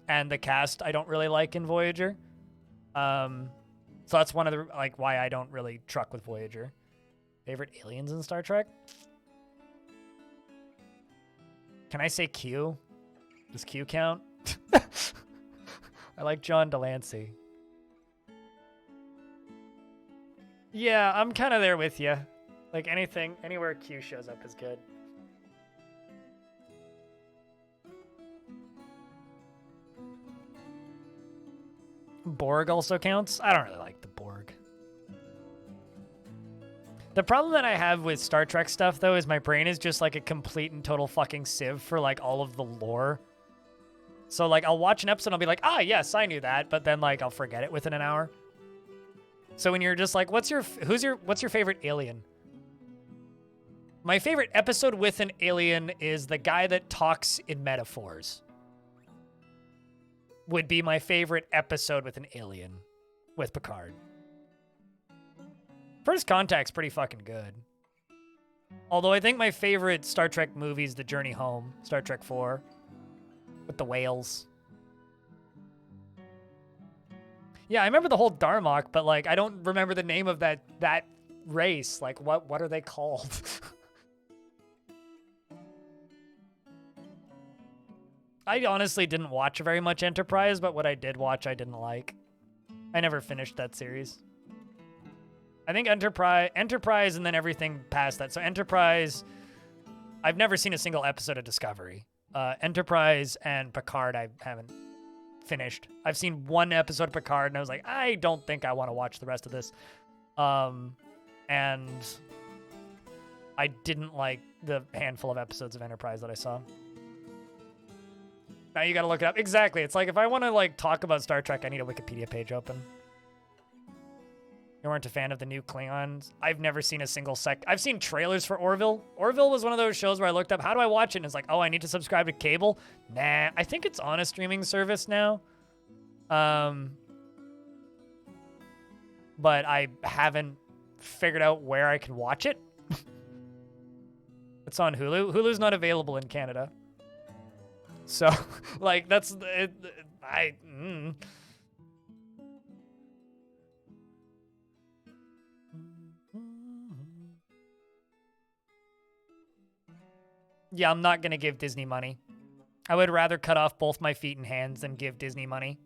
And the cast I don't really like in Voyager. So that's one of the, like, why I don't really truck with Voyager. Favorite aliens in Star Trek? Can I say Q? Does Q count? I like John Delancey. Yeah, I'm kind of there with you. Like, anywhere Q shows up is good. Borg also counts? I don't really like the Borg. The problem that I have with Star Trek stuff, though, is my brain is just like a complete and total fucking sieve for like all of the lore. So like I'll watch an episode and I'll be like, ah, yes, I knew that, but then like I'll forget it within an hour. So when you're just like, what's your favorite alien? My favorite episode with an alien is the guy that talks in metaphors. Would be my favorite episode with an alien, with Picard. First Contact's pretty fucking good. Although I think my favorite Star Trek movie is The Journey Home, Star Trek 4, with the whales. Yeah, I remember the whole Darmok, but like I don't remember the name of that race. Like what are they called? I honestly didn't watch very much Enterprise, but what I did watch I didn't like. I never finished that series. I think Enterprise and then everything past that. So Enterprise, I've never seen a single episode of Discovery. Enterprise and Picard I haven't finished. I've seen one episode of Picard and I was like, I don't think I want to watch the rest of this. And I didn't like the handful of episodes of Enterprise that I saw. Now you gotta look it up. Exactly. It's like if I want to like talk about Star Trek, I need a Wikipedia page open. You weren't a fan of the new Klingons? I've never seen a single I've seen trailers for Orville. Orville was one of those shows where I looked up, how do I watch it? And it's like, oh, I need to subscribe to cable? Nah, I think it's on a streaming service now. But I haven't figured out where I can watch it. It's on Hulu. Hulu's not available in Canada. So, like, that's... Yeah, I'm not going to give Disney money. I would rather cut off both my feet and hands than give Disney money.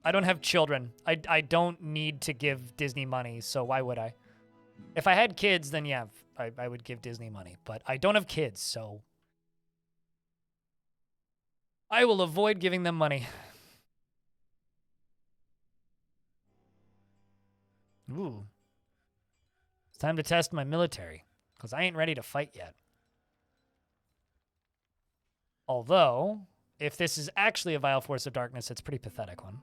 I don't have children. I don't need to give Disney money, so why would I? If I had kids, then yeah, I would give Disney money. But I don't have kids, so I will avoid giving them money. Ooh. It's time to test my military, because I ain't ready to fight yet. Although, if this is actually a vile force of darkness, it's a pretty pathetic one.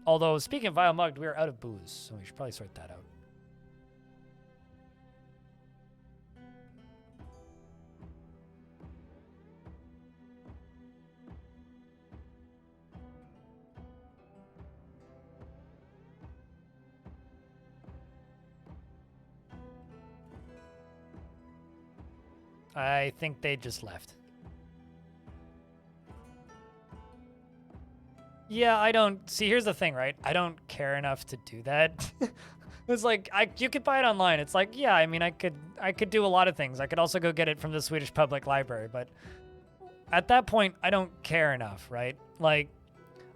Although, speaking of vile mugged, we are out of booze, so we should probably sort that out. I think they just left. Yeah, I don't... See, here's the thing, right? I don't care enough to do that. It's like, you could buy it online. It's like, yeah, I mean, I could do a lot of things. I could also go get it from the Swedish Public Library, but at that point, I don't care enough, right? Like,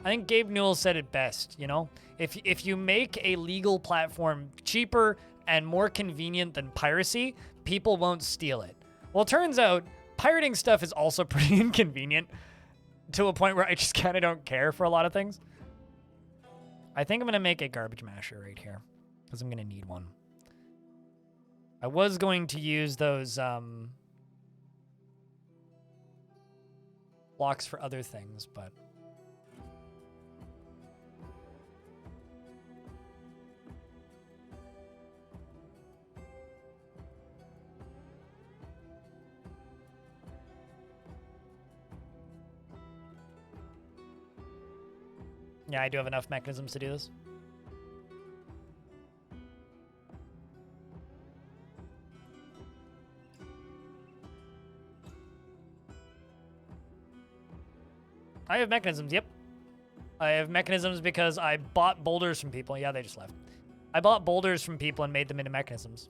I think Gabe Newell said it best, you know? If you make a legal platform cheaper and more convenient than piracy, people won't steal it. Well, it turns out pirating stuff is also pretty inconvenient to a point where I just kind of don't care for a lot of things. I think I'm going to make a garbage masher right here because I'm going to need one. I was going to use those blocks for other things, but... Yeah, I do have enough mechanisms to do this. I have mechanisms, yep. I have mechanisms because I bought boulders from people. Yeah, they just left. I bought boulders from people and made them into mechanisms.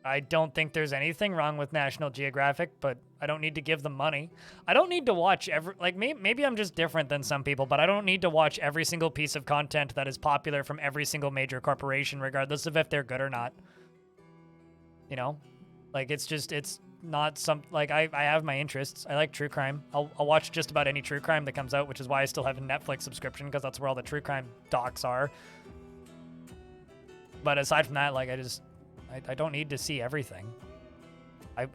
I don't think there's anything wrong with National Geographic, but I don't need to give them money. I don't need to watch every... Like, maybe I'm just different than some people, but I don't need to watch every single piece of content that is popular from every single major corporation, regardless of if they're good or not. You know? Like, it's just... It's not some... Like, I have my interests. I like true crime. I'll watch just about any true crime that comes out, which is why I still have a Netflix subscription, because that's where all the true crime docs are. But aside from that, like, I don't need to see everything.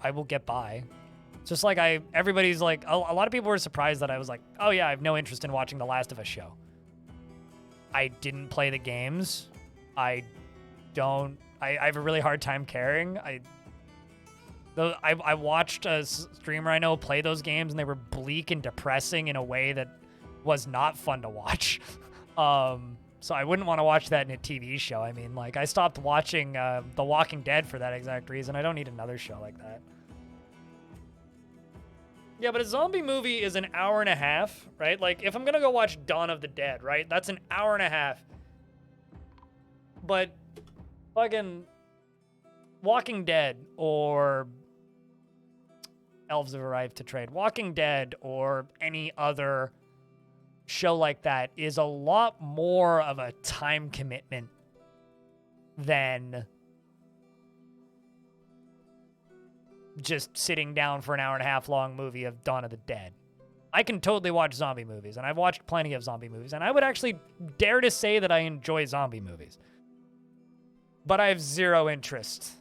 I will get by. Just like everybody's like, a lot of people were surprised that I was like, oh yeah, I have no interest in watching The Last of Us show. I didn't play the games. I have a really hard time caring. Though I watched a streamer I know play those games, and they were bleak and depressing in a way that was not fun to watch. So I wouldn't want to watch that in a TV show. I mean, like, I stopped watching The Walking Dead for that exact reason. I don't need another show like that. Yeah, but a zombie movie is an hour and a half, right? Like, if I'm gonna go watch Dawn of the Dead, right? That's an hour and a half. But fucking Walking Dead or Elves Have Arrived to Trade. Walking Dead or any other show like that is a lot more of a time commitment than just sitting down for an hour and a half long movie of Dawn of the Dead. I can totally watch zombie movies, and I've watched plenty of zombie movies, and I would actually dare to say that I enjoy zombie movies. But I have zero interest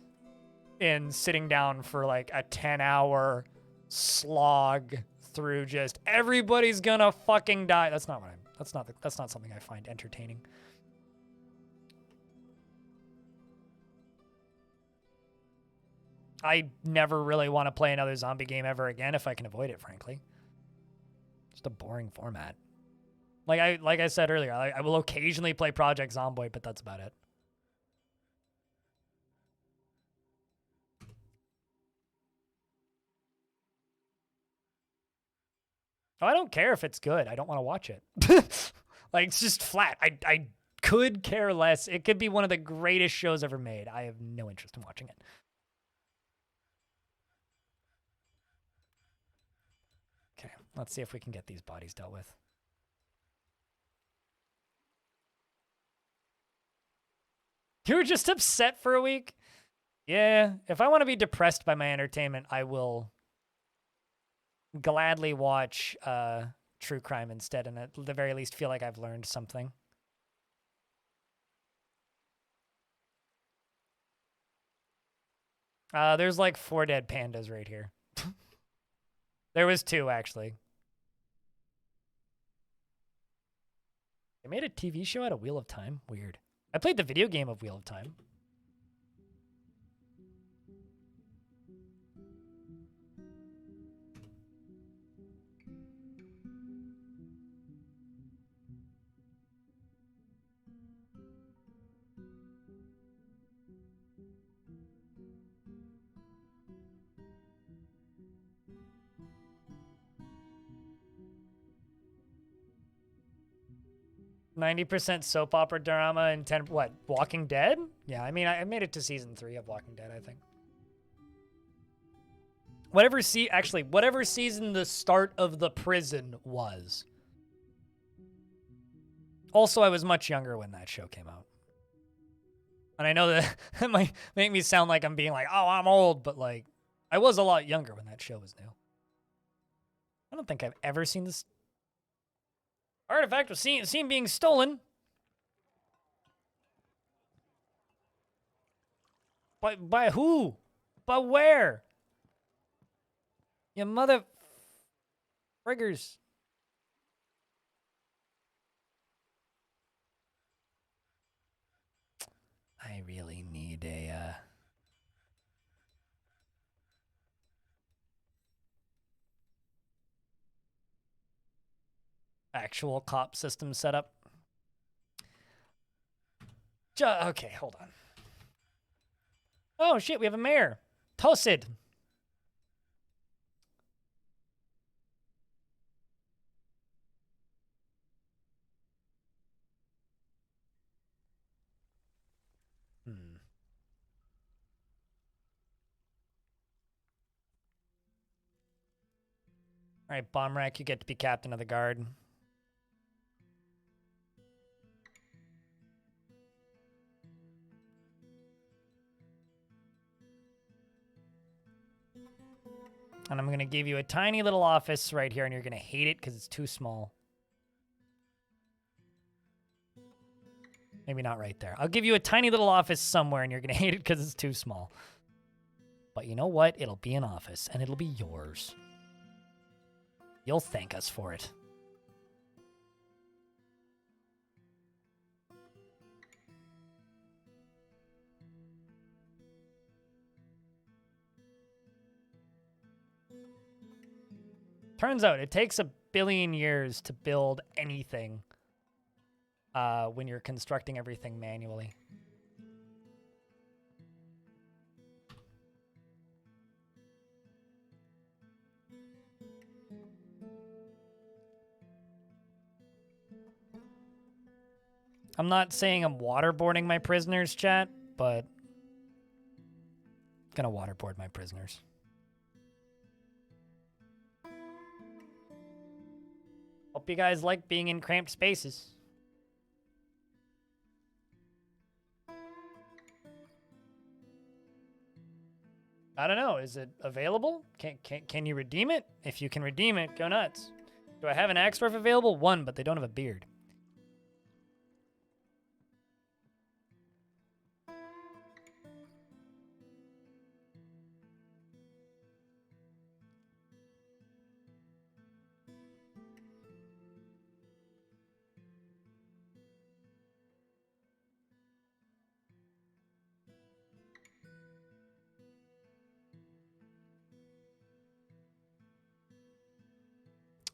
in sitting down for like a 10-hour slog through just everybody's gonna fucking die. That's not something I find entertaining. I never really want to play another zombie game ever again if I can avoid it, frankly. Just a boring format. Like I said earlier, I will occasionally play Project Zomboid, but that's about it. Oh, I don't care if it's good. I don't want to watch it. Like, it's just flat. I could care less. It could be one of the greatest shows ever made. I have no interest in watching it. Okay, let's see if we can get these bodies dealt with. You were just upset for a week? Yeah, if I want to be depressed by my entertainment, I will gladly watch true crime instead, and at the very least feel like I've learned something. There's like 4 dead pandas right here. There was 2, actually. They made a TV show out of Wheel of Time? Weird. I played the video game of Wheel of Time. %90 soap opera drama and 10 what? Walking Dead? Yeah, I mean, I made it to season 3 of Walking Dead, I think. Whatever season the start of the prison was. Also, I was much younger when that show came out. And I know that it might make me sound like I'm being like, oh, I'm old, but like, I was a lot younger when that show was new. I don't think I've ever seen this artifact was seen being stolen. By who? By where? You mother friggers. I really need a actual cop system setup. Okay, hold on. Oh shit, we have a mayor. Tosid. All right, Bomb Rack, you get to be captain of the guard. And I'm going to give you a tiny little office right here, and you're going to hate it because it's too small. Maybe not right there. I'll give you a tiny little office somewhere, and you're going to hate it because it's too small. But you know what? It'll be an office, and it'll be yours. You'll thank us for it. Turns out it takes 1 billion years to build anything when you're constructing everything manually. I'm not saying I'm waterboarding my prisoners, chat, but I'm gonna waterboard my prisoners. Hope you guys like being in cramped spaces. I don't know. Is it available? Can you redeem it? If you can redeem it, go nuts. Do I have an axe dwarf available? 1, but they don't have a beard.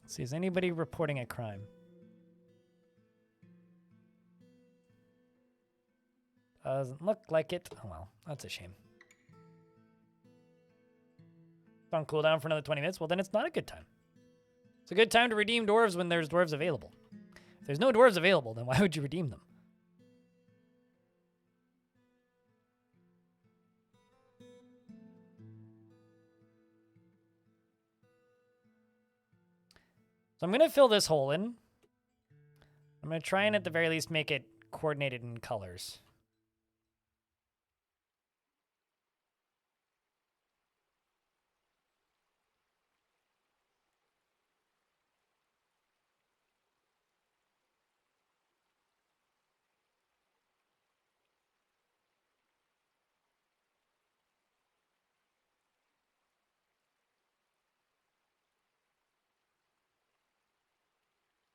Let's see, is anybody reporting a crime? Doesn't look like it. Oh well, that's a shame. It's on cooldown for another 20 minutes. Well, then it's not a good time. It's a good time to redeem dwarves when there's dwarves available. If there's no dwarves available, then why would you redeem them? So I'm going to fill this hole in. I'm going to try and at the very least make it coordinated in colors.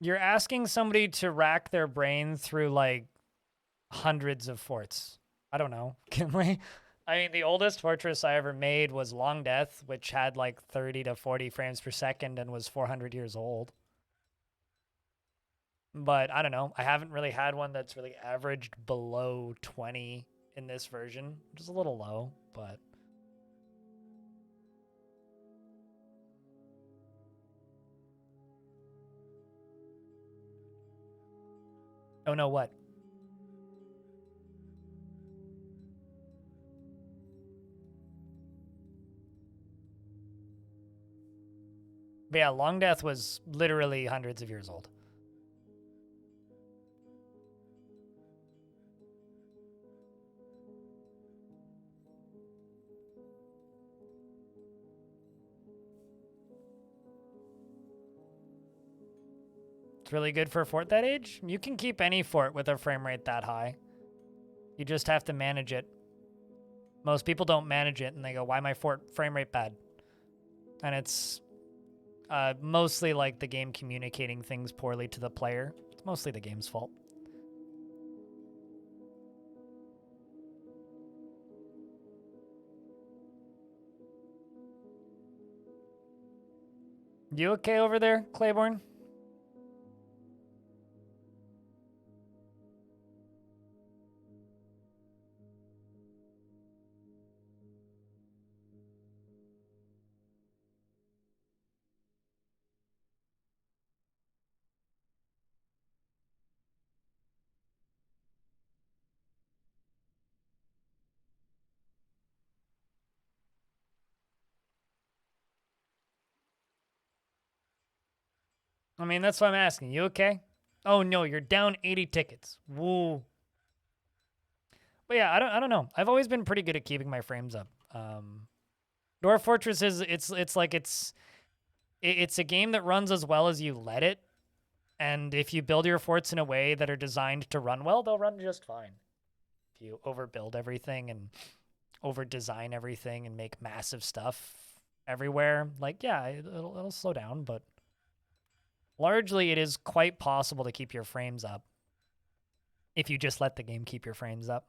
You're asking somebody to rack their brain through like hundreds of forts. I don't know. Can we? I mean, the oldest fortress I ever made was Long Death, which had like 30 to 40 frames per second and was 400 years old. But I don't know. I haven't really had one that's really averaged below 20 in this version, which is a little low, but... Oh no, what? But yeah, Long Death was literally hundreds of years old. It's really good for a fort that age. You can keep any fort with a frame rate that high. You just have to manage it. Most people don't manage it and they go, why my fort frame rate bad? And it's mostly like the game communicating things poorly to the player. It's mostly the game's fault. You okay over there, Claiborne? I mean, that's what I'm asking. You okay? Oh no, you're down 80 tickets. Woo. But yeah, I don't know. I've always been pretty good at keeping my frames up. Dwarf Fortress is it's a game that runs as well as you let it. And if you build your forts in a way that are designed to run well, they'll run just fine. If you overbuild everything and over-design everything and make massive stuff everywhere, like, yeah, it'll slow down, but largely it is quite possible to keep your frames up if you just let the game keep your frames up.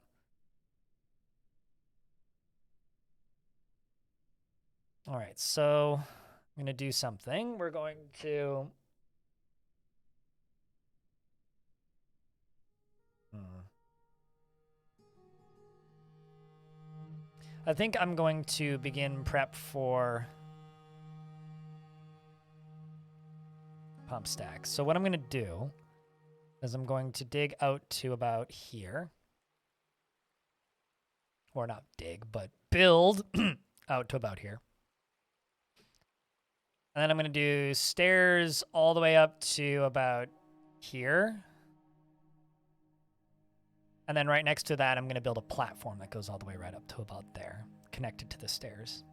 All right, so I'm I'm going to do something. We're going to... I think I'm going to begin prep for pump stacks. So what I'm going to do is I'm going to dig out to about here. Or not dig, but build out to about here. And then I'm going to do stairs all the way up to about here. And then right next to that, I'm going to build a platform that goes all the way right up to about there, connected to the stairs.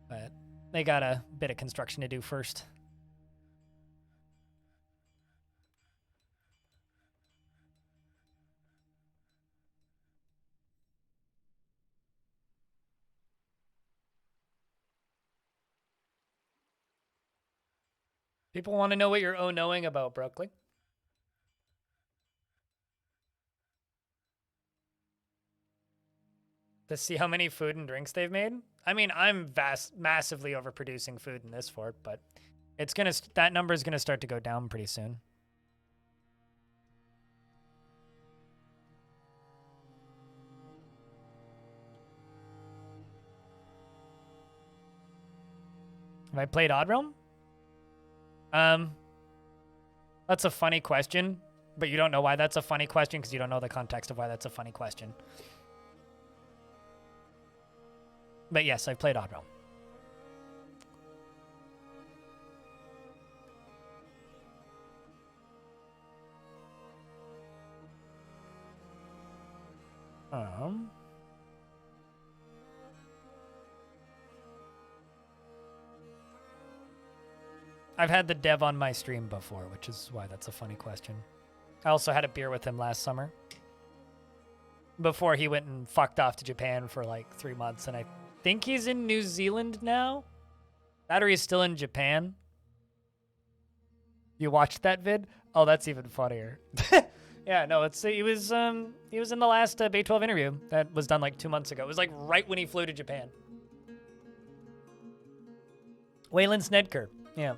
But they got a bit of construction to do first. People want to know what you're oh-knowing about, Brooklyn. To see how many food and drinks they've made? I mean, I'm massively overproducing food in this fort, but it's gonna that number is gonna start to go down pretty soon. Have I played Odd Realm? That's a funny question, but you don't know why that's a funny question because you don't know the context of why that's a funny question. But yes, I've played Odd Realm. I've had the dev on my stream before, which is why that's a funny question. I also had a beer with him last summer. Before he went and fucked off to Japan for like 3 months, and I think he's in New Zealand now. That or he's still in Japan. You watched that vid? Oh, that's even funnier. Yeah, no, he was in the last Bay 12 interview that was done like 2 months ago. It was like right when he flew to Japan. Waylon Snedker. Yeah.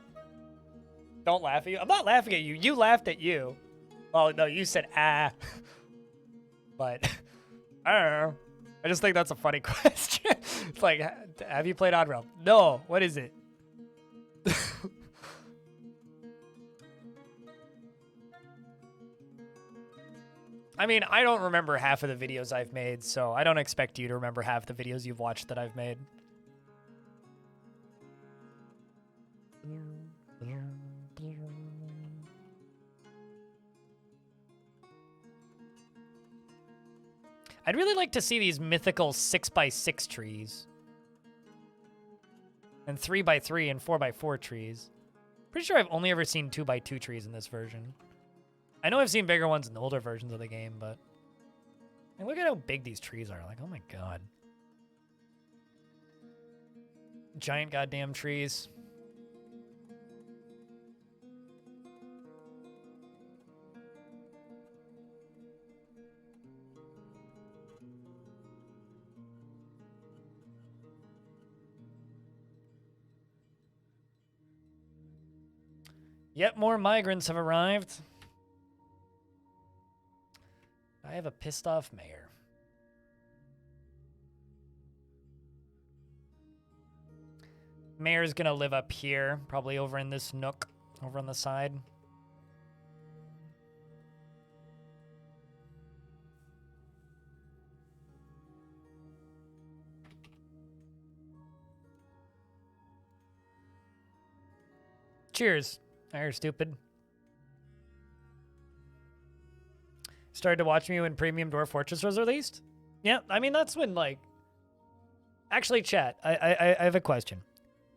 Don't laugh at you. I'm not laughing at you. You laughed at you. Well, no, you said ah. But I don't know. I just think that's a funny question. It's like, have you played Odd Realm? No. What is it? I mean, I don't remember half of the videos I've made, so I don't expect you to remember half the videos you've watched that I've made. I'd really like to see these mythical 6x6 trees. And 3x3 and 4x4 trees. Pretty sure I've only ever seen 2x2 trees in this version. I know I've seen bigger ones in the older versions of the game, but... I mean, look at how big these trees are. Like, oh my god. Giant goddamn trees. Yet more migrants have arrived. I have a pissed off mayor. Mayor's gonna live up here, probably over in this nook, over on the side. Cheers. You're stupid. Started to watch me when Premium Dwarf Fortress was released? Yeah, I mean, that's when, like... Actually, chat, I have a question.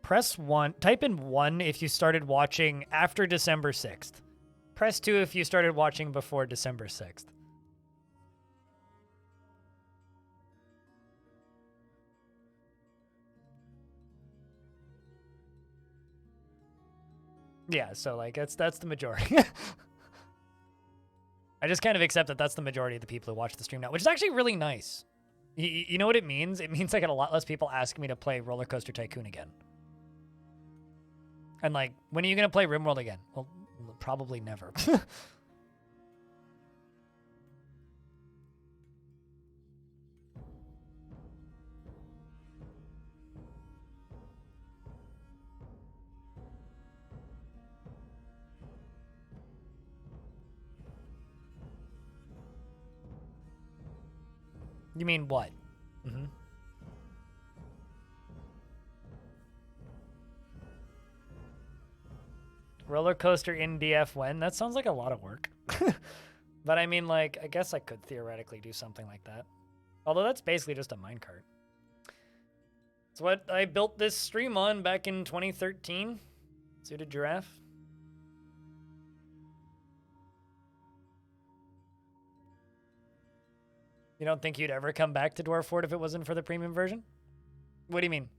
Press 1, type in 1 if you started watching after December 6th. Press 2 if you started watching before December 6th. Yeah, so, like, that's the majority. I just kind of accept that that's the majority of the people who watch the stream now, which is actually really nice. You know what it means? It means I get a lot less people asking me to play Roller Coaster Tycoon again. And like, when are you gonna play RimWorld again? Well, probably never. You mean what? Mm-hmm. Roller coaster in DF when? That sounds like a lot of work. But I mean, like, I guess I could theoretically do something like that. Although that's basically just a minecart. It's what I built this stream on back in 2013. Suited giraffe. You don't think you'd ever come back to Dwarf Fort if it wasn't for the premium version? What do you mean?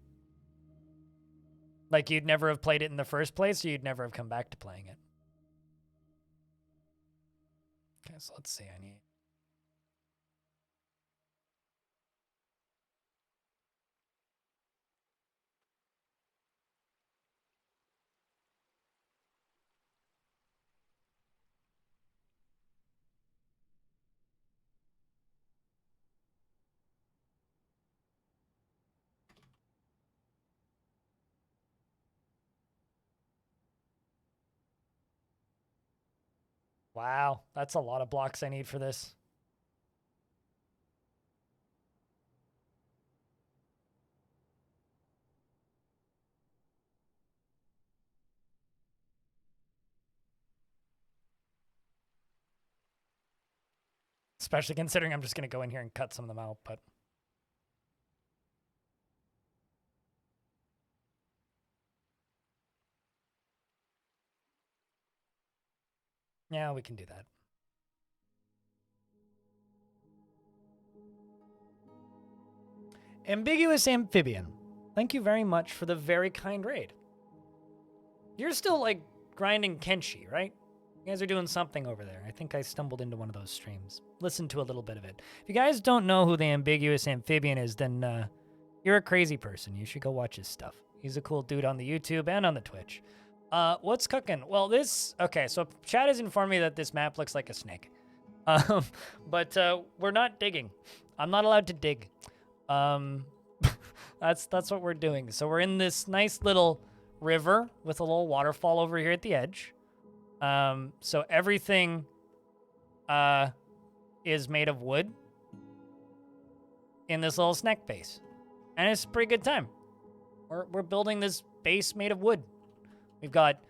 Like you'd never have played it in the first place, or you'd never have come back to playing it? Okay, so let's see. I need... Wow, that's a lot of blocks I need for this. Especially considering I'm just going to go in here and cut some of them out, but... Yeah, we can do that. Ambiguous Amphibian. Thank you very much for the very kind raid. You're still, like, grinding Kenshi, right? You guys are doing something over there. I think I stumbled into one of those streams. Listened to a little bit of it. If you guys don't know who the Ambiguous Amphibian is, then you're a crazy person. You should go watch his stuff. He's a cool dude on the YouTube and on the Twitch. What's cooking? Well, this... Okay, so chat has informed me that this map looks like a snake. But we're not digging. I'm not allowed to dig. That's what we're doing. So we're in this nice little river with a little waterfall over here at the edge. So everything is made of wood in this little snack base. And it's a pretty good time. We're building this base made of wood. We've got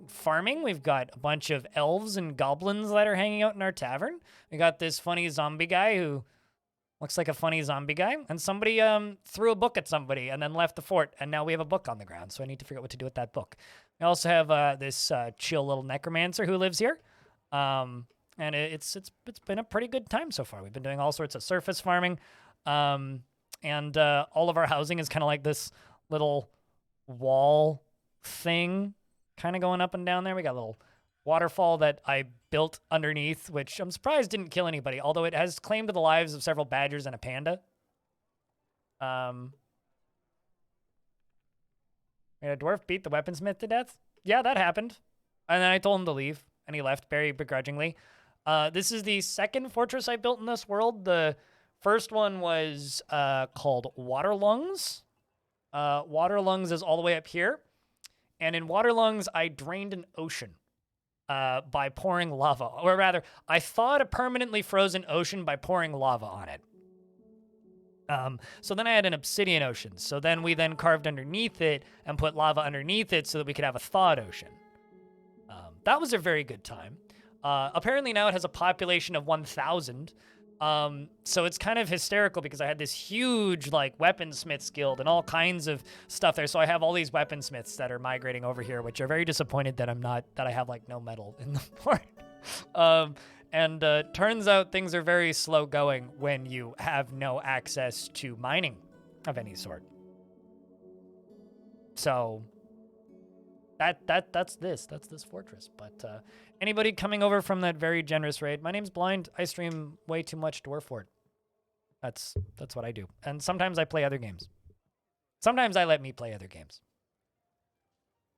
farming. We've got a bunch of elves and goblins that are hanging out in our tavern. We got this funny zombie guy who looks like a funny zombie guy. And somebody threw a book at somebody and then left the fort. And now we have a book on the ground. So I need to figure out what to do with that book. We also have this chill little necromancer who lives here. And it's been a pretty good time so far. We've been doing all sorts of surface farming. And all of our housing is kind of like this little wall thing kind of going up and down there. We got a little waterfall that I built underneath, which I'm surprised didn't kill anybody, although it has claimed the lives of several badgers and a panda. A dwarf beat the weaponsmith to death? Yeah, that happened. And then I told him to leave, and he left very begrudgingly. This is the second fortress I built in this world. The first one was called Waterlungs. Waterlungs is all the way up here. And in Waterlungs, I drained an ocean by pouring lava. Or rather, I thawed a permanently frozen ocean by pouring lava on it. So then I had an obsidian ocean. So then we carved underneath it and put lava underneath it so that we could have a thawed ocean. That was a very good time. Apparently now it has a population of 1,000. So it's kind of hysterical because I had this huge like weaponsmiths guild and all kinds of stuff there. So I have all these weaponsmiths that are migrating over here, which are very disappointed that I have like no metal in the port. And turns out things are very slow going when you have no access to mining of any sort. So that's this fortress. But anybody coming over from that very generous raid, my name's Blind. I stream way too much Dwarf Fort. That's what I do. And sometimes I play other games. Sometimes I let me play other games.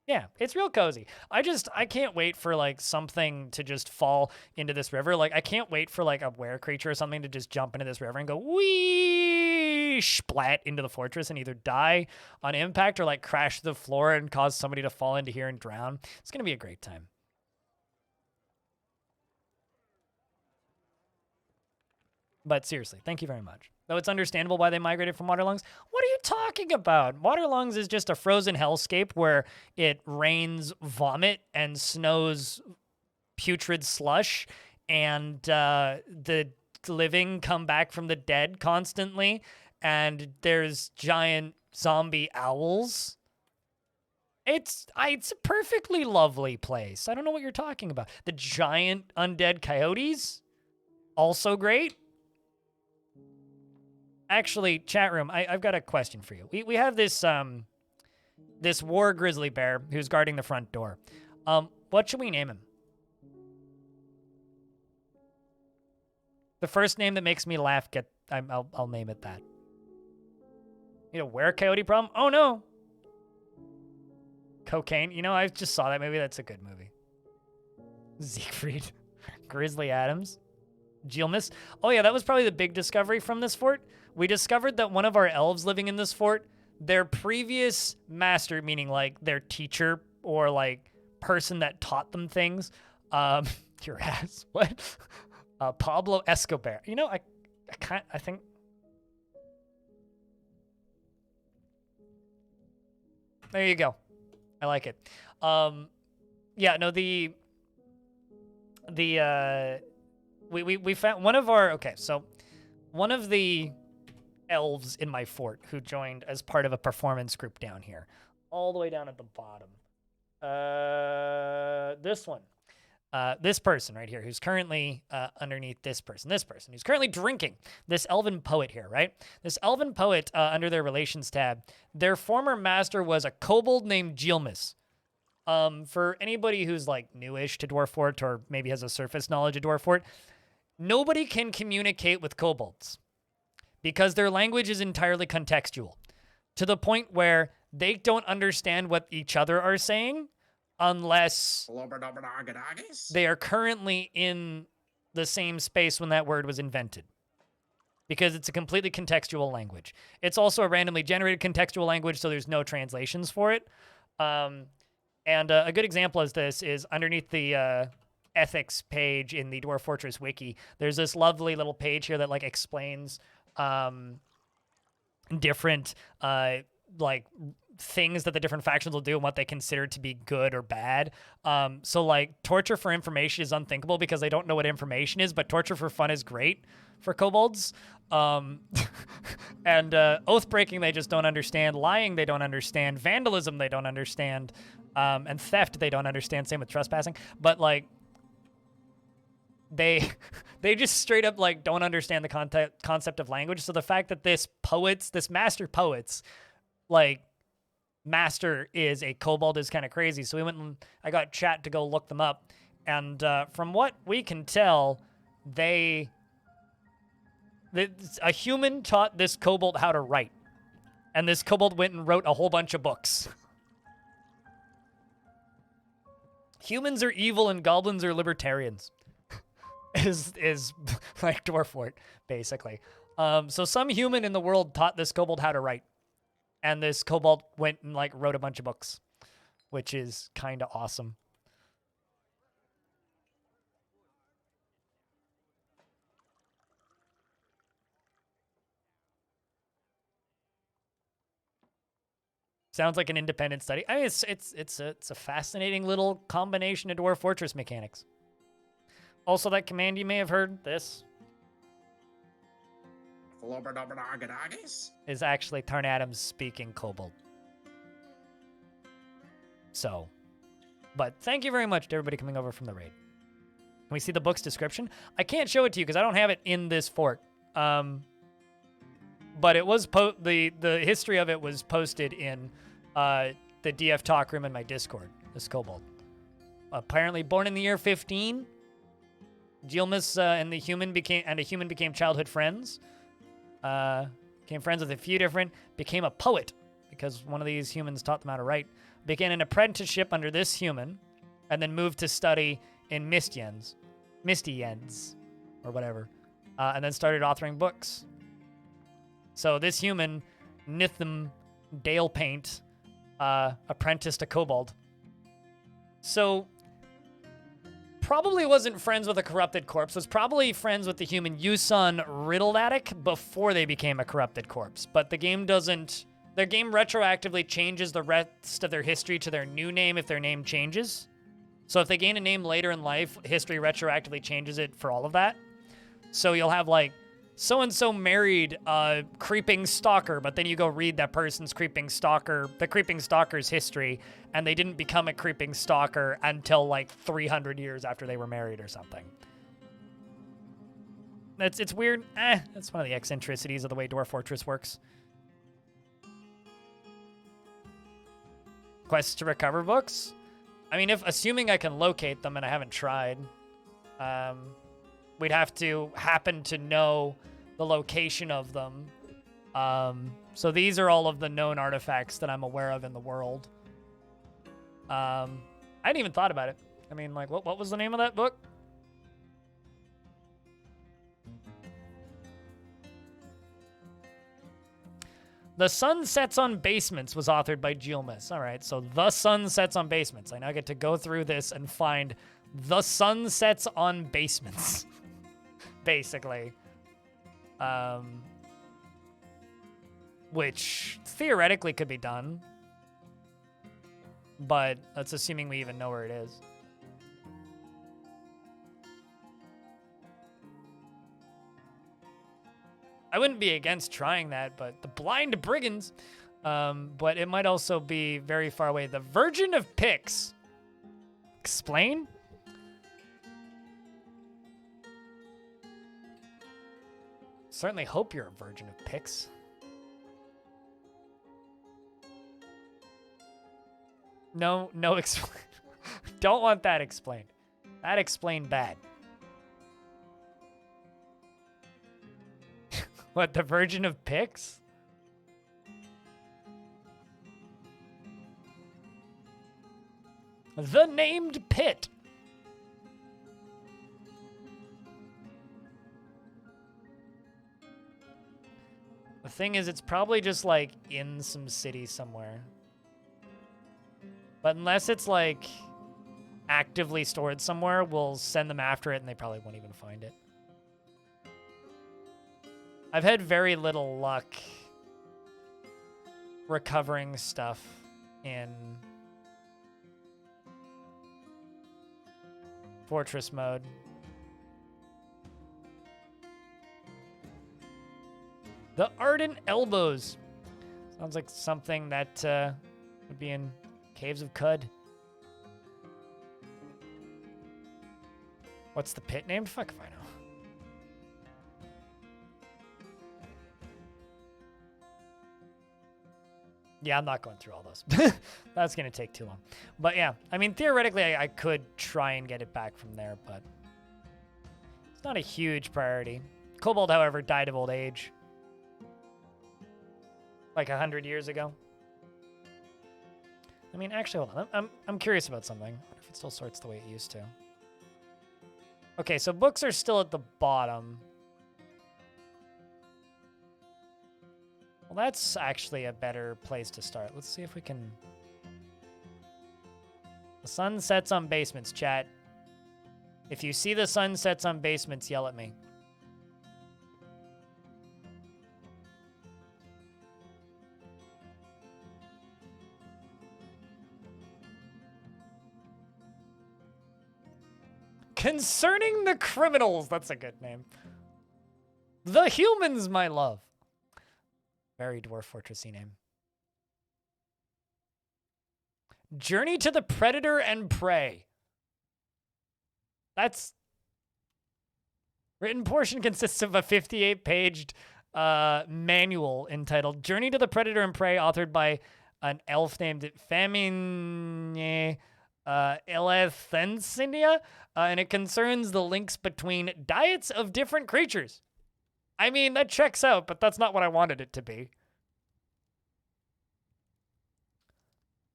Yeah, it's real cozy. I can't wait for like something to just fall into this river. Like I can't wait for like a were creature or something to just jump into this river and go wee splat into the fortress and either die on impact or like crash to the floor and cause somebody to fall into here and drown. It's gonna be a great time. But seriously, thank you very much. Though it's understandable why they migrated from Waterlungs. What are you talking about? Waterlungs is just a frozen hellscape where it rains vomit and snows putrid slush, and the living come back from the dead constantly, and there's giant zombie owls. It's a perfectly lovely place. I don't know what you're talking about. The giant undead coyotes, also great. Actually, chat room, I've got a question for you. We have this this war grizzly bear who's guarding the front door. What should we name him? The first name that makes me laugh, I'll name it that. You know, were coyote problem? Oh no. Cocaine. You know, I just saw that. Maybe that's a good movie. Siegfried. Grizzly Adams. Gilmis. Oh yeah, that was probably the big discovery from this fort. We discovered that one of our elves living in this fort, their previous master, meaning like their teacher or like person that taught them things, your ass, what? Pablo Escobar. You know, I think. There you go. I like it. Yeah, no, we found one of our, okay, so one of the elves in my fort who joined as part of a performance group down here, all the way down at the bottom. This one. This person right here who's currently underneath this person who's currently drinking, this elven poet here, right? This elven poet under their relations tab, their former master was a kobold named Gilmis. For anybody who's like newish to Dwarf Fort or maybe has a surface knowledge of Dwarf Fort, nobody can communicate with kobolds because their language is entirely contextual to the point where they don't understand what each other are saying unless they are currently in the same space when that word was invented, because it's a completely contextual language. It's also a randomly generated contextual language, so there's no translations for it. And a good example of this is underneath the ethics page in the Dwarf Fortress wiki. There's this lovely little page here that like explains different like things that the different factions will do and what they consider to be good or bad. So like torture for information is unthinkable because they don't know what information is, but torture for fun is great for kobolds. And oath breaking they just don't understand, lying they don't understand, vandalism they don't understand, and theft they don't understand, same with trespassing. But like they just straight up like don't understand the concept of language. So the fact that this master poets like master is a kobold is kind of crazy. So we went and I got chat to go look them up, and from what we can tell, a human taught this kobold how to write, and this kobold went and wrote a whole bunch of books. Humans are evil and goblins are libertarians. is like Dwarf Fort, basically. So some human in the world taught this kobold how to write, and this kobold went and like wrote a bunch of books, which is kind of awesome. Sounds like an independent study. I mean, it's a fascinating little combination of Dwarf Fortress mechanics. Also, that command you may have heard, this is actually Tarnadam's speaking kobold. So, but thank you very much to everybody coming over from the raid. Can we see the book's description? I can't show it to you because I don't have it in this fort. But it was the history of it was posted in the DF talk room in my Discord. This kobold, apparently born in the year 15. Gilmis and a human became childhood friends. Became friends with a few different. Became a poet because one of these humans taught them how to write. began an apprenticeship under this human, and then moved to study in Mistyens, or whatever, and then started authoring books. So this human, Nitham Dalepaint, apprenticed a kobold. So probably wasn't friends with a corrupted corpse, was probably friends with the human Yusun Riddledatic before they became a corrupted corpse. But the game doesn't, their game retroactively changes the rest of their history to their new name if their name changes. So if they gain a name later in life, history retroactively changes it for all of that. So you'll have like, so-and-so married a creeping stalker, but then you go read that person's the creeping stalker's history, and they didn't become a creeping stalker until like 300 years after they were married or something. It's weird. That's one of the eccentricities of the way Dwarf Fortress works. Quests to recover books? I mean, assuming I can locate them, and I haven't tried, we'd have to happen to know the location of them. So these are all of the known artifacts that I'm aware of in the world. I hadn't even thought about it. I mean, like, what was the name of that book? The Sun Sets on Basements was authored by Gilmas. All right, so The Sun Sets on Basements. I now get to go through this and find The Sun Sets on Basements. Basically. Which theoretically could be done. But that's assuming we even know where it is. I wouldn't be against trying that, but the Blind Brigands. But it might also be very far away. The Virgin of Pix. Explain? Certainly hope you're a Virgin of Pix. No explain. Don't want that explained. That explained bad. What, the Virgin of Pix? The Named Pit. The thing is, it's probably just like in some city somewhere. But unless it's like actively stored somewhere, we'll send them after it and they probably won't even find it. I've had very little luck recovering stuff in Fortress mode. The Ardent Elbows. Sounds like something that would be in Caves of Cud. What's the pit named? Fuck if I know. Yeah, I'm not going through all those. That's going to take too long. But yeah, I mean, theoretically, I could try and get it back from there, but it's not a huge priority. Kobold, however, died of old age. Like 100 years ago. I mean, actually, hold on. I'm curious about something. I wonder if it still sorts the way it used to. Okay, so books are still at the bottom. Well, that's actually a better place to start. Let's see if we can... The sun sets on basements, chat. If you see the sun sets on basements, yell at me. Concerning the Criminals. That's a good name. The Humans, my love. Very Dwarf Fortressy name. Journey to the Predator and Prey. That's... Written portion consists of a 58-paged manual entitled Journey to the Predator and Prey, authored by an elf named Famine Elethensenia, and it concerns the links between diets of different creatures. I mean, that checks out, but that's not what I wanted it to be.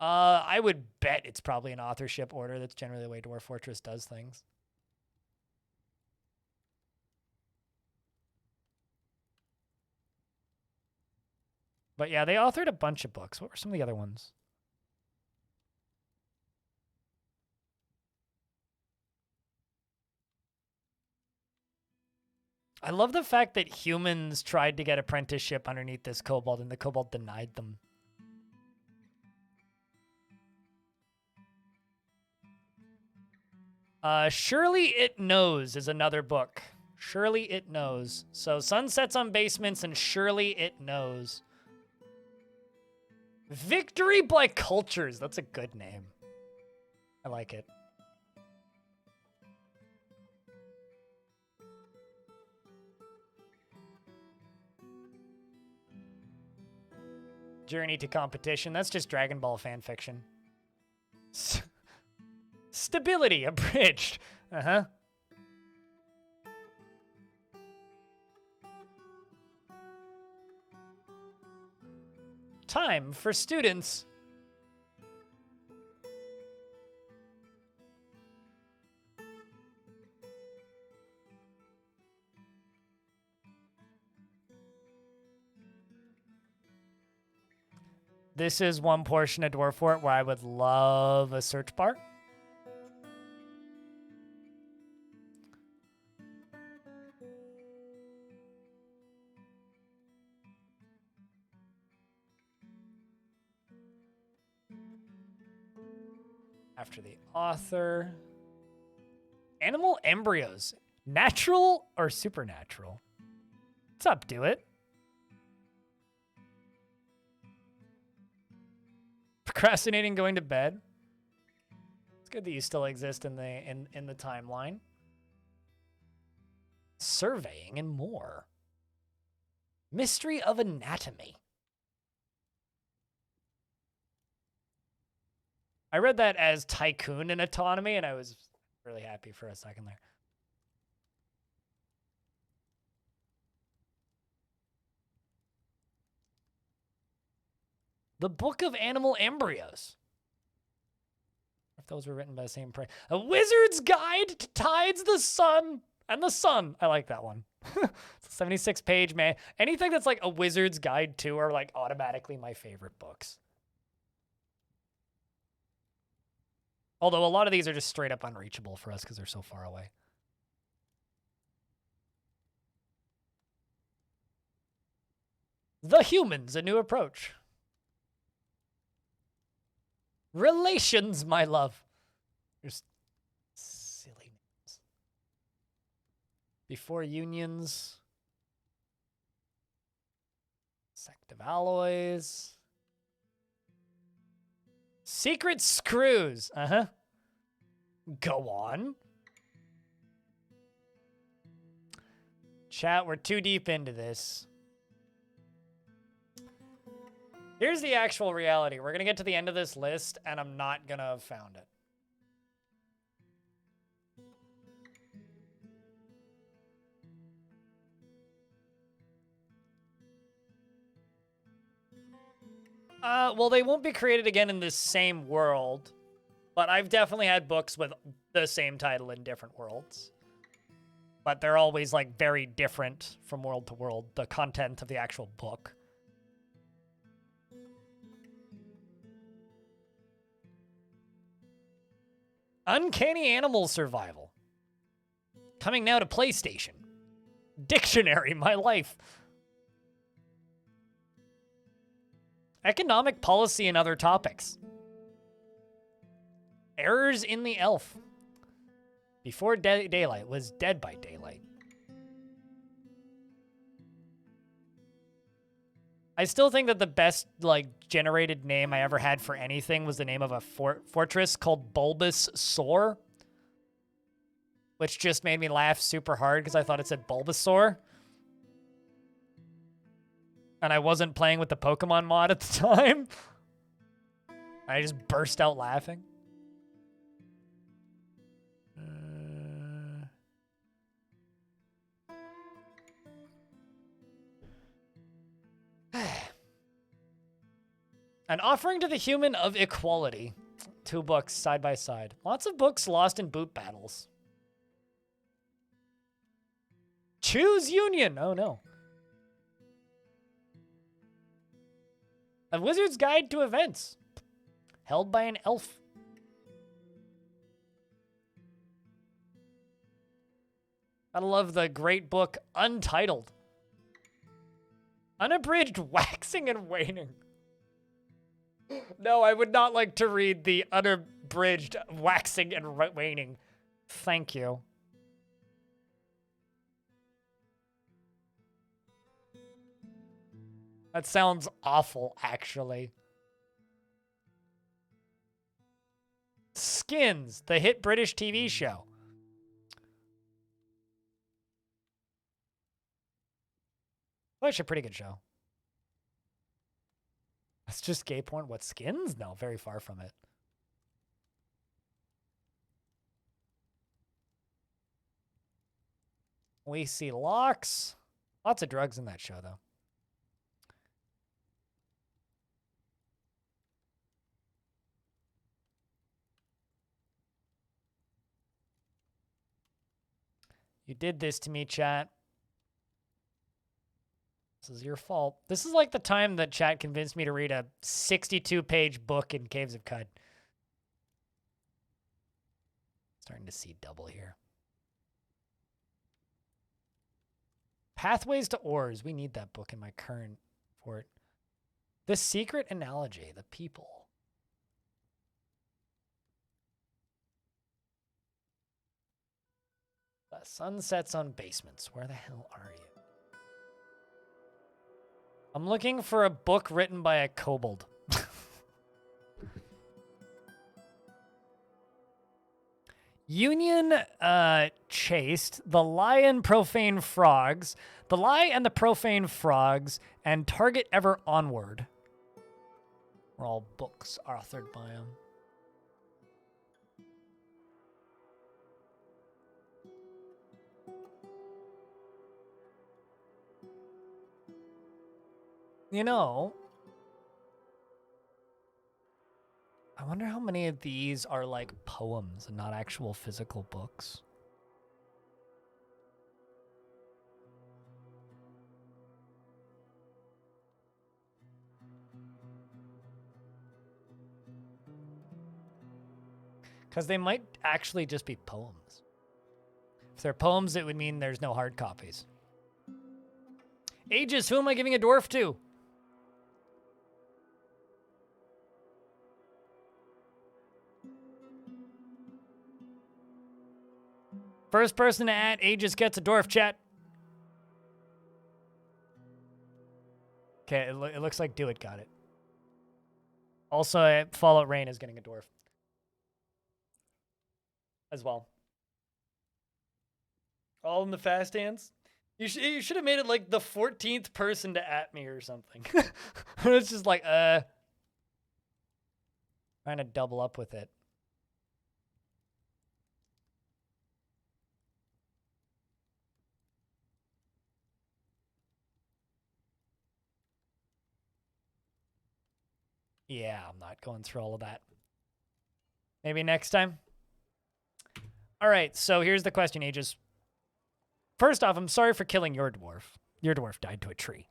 I would bet it's probably an authorship order. That's generally the way Dwarf Fortress does things. But yeah, they authored a bunch of books. What were some of the other ones? I love the fact that humans tried to get apprenticeship underneath this kobold and the kobold denied them. Surely It Knows is another book. Surely It Knows. So Sun Sets on Basements and Surely It Knows. Victory by Cultures. That's a good name. I like it. Journey to Competition. That's just Dragon Ball fan fiction. Stability Abridged. Uh-huh. Time for Students. This is one portion of Dwarf Fort where I would love a search bar. After the author. Animal embryos. Natural or supernatural? What's up, do it? Procrastinating going to bed. It's good that you still exist in the timeline. Surveying and more. Mystery of Anatomy. I read that as Tycoon and Autonomy, and I was really happy for a second there. The Book of Animal Embryos. If those were written by the same person. A Wizard's Guide to Tides, the Sun, and the Sun. I like that one. It's a 76-page, man. Anything that's like a Wizard's Guide to are like automatically my favorite books. Although a lot of these are just straight up unreachable for us because they're so far away. The Humans, A New Approach. Relations, My Love. There's silly names. Before Unions. Sect of Alloys. Secret Screws. Uh-huh. Go on. Chat, we're too deep into this. Here's the actual reality. We're going to get to the end of this list, and I'm not going to have found it. Well, they won't be created again in this same world, but I've definitely had books with the same title in different worlds. But they're always, like, very different from world to world, the content of the actual book. Uncanny Animal Survival. Coming now to PlayStation. Dictionary, My Life. Economic Policy and Other Topics. Errors in the Elf. Before Daylight was Dead by Daylight. I still think that the best, like, generated name I ever had for anything was the name of a fortress called Bulbous Sore, which just made me laugh super hard because I thought it said Bulbasaur. And I wasn't playing with the Pokemon mod at the time. I just burst out laughing. An offering to the human of equality. 2 books side by side. Lots of books lost in boot battles. Choose Union. Oh no. A Wizard's Guide to Events. Held by an elf. I love the great book Untitled. Unabridged Waxing and Waning. No, I would not like to read the unabridged Waxing and Waning. Thank you. That sounds awful, actually. Skins, the hit British TV show. Actually, a pretty good show. That's just gay porn. What, Skins? No, very far from it. We see locks. Lots of drugs in that show, though. You did this to me, chat. This is your fault. This is like the time that chat convinced me to read a 62-page book in Caves of Cud. Starting to see double here. Pathways to Ores. We need that book in my current fort. The Secret Analogy. The People. The Sun Sets on Basements. Where the hell are you? I'm looking for a book written by a kobold. Union chased the lion profane frogs, the lie and the profane frogs, and target ever onward. Were all books authored by him. You know, I wonder how many of these are like poems and not actual physical books. Because they might actually just be poems. If they're poems, it would mean there's no hard copies. Aegis, who am I giving a dwarf to? First person to add Aegis gets a dwarf, chat. Okay, it looks like Do It got it. Also, Fallout Rain is getting a dwarf. As well. All in the fast hands? You should have made it like the 14th person to at me or something. It's just like, trying to double up with it. Yeah, I'm not going through all of that. Maybe next time. All right, so here's the question, Aegis. First off, I'm sorry for killing your dwarf. Your dwarf died to a tree.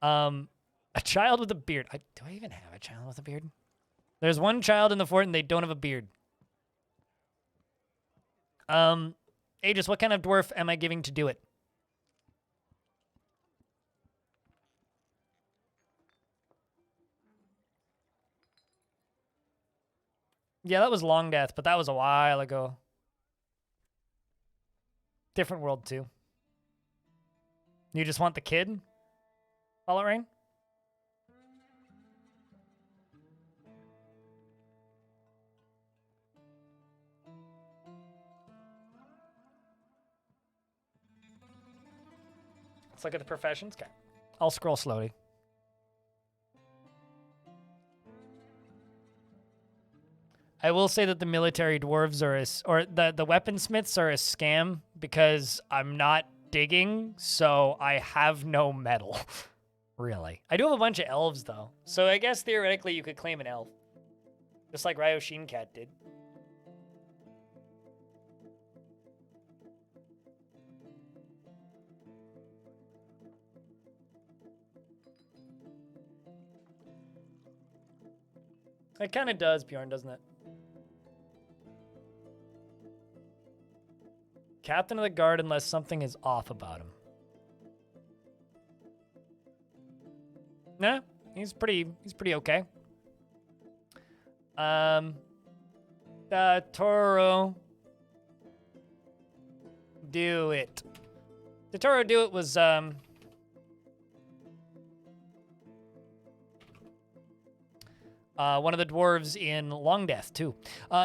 A child with a beard. Do I even have a child with a beard? There's one child in the fort and they don't have a beard. Aegis, what kind of dwarf am I giving to do it? Yeah, that was Long Death, but that was a while ago. Different world, too. You just want the kid? Fallout Rain? Let's look at the professions. Okay. I'll scroll slowly. I will say that the military dwarves or the weaponsmiths are a scam because I'm not digging, so I have no metal. Really. I do have a bunch of elves, though. So I guess theoretically you could claim an elf. Just like Ryoshin Cat did. It kind of does, Bjorn, doesn't it? Captain of the guard unless something is off about him. Nah, he's pretty okay. Toro. Do it. The Toro do it was, one of the dwarves in Long Death, too.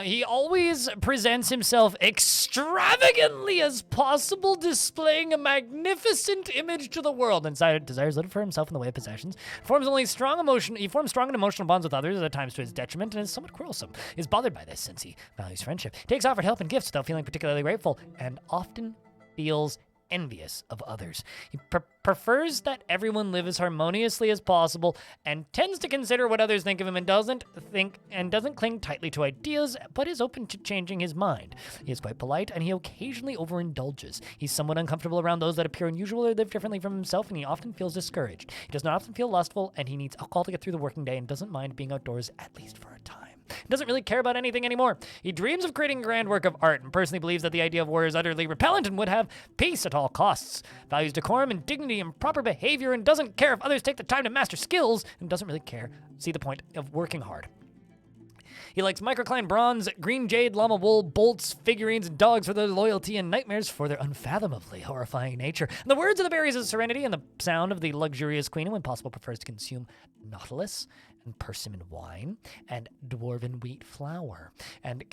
He always presents himself extravagantly as possible, displaying a magnificent image to the world, and desires little for himself in the way of possessions. He forms strong and emotional bonds with others, at times to his detriment, and is somewhat quarrelsome. He is bothered by this, since he values friendship. Takes offered help and gifts without feeling particularly grateful, and often feels envious of others. He prefers that everyone live as harmoniously as possible and tends to consider what others think of him and doesn't cling tightly to ideas, but is open to changing his mind. He is quite polite and he occasionally overindulges. He's somewhat uncomfortable around those that appear unusual or live differently from himself, and he often feels discouraged. He does not often feel lustful, and he needs alcohol to get through the working day and doesn't mind being outdoors, at least for a time. He doesn't really care about anything anymore. He dreams of creating a grand work of art and personally believes that the idea of war is utterly repellent and would have peace at all costs. Values decorum and dignity and proper behavior and doesn't care if others take the time to master skills and doesn't really see the point of working hard. He likes microcline bronze, green jade, llama wool, bolts, figurines, and dogs for their loyalty and nightmares for their unfathomably horrifying nature. And the words of the berries of serenity and the sound of the luxurious queen, and when possible prefers to consume nautilus and persimmon wine and dwarven wheat flour and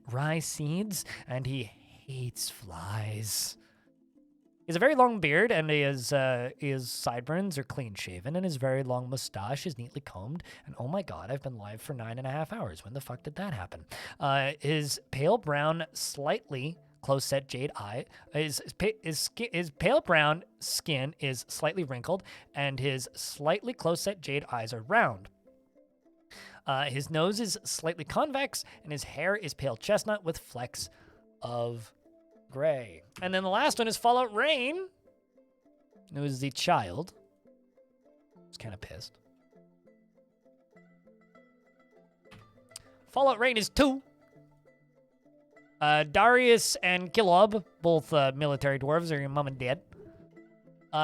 rye seeds, and he hates flies. He has a very long beard, and his sideburns are clean-shaven, and his very long mustache is neatly combed. And oh my god, I've been live for 9.5 hours. When the fuck did that happen? His pale brown, slightly close-set jade eye. His pale brown skin is slightly wrinkled, and his slightly close-set jade eyes are round. His nose is slightly convex, and his hair is pale chestnut with flecks of gray. And then the last one is Fallout Rain, who is the child. He's kind of pissed. Fallout Rain is 2. Darius and Kilob, both military dwarves, are your mom and dad.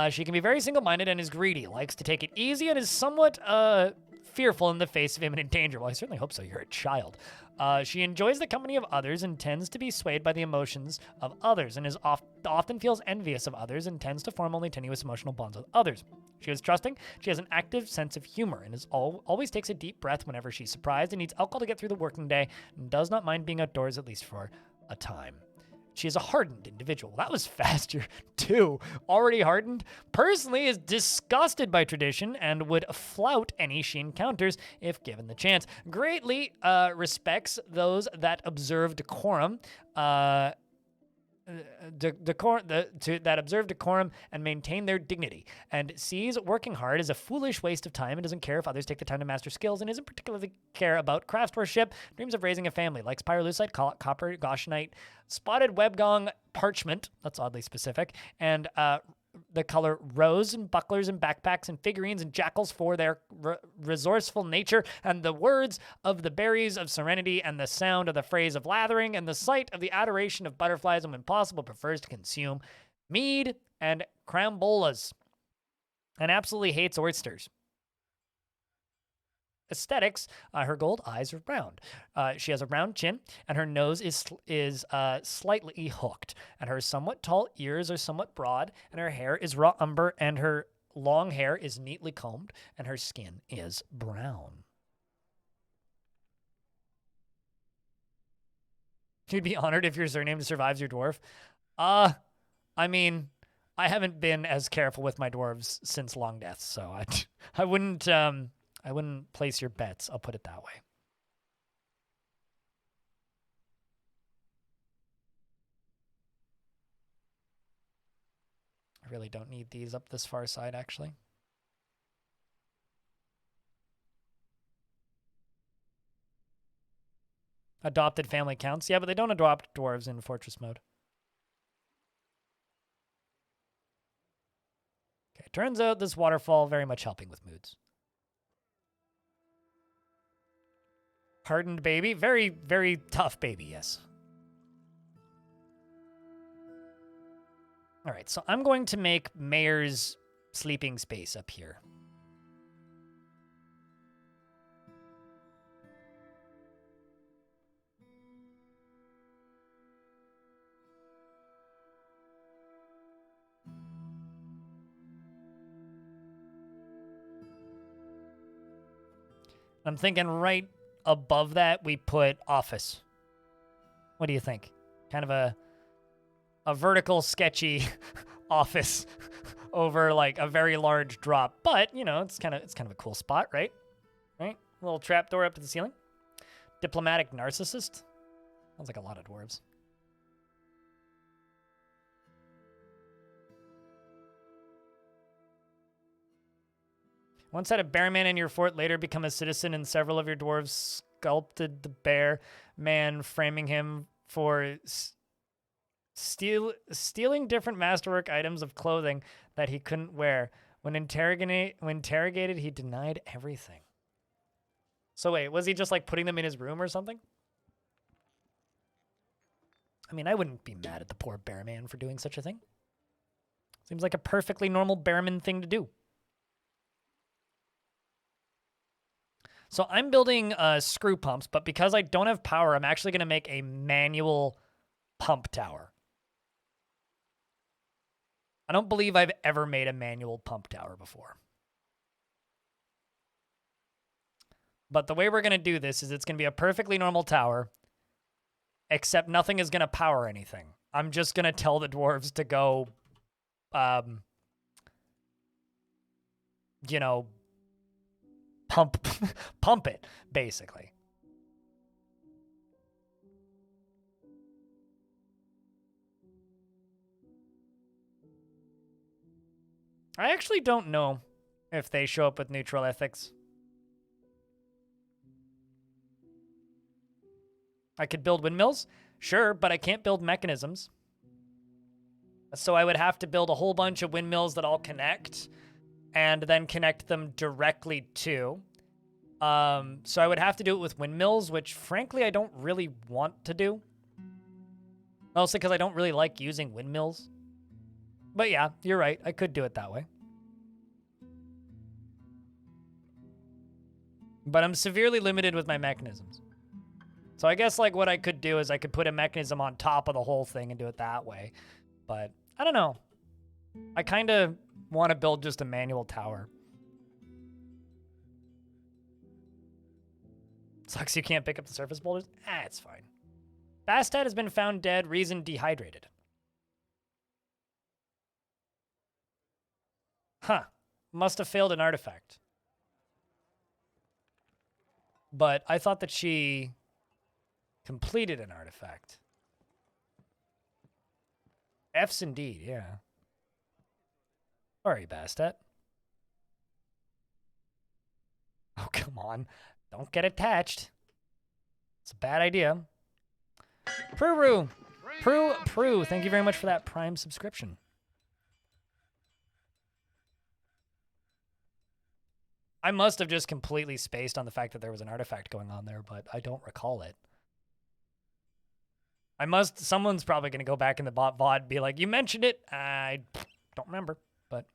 She can be very single-minded and is greedy, likes to take it easy, and is somewhat fearful in the face of imminent danger. Well, I certainly hope so. You're a child. She enjoys the company of others and tends to be swayed by the emotions of others, and often feels envious of others and tends to form only tenuous emotional bonds with others. She is trusting. She has an active sense of humor and always takes a deep breath whenever she's surprised and needs alcohol to get through the working day and does not mind being outdoors at least for a time. She is a hardened individual. That was faster, too. Already hardened. Personally is disgusted by tradition and would flout any she encounters if given the chance. Greatly respects those that observe decorum. That observe decorum and maintain their dignity, and sees working hard as a foolish waste of time and doesn't care if others take the time to master skills and isn't particularly care about craftsmanship, dreams of raising a family, likes pyrolusite, copper, goshenite, spotted webgong, parchment, that's oddly specific, and the color rose and bucklers and backpacks and figurines and jackals for their resourceful nature, and the words of the berries of serenity and the sound of the phrase of lathering and the sight of the adoration of butterflies, and when possible prefers to consume mead and crambolas and absolutely hates oysters. Aesthetics, her gold eyes are round. She has a round chin, and her nose is slightly hooked, and her somewhat tall ears are somewhat broad, and her hair is raw umber, and her long hair is neatly combed, and her skin is brown. You'd be honored if your surname survives your dwarf. I mean, I haven't been as careful with my dwarves since Long Death, so I wouldn't place your bets, I'll put it that way. I really don't need these up this far side, actually. Adopted family counts. Yeah, but they don't adopt dwarves in fortress mode. Okay, turns out this waterfall very much helping with moods. Hardened baby. Very, very tough baby, yes. All right, so I'm going to make Mayor's sleeping space up here. I'm thinking right above that we put office. What do you think? Kind of a vertical sketchy office over like a very large drop, but you know, it's kind of a cool spot, right? Right? A little trapdoor up to the ceiling. Diplomatic narcissist. Sounds like a lot of dwarves. Once had a bear man in your fort, later become a citizen, and several of your dwarves sculpted the bear man, framing him for stealing different masterwork items of clothing that he couldn't wear. When interrogated, he denied everything. So wait, was he just like putting them in his room or something? I mean, I wouldn't be mad at the poor bear man for doing such a thing. Seems like a perfectly normal bearman thing to do. So I'm building screw pumps, but because I don't have power, I'm actually going to make a manual pump tower. I don't believe I've ever made a manual pump tower before. But the way we're going to do this is it's going to be a perfectly normal tower, except nothing is going to power anything. I'm just going to tell the dwarves to go, you know, pump it, basically. I actually don't know if they show up with neutral ethics. I could build windmills, sure, but I can't build mechanisms. So I would have to build a whole bunch of windmills that all connect and then connect them directly to. So I would have to do it with windmills, which frankly I don't really want to do. Mostly because I don't really like using windmills. But yeah, you're right. I could do it that way. But I'm severely limited with my mechanisms. So I guess like what I could do is I could put a mechanism on top of the whole thing and do it that way. But I don't know. I kind of want to build just a manual tower. Sucks you can't pick up the surface boulders. It's fine. Bastet has been found dead, reason dehydrated. Huh. Must have failed an artifact. But I thought that she completed an artifact. F's indeed, yeah. Sorry, Bastet. Oh, come on. Don't get attached. It's a bad idea. Prue, thank you very much for that Prime subscription. I must have just completely spaced on the fact that there was an artifact going on there, but I don't recall it. Someone's probably going to go back in the VOD and be like, you mentioned it. I don't remember, but.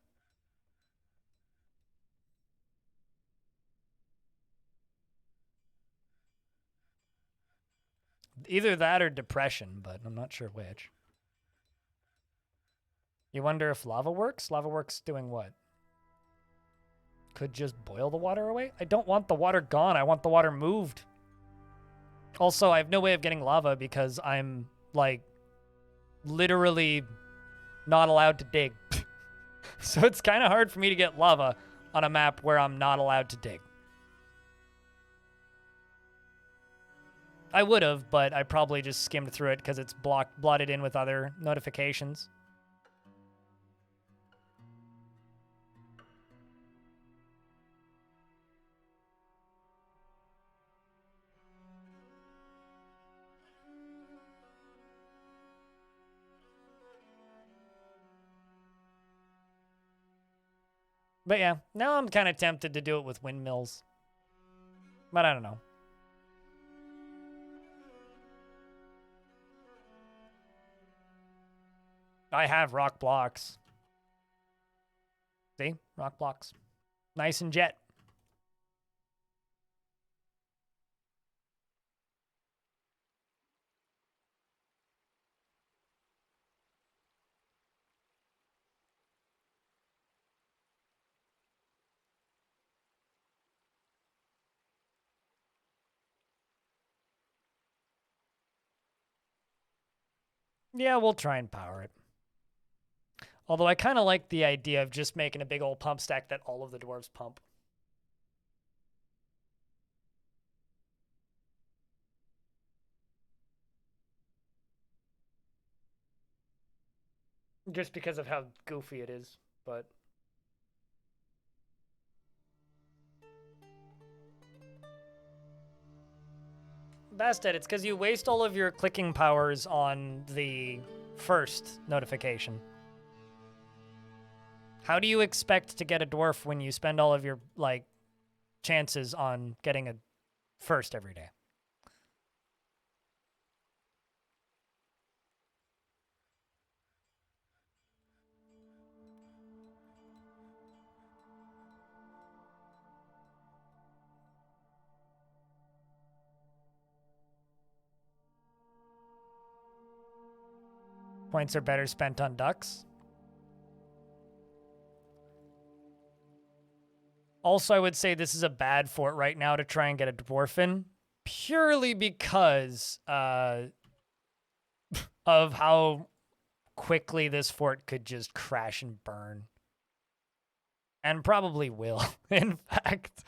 Either that or depression, but I'm not sure which. You wonder if lava works? Lava works doing what? Could just boil the water away? I don't want the water gone. I want the water moved. Also, I have no way of getting lava because I'm, like, literally not allowed to dig. So it's kind of hard for me to get lava on a map where I'm not allowed to dig. I would have, but I probably just skimmed through it because it's blotted in with other notifications. But yeah, now I'm kind of tempted to do it with windmills. But I don't know. I have rock blocks. See? Rock blocks. Nice and jet. Yeah, we'll try and power it. Although I kind of like the idea of just making a big old pump stack that all of the dwarves pump. Just because of how goofy it is, but... Bastet, it's because you waste all of your clicking powers on the first notification. How do you expect to get a dwarf when you spend all of your, like, chances on getting a first every day? Points are better spent on ducks. Also, I would say this is a bad fort right now to try and get a dwarf in, purely because of how quickly this fort could just crash and burn. And probably will, in fact.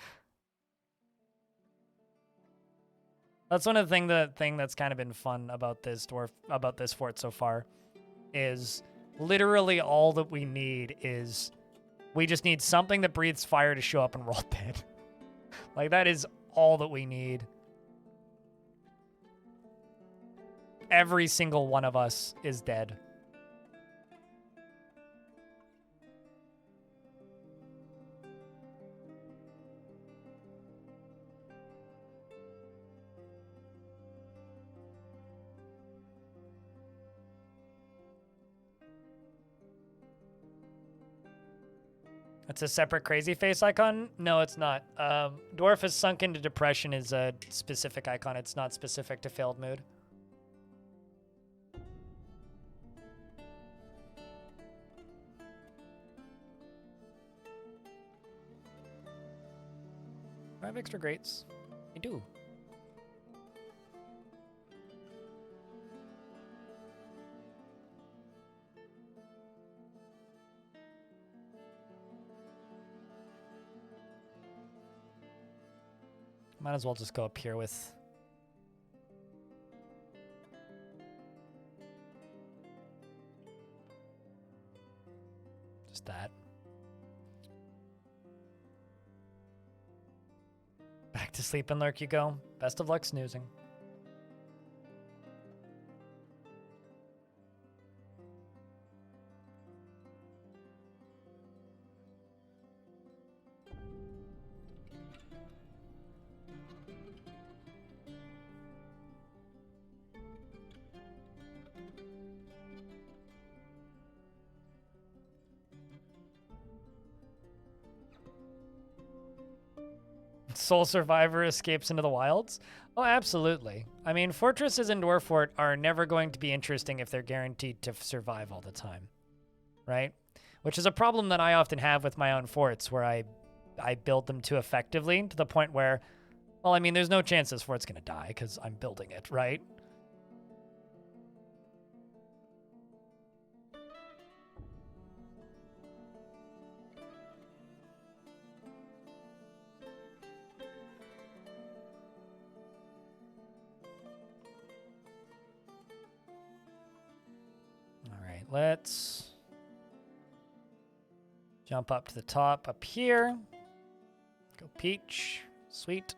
That's one of the thing that's kind of been fun about this fort so far, is literally all that we need is we just need something that breathes fire to show up and roll pit. Like, that is all that we need. Every single one of us is dead. It's a separate crazy face icon? No, it's not. Dwarf has sunk into depression is a specific icon. It's not specific to failed mood. 5 extra grates. I do. Might as well just go up here with... just that. Back to sleep and lurk you go. Best of luck snoozing. Soul Survivor escapes into the wilds? Oh, absolutely. I mean, fortresses in Dwarf Fort are never going to be interesting if they're guaranteed to survive all the time, right? Which is a problem that I often have with my own forts, where I build them too effectively to the point where, well, I mean, there's no chance this fort's going to die because I'm building it, right? Let's jump up to the top up here. Go peach. Sweet.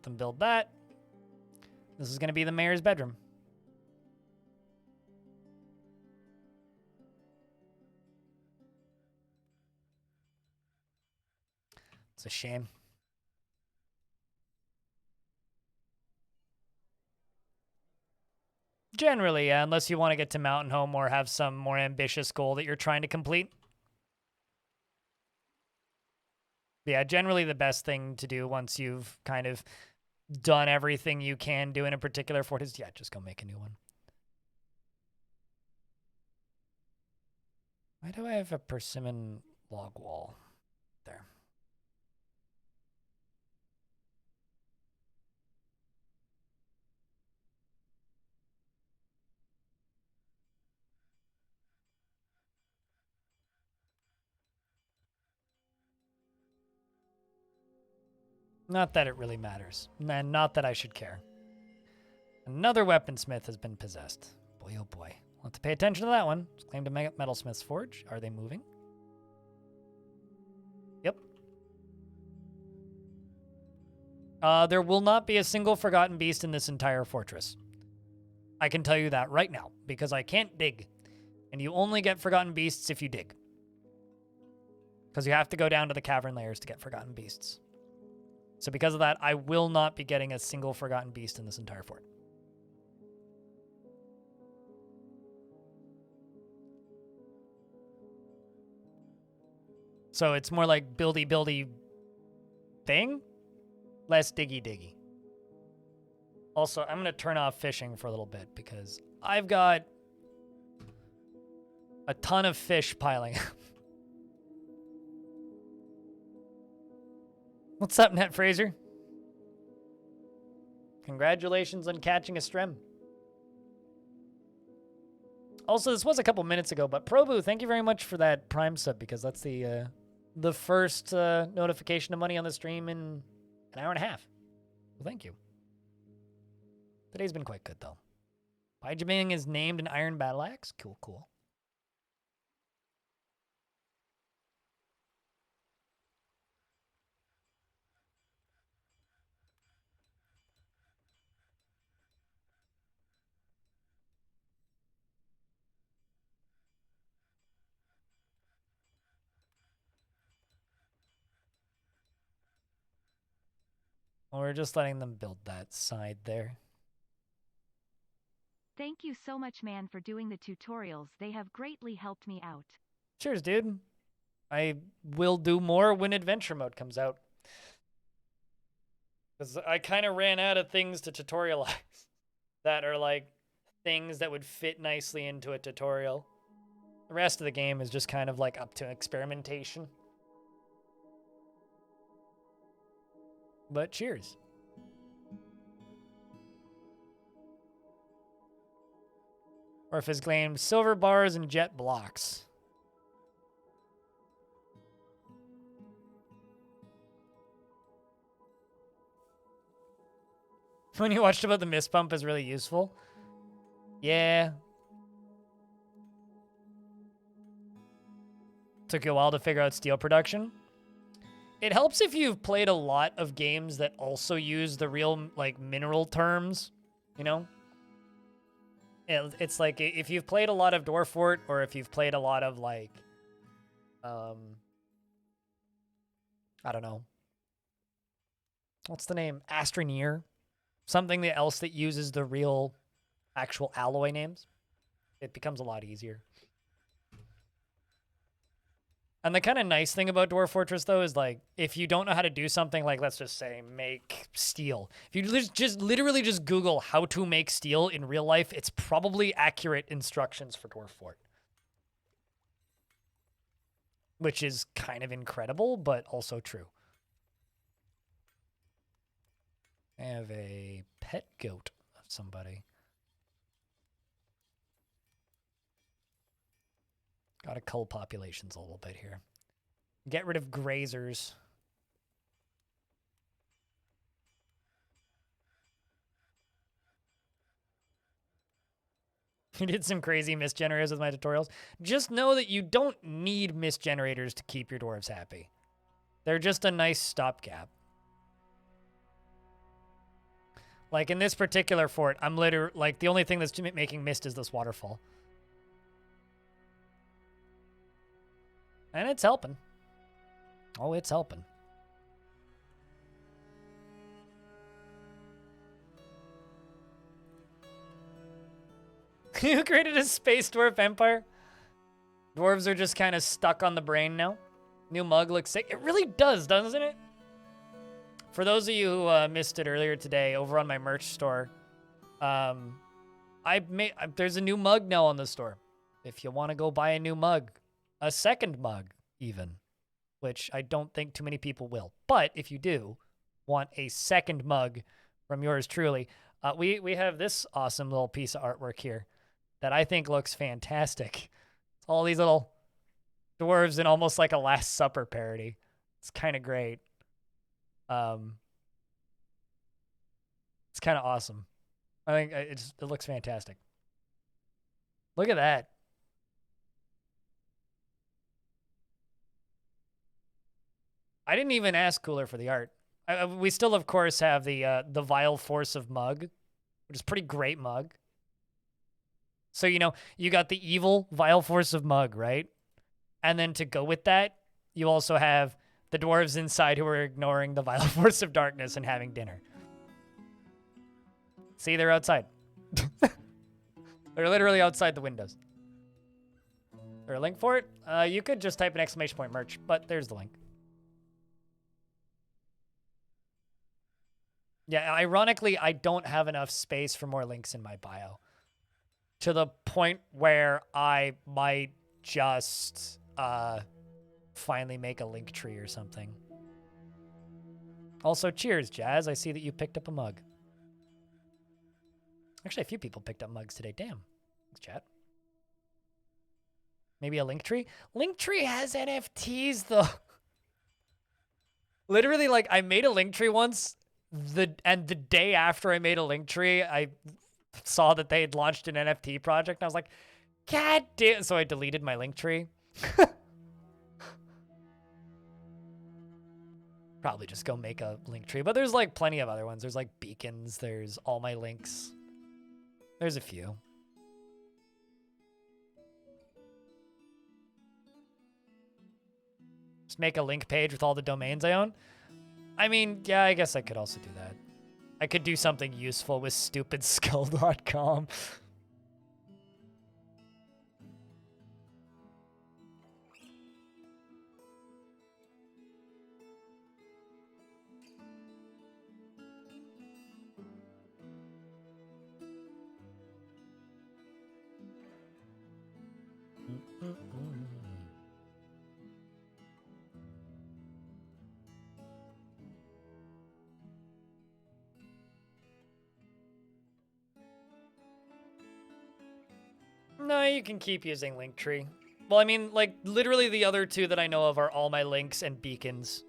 Let them build that. This is going to be the mayor's bedroom. It's a shame. Generally, yeah, unless you want to get to Mountain Home or have some more ambitious goal that you're trying to complete. Yeah, generally the best thing to do once you've kind of done everything you can do in a particular fort is, yeah, just go make a new one. Why do I have a persimmon log wall there? Not that it really matters, and not that I should care. Another weaponsmith has been possessed. Boy, oh boy. We'll have to pay attention to that one. It's claimed to Metalsmith's Forge. Are they moving? Yep. There will not be a single forgotten beast in this entire fortress. I can tell you that right now, because I can't dig. And you only get forgotten beasts if you dig. Because you have to go down to the cavern layers to get forgotten beasts. So because of that, I will not be getting a single forgotten beast in this entire fort. So it's more like buildy thing, less diggy. Also, I'm going to turn off fishing for a little bit because I've got a ton of fish piling up. What's up, Net Fraser? Congratulations on catching a strem. Also, this was a couple minutes ago, but Probu, thank you very much for that Prime sub, because that's the first notification of money on the stream in an hour and a half. Well, thank you. Today's been quite good, though. Paijaming is named an Iron Battle Axe. Cool. Well, we're just letting them build that side there. Thank you so much, man, for doing the tutorials. They have greatly helped me out. Cheers, dude. I will do more when Adventure Mode comes out. Because I kind of ran out of things to tutorialize that are like things that would fit nicely into a tutorial. The rest of the game is just kind of like up to experimentation. But cheers. Dwarf has claimed silver bars and jet blocks. When you watched about the mist pump is really useful. Yeah. Took you a while to figure out steel production. It helps if you've played a lot of games that also use the real, like, mineral terms, you know? It's like, if you've played a lot of Dwarf Fort, or if you've played a lot of, like, I don't know. What's the name? Astroneer? Something else that uses the real, actual alloy names. It becomes a lot easier. And the kind of nice thing about Dwarf Fortress, though, is, like, if you don't know how to do something, like, let's just say, make steel. If you just literally just Google how to make steel in real life, it's probably accurate instructions for Dwarf Fort. Which is kind of incredible, but also true. I have a pet goat of somebody. Gotta cull populations a little bit here. Get rid of grazers. You did some crazy mist generators with my tutorials. Just know that you don't need mist generators to keep your dwarves happy. They're just a nice stopgap. Like in this particular fort, I'm literally like the only thing that's making mist is this waterfall. And it's helping. Oh, it's helping. You created a space dwarf empire? Dwarves are just kind of stuck on the brain now. New mug looks sick. It really does, doesn't it? For those of you who missed it earlier today, over on my merch store, there's a new mug now on the store. If you want to go buy a new mug, a second mug even, which I don't think too many people will. But if you do want a second mug from yours truly, we have this awesome little piece of artwork here that I think looks fantastic. It's all these little dwarves in almost like a Last Supper parody. It's kind of great. It's kind of awesome. I think it looks fantastic. Look at that. I didn't even ask Cooler for the art. We still, of course, have the Vile Force of Mug, which is a pretty great mug. So, you know, you got the evil Vile Force of Mug, right? And then to go with that, you also have the dwarves inside who are ignoring the Vile Force of Darkness and having dinner. See, they're outside. They're literally outside the windows. Is there a link for it? You could just type an exclamation point merch, but there's the link. Yeah, ironically, I don't have enough space for more links in my bio. To the point where I might just finally make a link tree or something. Also, cheers, Jazz. I see that you picked up a mug. Actually, a few people picked up mugs today. Damn. Thanks, chat. Maybe a link tree? Linktree has NFTs, though. Literally, like, I made a link tree once, and the day after I made a link tree, I saw that they had launched an NFT project, and I was like, God damn. So I deleted my link tree. Probably just go make a link tree. But there's, like, plenty of other ones. There's, like, beacons. There's all my links. There's a few. Just make a link page with all the domains I own. I mean, yeah, I guess I could also do that. I could do something useful with stupidskull.com. No, you can keep using Linktree. Well, I mean, like, literally the other two that I know of are all my links and beacons.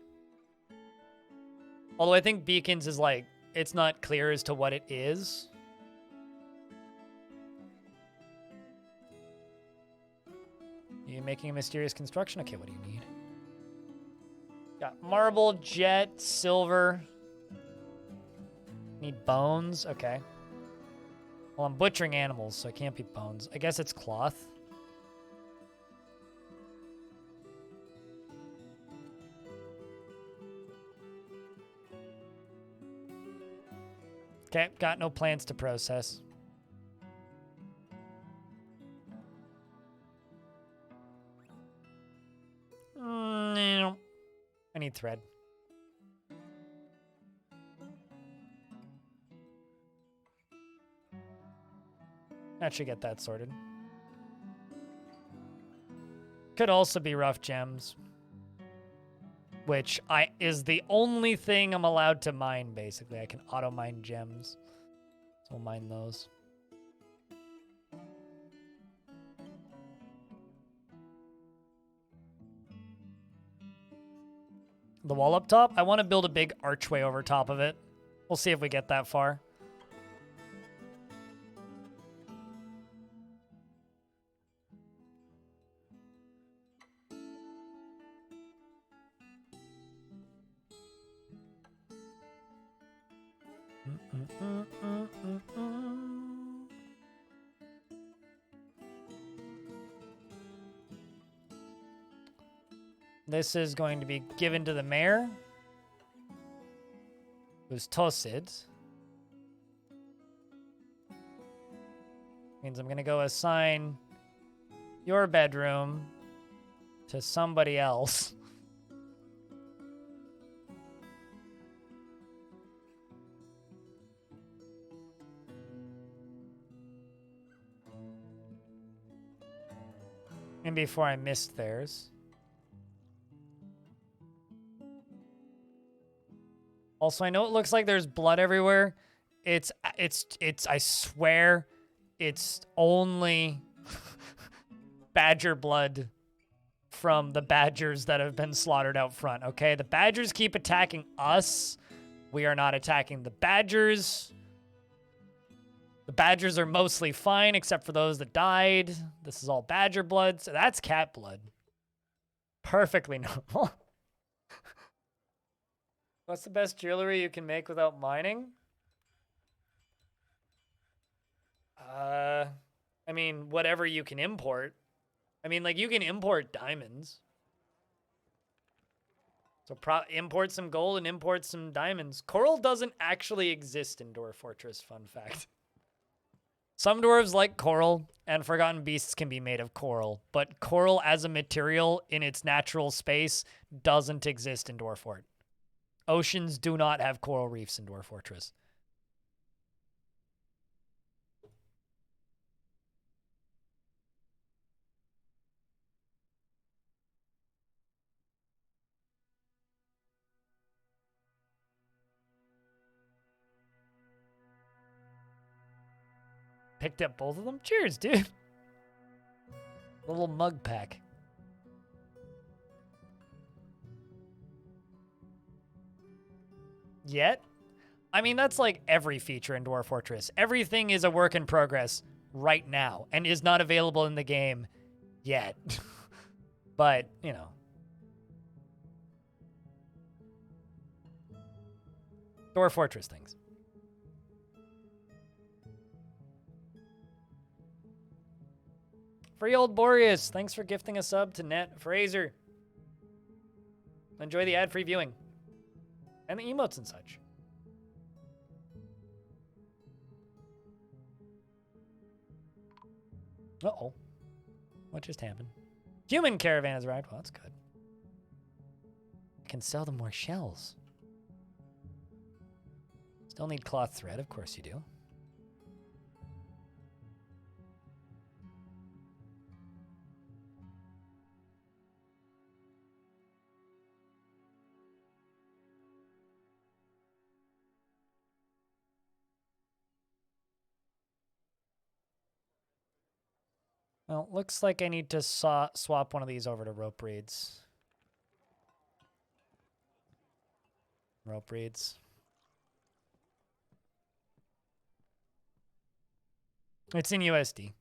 Although I think beacons is, like, it's not clear as to what it is. You making a mysterious construction? Okay, what do you need? Got marble, jet, silver. Need bones? Okay. Well, I'm butchering animals, so it can't be bones. I guess it's cloth. Okay, got no plants to process. No. I need thread. That should get that sorted. Could also be rough gems, which is the only thing I'm allowed to mine, basically. I can auto-mine gems, so we'll mine those. The wall up top? I want to build a big archway over top of it. We'll see if we get that far. This is going to be given to the mayor, who's Tosid. Means I'm going to go assign your bedroom to somebody else. And before I missed theirs. Also, I know it looks like there's blood everywhere. It's I swear, it's only badger blood from the badgers that have been slaughtered out front, okay? The badgers keep attacking us. We are not attacking the badgers. The badgers are mostly fine, except for those that died. This is all badger blood, so that's cat blood. Perfectly normal. What's the best jewelry you can make without mining? I mean, whatever you can import. I mean, like, you can import diamonds. So import some gold and import some diamonds. Coral doesn't actually exist in Dwarf Fortress, fun fact. Some dwarves like coral, and Forgotten Beasts can be made of coral, but coral as a material in its natural space doesn't exist in Dwarf Fort. Oceans do not have coral reefs in Dwarf Fortress. Picked up both of them? Cheers, dude. A little mug pack. Yet? I mean, that's like every feature in Dwarf Fortress. Everything is a work in progress right now and is not available in the game yet. But, you know. Dwarf Fortress things. Free old Boreas, thanks for gifting a sub to Net Fraser. Enjoy the ad-free viewing. And the emotes and such. Uh-oh. What just happened? Human caravan has arrived. Well, that's good. I can sell them more shells. Still need cloth thread, of course you do. Well, looks like I need to swap one of these over to rope reeds. Rope reeds. It's in USD.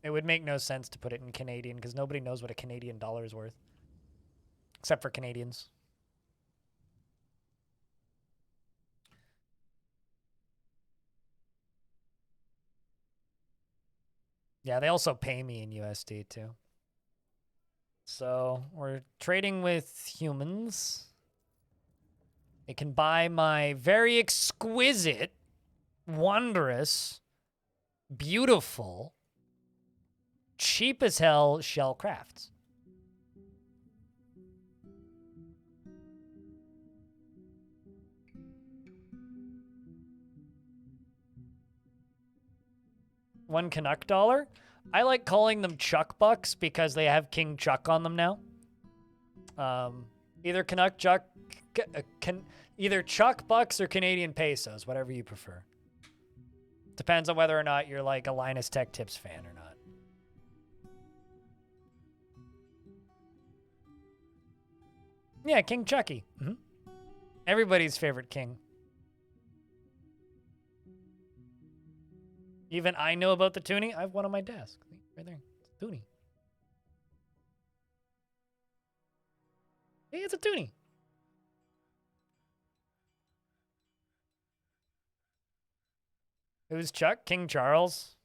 It would make no sense to put it in Canadian because nobody knows what a Canadian dollar is worth. Except for Canadians. Yeah, they also pay me in USD too. So we're trading with humans. It can buy my very exquisite, wondrous, beautiful, cheap as hell shell crafts. One Canuck dollar. I like calling them Chuck bucks because they have King Chuck on them now. Either Canuck Chuck, either Chuck bucks or Canadian pesos, whatever you prefer. Depends on whether or not you're like a Linus Tech Tips fan or not. Yeah, King Chucky. Mm-hmm. Everybody's favorite king. Even I know about the toonie. I have one on my desk. Right there. It's a toonie. Hey, it's a toonie. Who's Chuck? King Charles?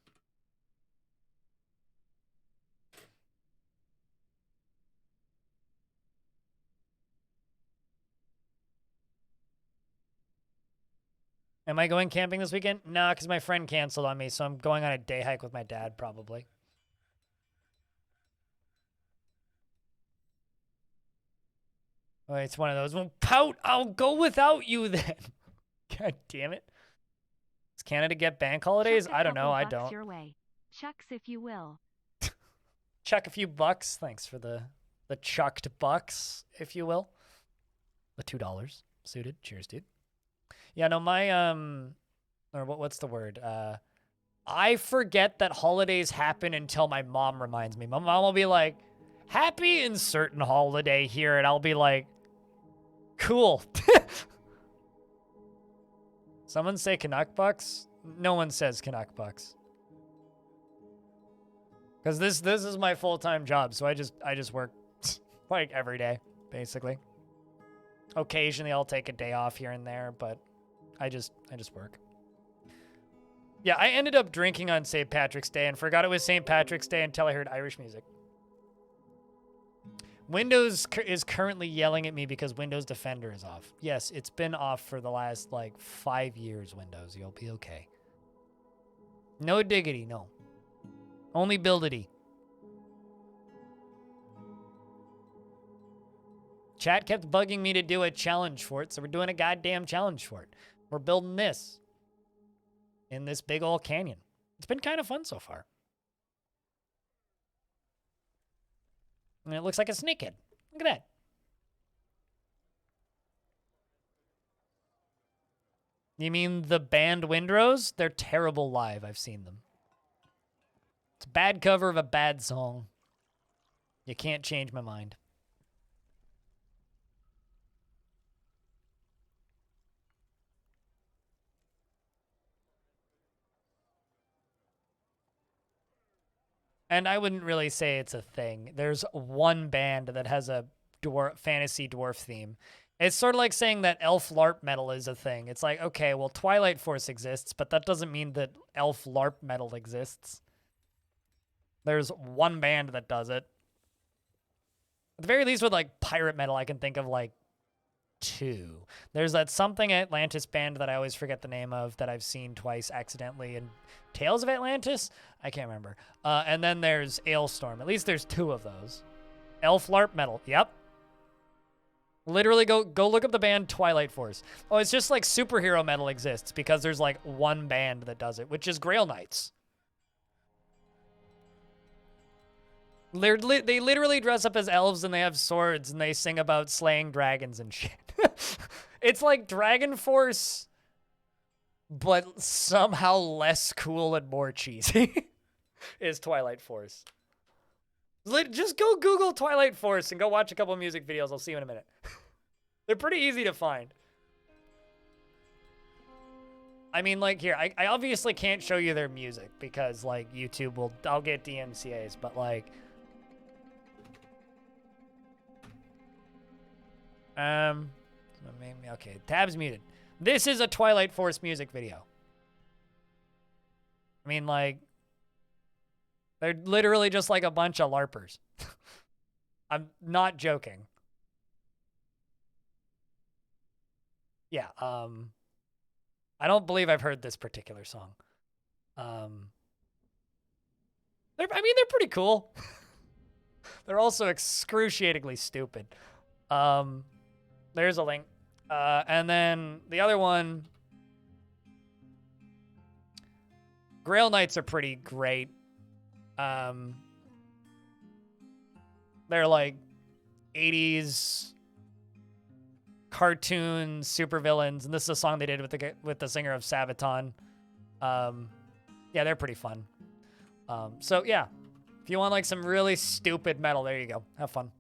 Am I going camping this weekend? Nah, because my friend canceled on me, so I'm going on a day hike with my dad, probably. Oh, it's one of those. Well, pout! I'll go without you then. God damn it. Does Canada get bank holidays? I don't know. I don't. Your way. Chucks, if you will. Chuck a few bucks. Thanks for the chucked bucks, if you will. The $2 suited. Cheers, dude. Yeah, no, my or what's the word? I forget that holidays happen until my mom reminds me. My mom will be like, "Happy insert in holiday here," and I'll be like, "Cool." Someone say Canuck bucks? No one says Canuck bucks. Because this is my full-time job, so I just work like every day, basically. Occasionally I'll take a day off here and there, but I just work. Yeah, I ended up drinking on St. Patrick's Day and forgot it was St. Patrick's Day until I heard Irish music. Windows is currently yelling at me because Windows Defender is off. Yes, it's been off for the last, like, 5 years, Windows. You'll be okay. No diggity, no. Only buildity. Chat kept bugging me to do a challenge for it, so we're doing a goddamn challenge for it. We're building this in this big old canyon. It's been kind of fun so far. And it looks like a snakehead. Look at that. You mean the band Windrose? They're terrible live. I've seen them. It's a bad cover of a bad song. You can't change my mind. And I wouldn't really say it's a thing. There's one band that has a fantasy dwarf theme. It's sort of like saying that elf LARP metal is a thing. It's like, okay, well, Twilight Force exists, but that doesn't mean that elf LARP metal exists. There's one band that does it. At the very least, with like pirate metal, I can think of like 2. There's that Something Atlantis band that I always forget the name of that I've seen twice accidentally in Tales of Atlantis? I can't remember. And then there's Ailstorm. At least there's 2 of those. Elf LARP metal. Yep. Literally go look up the band Twilight Force. Oh, it's just like superhero metal exists because there's like one band that does it, which is Grail Knights. They literally dress up as elves and they have swords and they sing about slaying dragons and shit. It's like Dragon Force, but somehow less cool and more cheesy is Twilight Force. Just go Google Twilight Force and go watch a couple music videos. I'll see you in a minute. They're pretty easy to find. I mean, like, here, I obviously can't show you their music because, like, YouTube I'll get DMCAs, but, like, okay, tab's muted. This is a Twilight Force music video. I mean, like, they're literally just like a bunch of LARPers. I'm not joking. Yeah, I don't believe I've heard this particular song. They're pretty cool. They're also excruciatingly stupid. There's a link. And then the other one, Grail Knights are pretty great. They're like 80s cartoon supervillains, and this is a song they did with the singer of Sabaton. Yeah, they're pretty fun. So yeah, if you want like some really stupid metal, there you go. Have fun.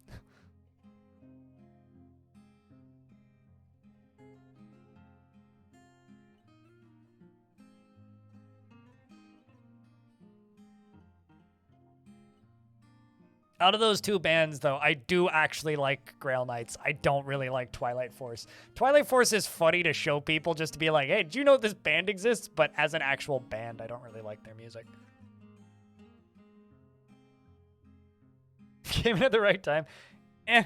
Out of those two bands, though, I do actually like Grail Knights. I don't really like Twilight Force. Twilight Force is funny to show people just to be like, hey, do you know this band exists? But as an actual band, I don't really like their music. Came in at the right time. Eh.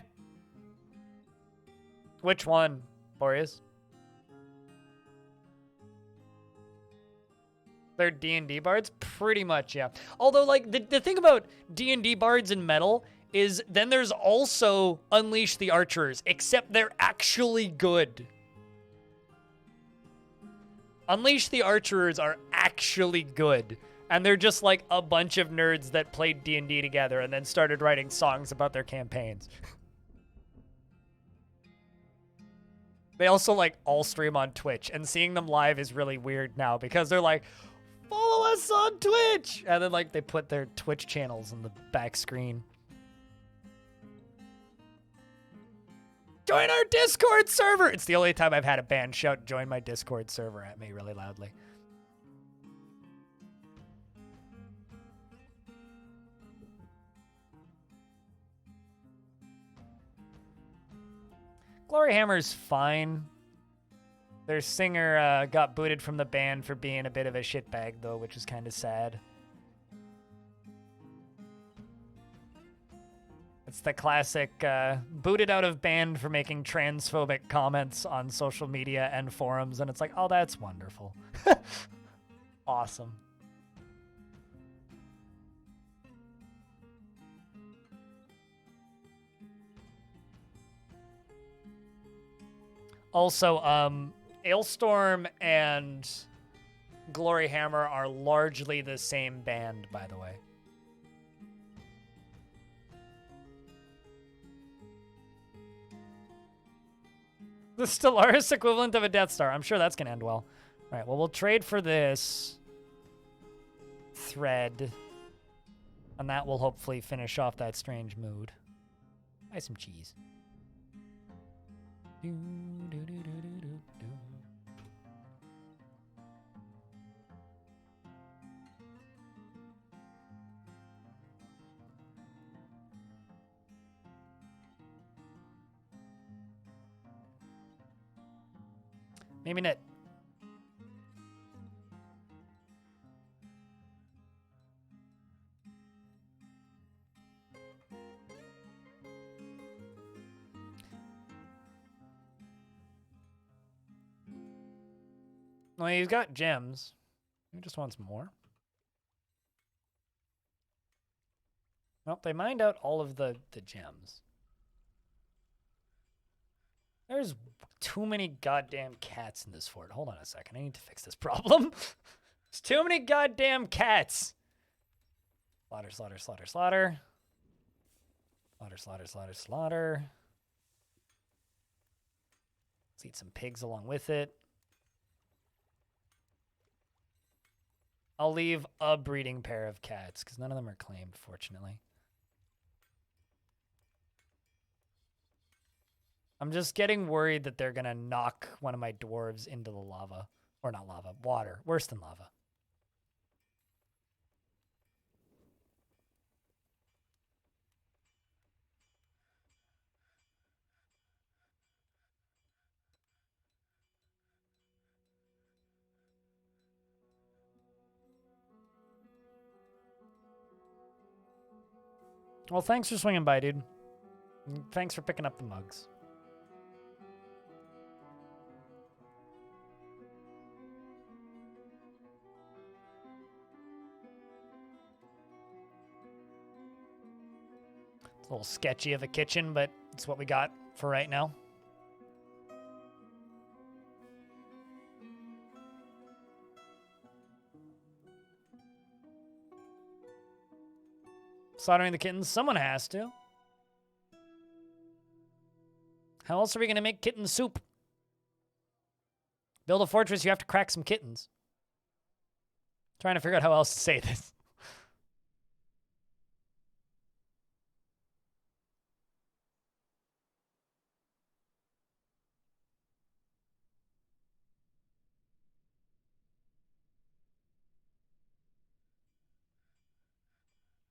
Which one, Boreas? They're D&D bards? Pretty much, yeah. Although, like, the thing about D&D bards in metal is then there's also Unleash the Archers, except they're actually good. Unleash the Archers are actually good. And they're just like a bunch of nerds that played D&D together and then started writing songs about their campaigns. They also like all stream on Twitch, and seeing them live is really weird now because they're like, follow us on Twitch! And then like they put their Twitch channels on the back screen. Join our Discord server! It's the only time I've had a band shout, join my Discord server at me really loudly. Glory Hammer's fine. Their singer got booted from the band for being a bit of a shitbag, though, which is kind of sad. It's the classic booted out of band for making transphobic comments on social media and forums, and it's like, oh, that's wonderful. Awesome. Also, Ailstorm and Glory Hammer are largely the same band, by the way. The Stellaris equivalent of a Death Star. I'm sure that's going to end well. All right, well, we'll trade for this thread, and that will hopefully finish off that strange mood. Buy some cheese. Do, do, do, do, do, do. Maybe not. Well, he's got gems. He just wants more. Well, they mined out all of the gems. There's too many goddamn cats in this fort. Hold on a second. I need to fix this problem. There's too many goddamn cats. Slaughter, slaughter, slaughter, slaughter. Slaughter, slaughter, slaughter, slaughter. Let's eat some pigs along with it. I'll leave a breeding pair of cats because none of them are claimed, fortunately. I'm just getting worried that they're going to knock one of my dwarves into the lava. Or not lava, water. Worse than lava. Well, thanks for swinging by, dude. Thanks for picking up the mugs. It's a little sketchy of a kitchen, but it's what we got for right now. Slaughtering the kittens, someone has to. How else are we going to make kitten soup? Build a fortress, you have to crack some kittens. Trying to figure out how else to say this.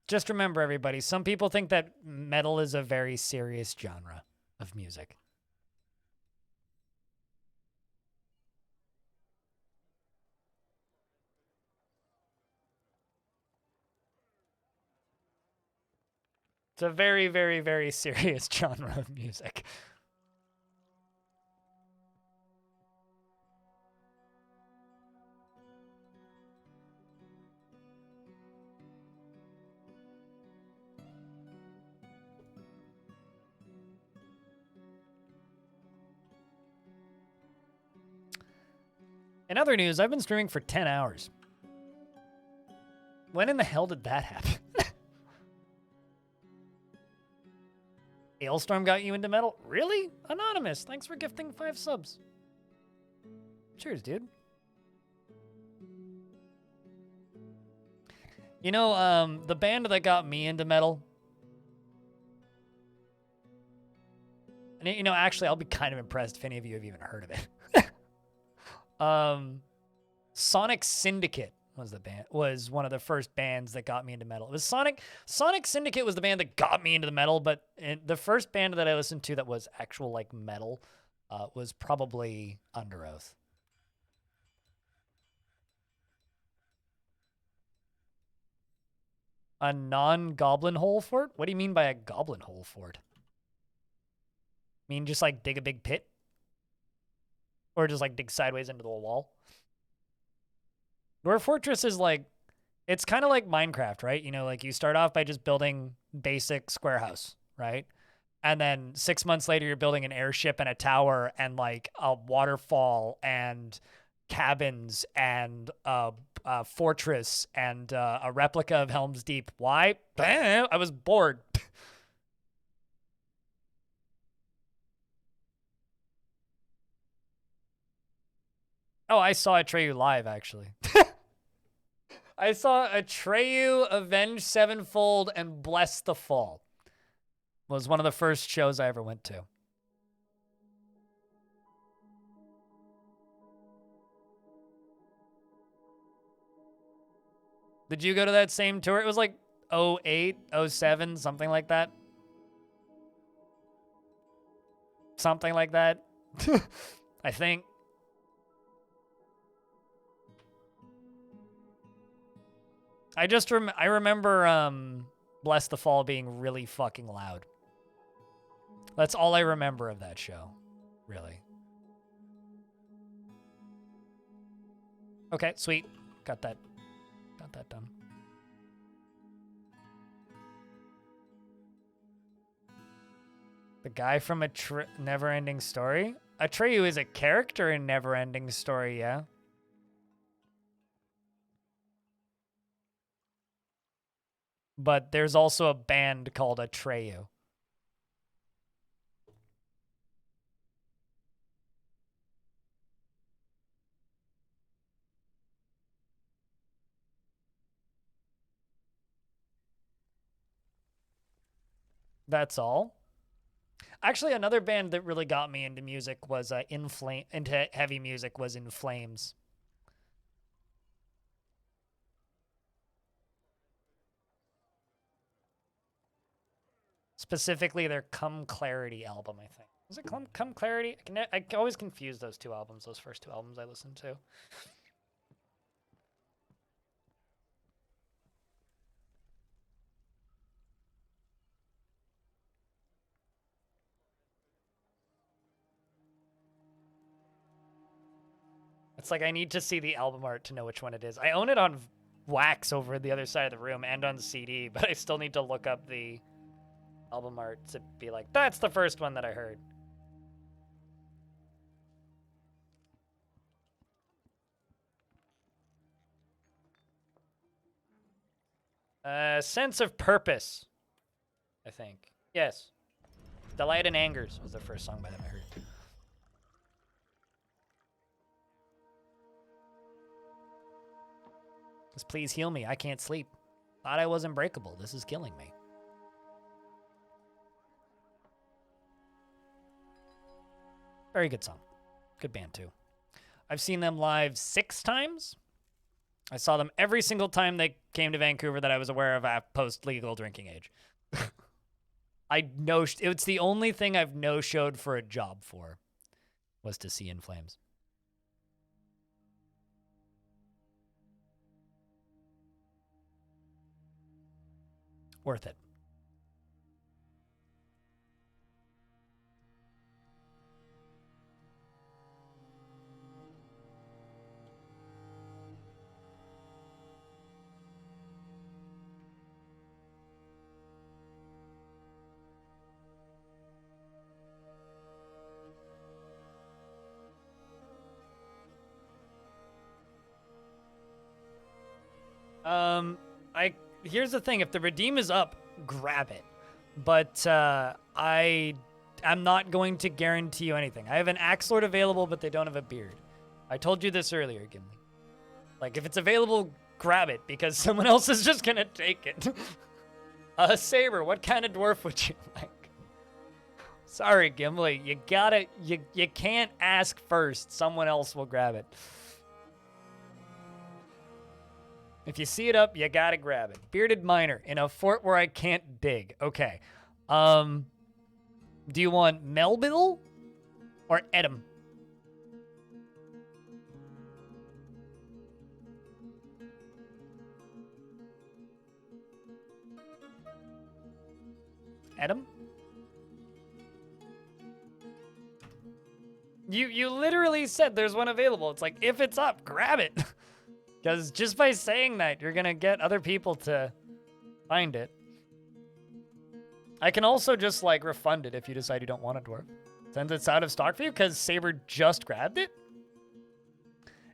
Just remember, everybody, some people think that metal is a very serious genre of music. It's a very, very, very serious genre of music. In other news, I've been streaming for 10 hours. When in the hell did that happen? Hailstorm got you into metal? Really? Anonymous, thanks for gifting 5 subs. Cheers, dude. You know, the band that got me into metal... And, you know, actually, I'll be kind of impressed if any of you have even heard of it. Sonic Syndicate was one of the first bands that got me into metal. It was Sonic Syndicate was the band that got me into the metal, but the first band that I listened to that was actual like metal was probably Under Oath. A non-goblin hole fort? What do you mean by a goblin hole fort? Mean just like dig a big pit? Or just like dig sideways into the wall? Dwarf Fortress is like, it's kind of like Minecraft, right? You know, like you start off by just building basic square house, right? And then 6 months later, you're building an airship and a tower and like a waterfall and cabins and a fortress and a replica of Helm's Deep. Why? I was bored. Oh, I saw Atreyu live, actually. I saw Atreyu, Avenged Sevenfold, and Bless the Fall. Was one of the first shows I ever went to. Did you go to that same tour? It was like 08, 07, something like that. Something like that. I think. I remember Bless the Fall being really fucking loud. That's all I remember of that show, really. Okay, sweet. Got that done. The guy from Never-Ending Story? Atreyu is a character in Never-Ending Story, yeah. But there's also a band called Atreyu. That's all. Actually, another band that really got me into music was into heavy music was In Flames. Specifically, their Come Clarity album, I think. Was it Come Clarity? I always confuse those two albums, those first two albums I listened to. It's like I need to see the album art to know which one it is. I own it on wax over the other side of the room and on CD, but I still need to look up the album art to be like, that's the first one that I heard. Sense of Purpose, I think. Yes. Delight and Angers was the first song by them I heard. Just please heal me. I can't sleep. Thought I was unbreakable. This is killing me. Very good song. Good band, too. I've seen them live 6 times. I saw them every single time they came to Vancouver that I was aware of at post-legal drinking age. I know it's the only thing I've no-showed for a job for was to see In Flames. Worth it. Here's the thing: if the redeem is up, grab it. But I'm not going to guarantee you anything. I have an axe lord available, but they don't have a beard. I told you this earlier, Gimli. Like, if it's available, grab it, because someone else is just gonna take it. Saber, what kind of dwarf would you like? Sorry, Gimli, you can't ask first. Someone else will grab it. If you see it up, you gotta grab it. Bearded miner in a fort where I can't dig. Okay. Do you want Melville or Edom? Edom? You literally said there's one available. It's like, if it's up, grab it. Because just by saying that, you're going to get other people to find it. I can also just, like, refund it if you decide you don't want a dwarf. Since it's out of stock for you, because Saber just grabbed it.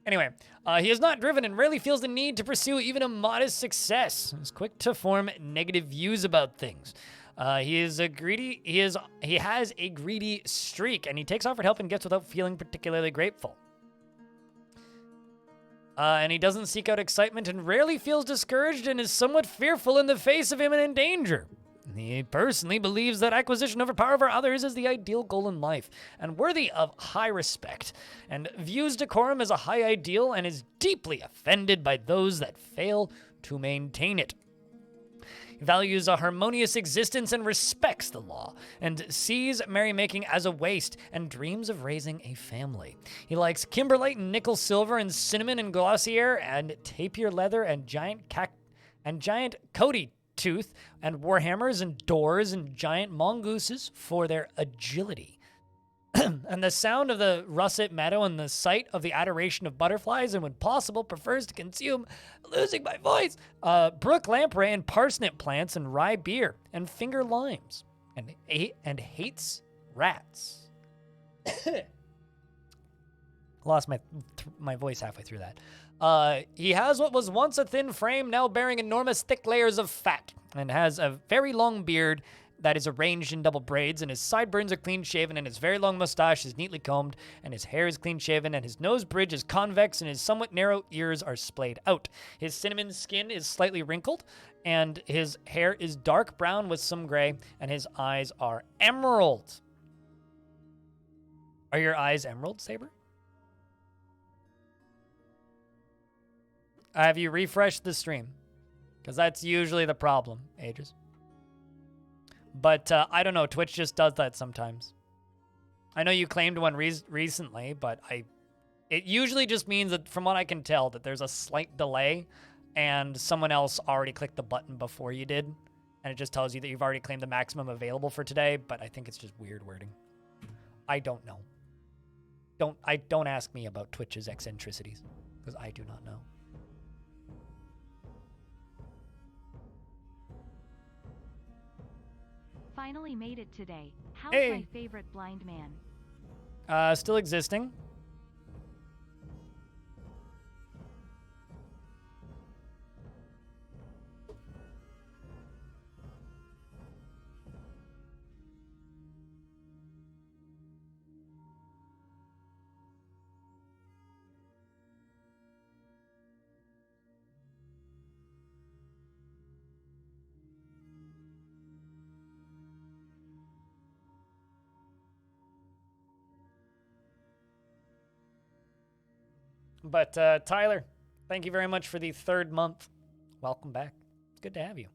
Anyway, he is not driven and rarely feels the need to pursue even a modest success. He's quick to form negative views about things. He has a greedy streak, and he takes offered help and gifts without feeling particularly grateful. And he doesn't seek out excitement and rarely feels discouraged and is somewhat fearful in the face of imminent danger. He personally believes that acquisition over power over others is the ideal goal in life and worthy of high respect, and views decorum as a high ideal and is deeply offended by those that fail to maintain it. He values a harmonious existence and respects the law, and sees merrymaking as a waste, and dreams of raising a family. He likes kimberlite and nickel silver and cinnamon and glossier and tapir leather and giant Cody tooth and warhammers and doors and giant mongooses for their agility. And the sound of the russet meadow and the sight of the adoration of butterflies, and when possible prefers to consume, losing my voice, brook lamprey and parsnip plants and rye beer and finger limes, and hates rats. Lost my voice halfway through that. He has what was once a thin frame, now bearing enormous thick layers of fat, and has a very long beard that is arranged in double braids, and his sideburns are clean-shaven, and his very long mustache is neatly combed, and his hair is clean-shaven, and his nose bridge is convex, and his somewhat narrow ears are splayed out. His cinnamon skin is slightly wrinkled, and his hair is dark brown with some gray, and his eyes are emerald. Are your eyes emerald, Saber? Have you refreshed the stream? Because that's usually the problem, Aegis. But I don't know, Twitch just does that sometimes. I know you claimed one recently, but it usually just means that, from what I can tell, that there's a slight delay and someone else already clicked the button before you did, and it just tells you that you've already claimed the maximum available for today, but I think it's just weird wording. I don't know. Don't ask me about Twitch's eccentricities, because I do not know. Finally made it today. How's Hey. my favorite blind man? Still existing. But Tyler, Thank you very much for the 3rd month. Welcome back. It's good to have you.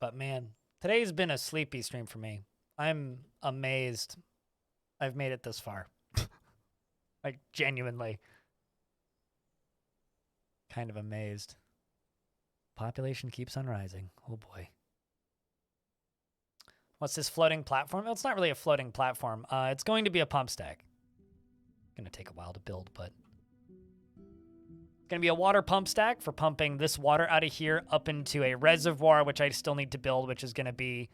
But man, today's been a sleepy stream for me. I'm amazed I've made it this far. Like, genuinely. Kind of amazed. Population keeps on rising. Oh boy. What's this floating platform? Well, it's not really a floating platform. It's going to be a pump stack. Gonna take a while to build, but it's gonna be a water pump stack for pumping this water out of here up into a reservoir, which I still need to build, which is gonna be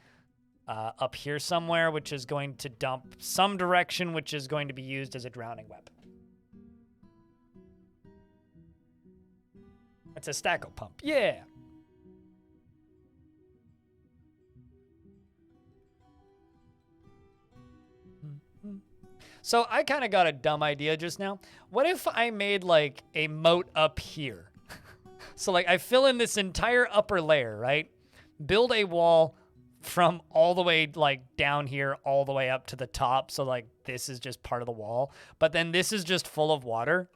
up here somewhere, which is going to dump some direction, which is going to be used as a drowning weapon. It's a stacko pump. Yeah. So I kind of got a dumb idea just now. What if I made like a moat up here? So like I fill in this entire upper layer, right? Build a wall from all the way like down here all the way up to the top. So like this is just part of the wall. But then this is just full of water,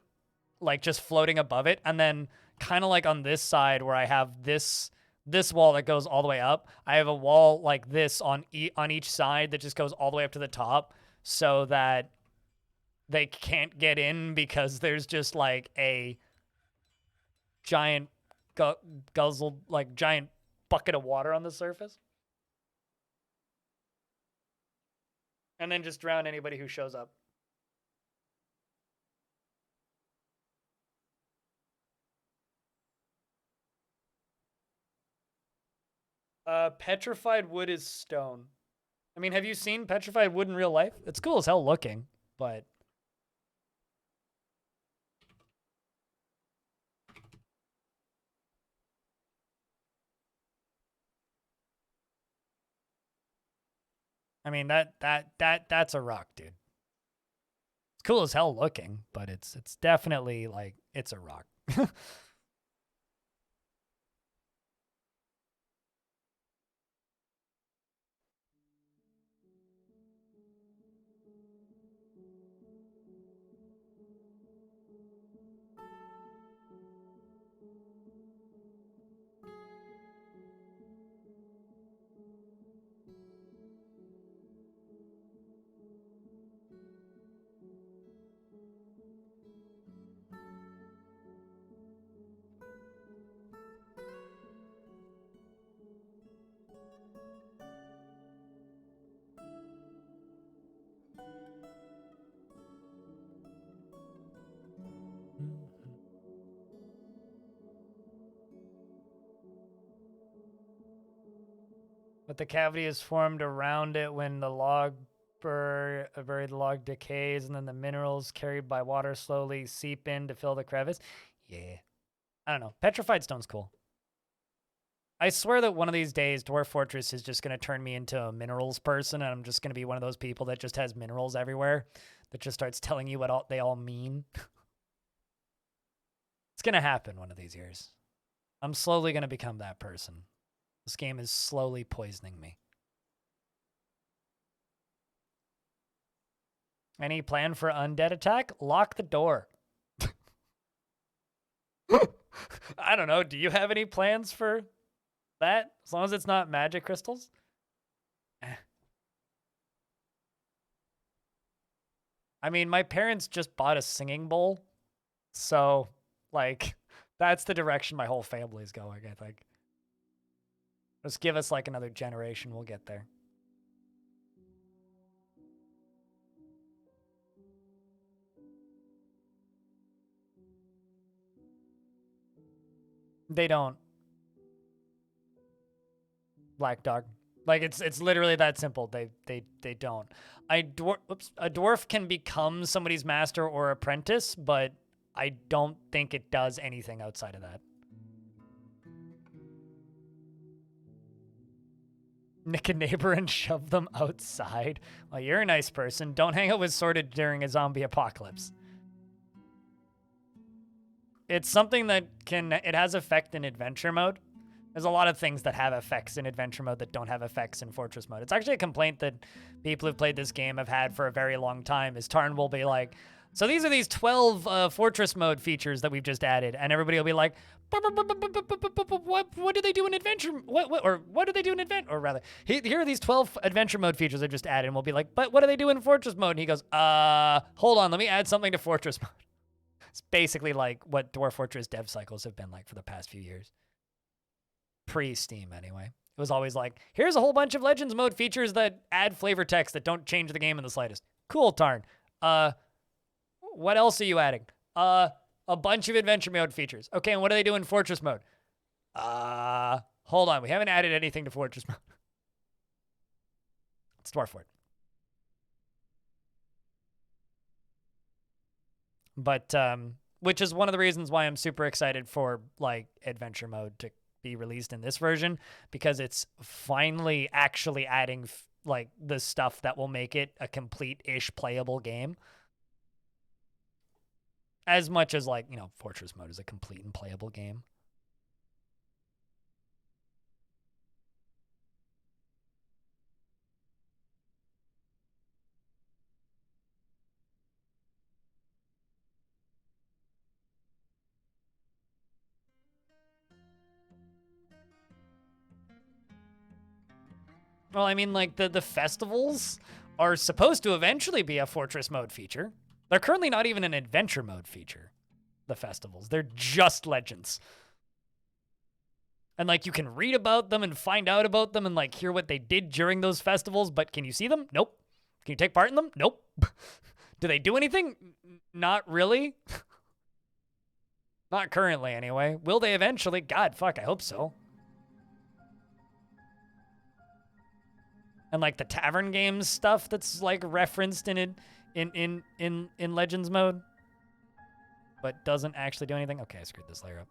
like just floating above it. And then kind of like on this side where I have this wall that goes all the way up, I have a wall like this on each side that just goes all the way up to the top so that they can't get in because there's just like a giant giant bucket of water on the surface. And then just drown anybody who shows up. Petrified wood is stone. I mean, have you seen petrified wood in real life? It's cool as hell looking, but I mean that's a rock, dude. It's cool as hell looking, but it's definitely like it's a rock. But the cavity is formed around it when the log buried log decays, and then the minerals carried by water slowly seep in to fill the crevice. Yeah. I don't know. Petrified stone's cool. I swear that one of these days, Dwarf Fortress is just going to turn me into a minerals person, and I'm just going to be one of those people that just has minerals everywhere, that just starts telling you what they all mean. It's going to happen one of these years. I'm slowly going to become that person. This game is slowly poisoning me. Any plan for undead attack? Lock the door. I don't know. Do you have any plans for that? As long as it's not magic crystals? I mean, my parents just bought a singing bowl. So, like, that's the direction my whole family's going, I think. Just give us, like, another generation. We'll get there. They don't. Black Dog. Like it's literally that simple. They don't. A dwarf can become somebody's master or apprentice, but I don't think it does anything outside of that. Nick a neighbor and shove them outside. Well, you're a nice person. Don't hang out with Sorted during a zombie apocalypse. It's something that it has effect in adventure mode. There's a lot of things that have effects in adventure mode that don't have effects in fortress mode. It's actually a complaint that people who've played this game have had for a very long time, is Tarn will be like, so these are these 12 fortress mode features that we've just added, and everybody will be like, what do they do in adventure? What do they do in adventure? Or rather, here are these 12 adventure mode features I just added, and we'll be like, but what do they do in fortress mode? And he goes, hold on, let me add something to fortress mode. It's basically like what Dwarf Fortress dev cycles have been like for the past few years. Pre-Steam, anyway. It was always like, here's a whole bunch of Legends mode features that add flavor text that don't change the game in the slightest. Cool, Tarn. What else are you adding? A bunch of adventure mode features. Okay, and what do they do in Fortress mode? Hold on. We haven't added anything to Fortress mode. It's Dwarf Fort. But, which is one of the reasons why I'm super excited for, like, adventure mode to be released in this version, because it's finally actually adding, like, the stuff that will make it a complete-ish playable game. As much as, like, you know, Fortress mode is a complete and playable game. Well, I mean, like, the festivals are supposed to eventually be a Fortress mode feature. They're currently not even an adventure mode feature, the festivals. They're just Legends. And, like, you can read about them and find out about them and, like, hear what they did during those festivals, but can you see them? Nope. Can you take part in them? Nope. Do they do anything? Not really. Not currently, anyway. Will they eventually? God, fuck, I hope so. And, like, the tavern games stuff that's, like, referenced in Legends mode, but doesn't actually do anything. Okay, I screwed this layer up.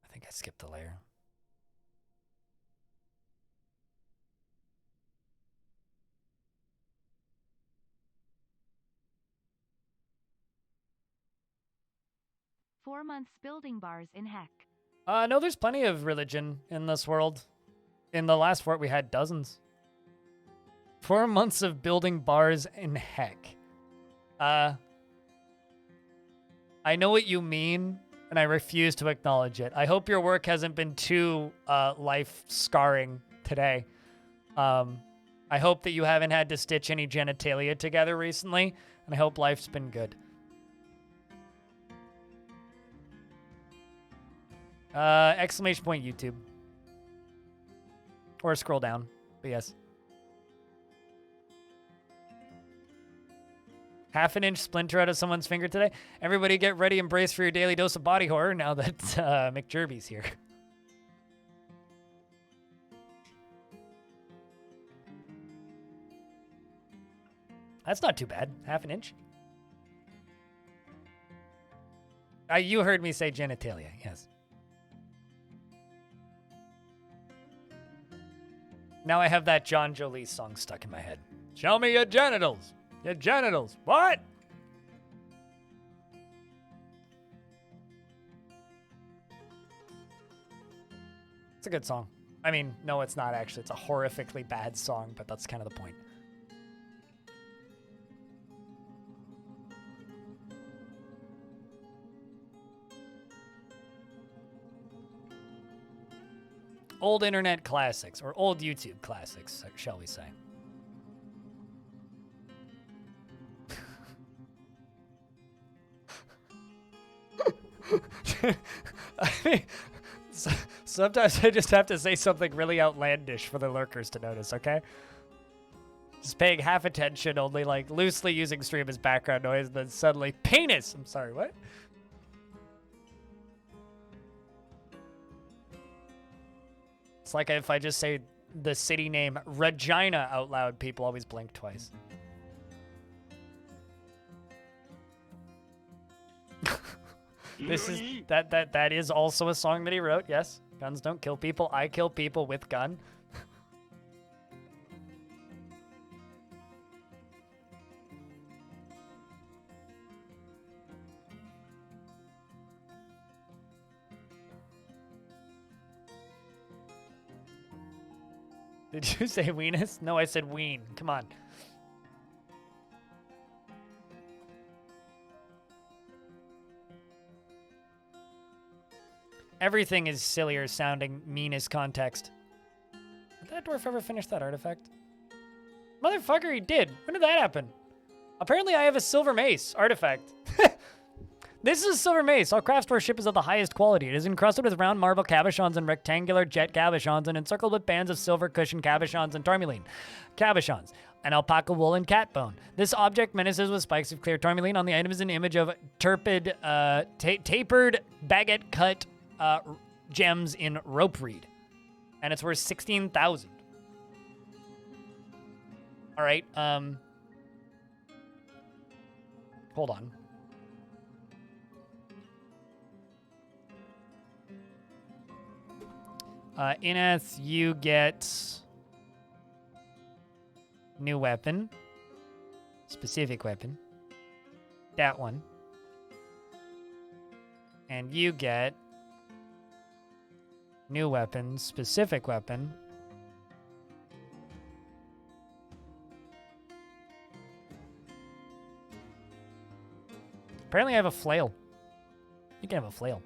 I think I skipped the layer. Four months building bars in heck. No, there's plenty of religion in this world. In the last fort, we had dozens. 4 months of building bars in heck. I know what you mean, and I refuse to acknowledge it. I hope your work hasn't been too life-scarring today. I hope that you haven't had to stitch any genitalia together recently, and I hope life's been good. Exclamation point YouTube. Or scroll down, but yes. Half an inch splinter out of someone's finger today. Everybody get ready and brace for your daily dose of body horror now that McJerby's here. That's not too bad. Half an inch. You heard me say genitalia, yes. Now I have that John Jolie song stuck in my head. Show me your genitals. Your genitals. What? It's a good song. I mean, no, it's not actually. It's a horrifically bad song, but that's kind of the point. Old internet classics, or old YouTube classics, shall we say. I mean, sometimes I just have to say something really outlandish for the lurkers to notice, okay? Just paying half attention, only like loosely using stream as background noise, then suddenly penis. I'm sorry, what? It's like if I just say the city name Regina out loud, people always blink twice. That is also a song that he wrote, yes. Guns don't kill people, I kill people with gun. Did you say weenus? No, I said ween. Come on. Everything is sillier sounding, meanest context. Did that dwarf ever finish that artifact? Motherfucker, he did. When did that happen? Apparently I have a silver mace artifact. This is a silver mace. All craft store ship is of the highest quality. It is encrusted with round marble cabochons and rectangular jet cabochons and encircled with bands of silver cushion cabochons and tourmaline cabochons and alpaca wool and cat bone. This object menaces with spikes of clear tourmaline. On the item is an image of tapered baguette cut gems in rope reed. And it's worth 16,000. All right. Hold on. Ineth, you get new weapon, specific weapon, that one, and you get new weapon, specific weapon, apparently I have a flail. You can have a flail.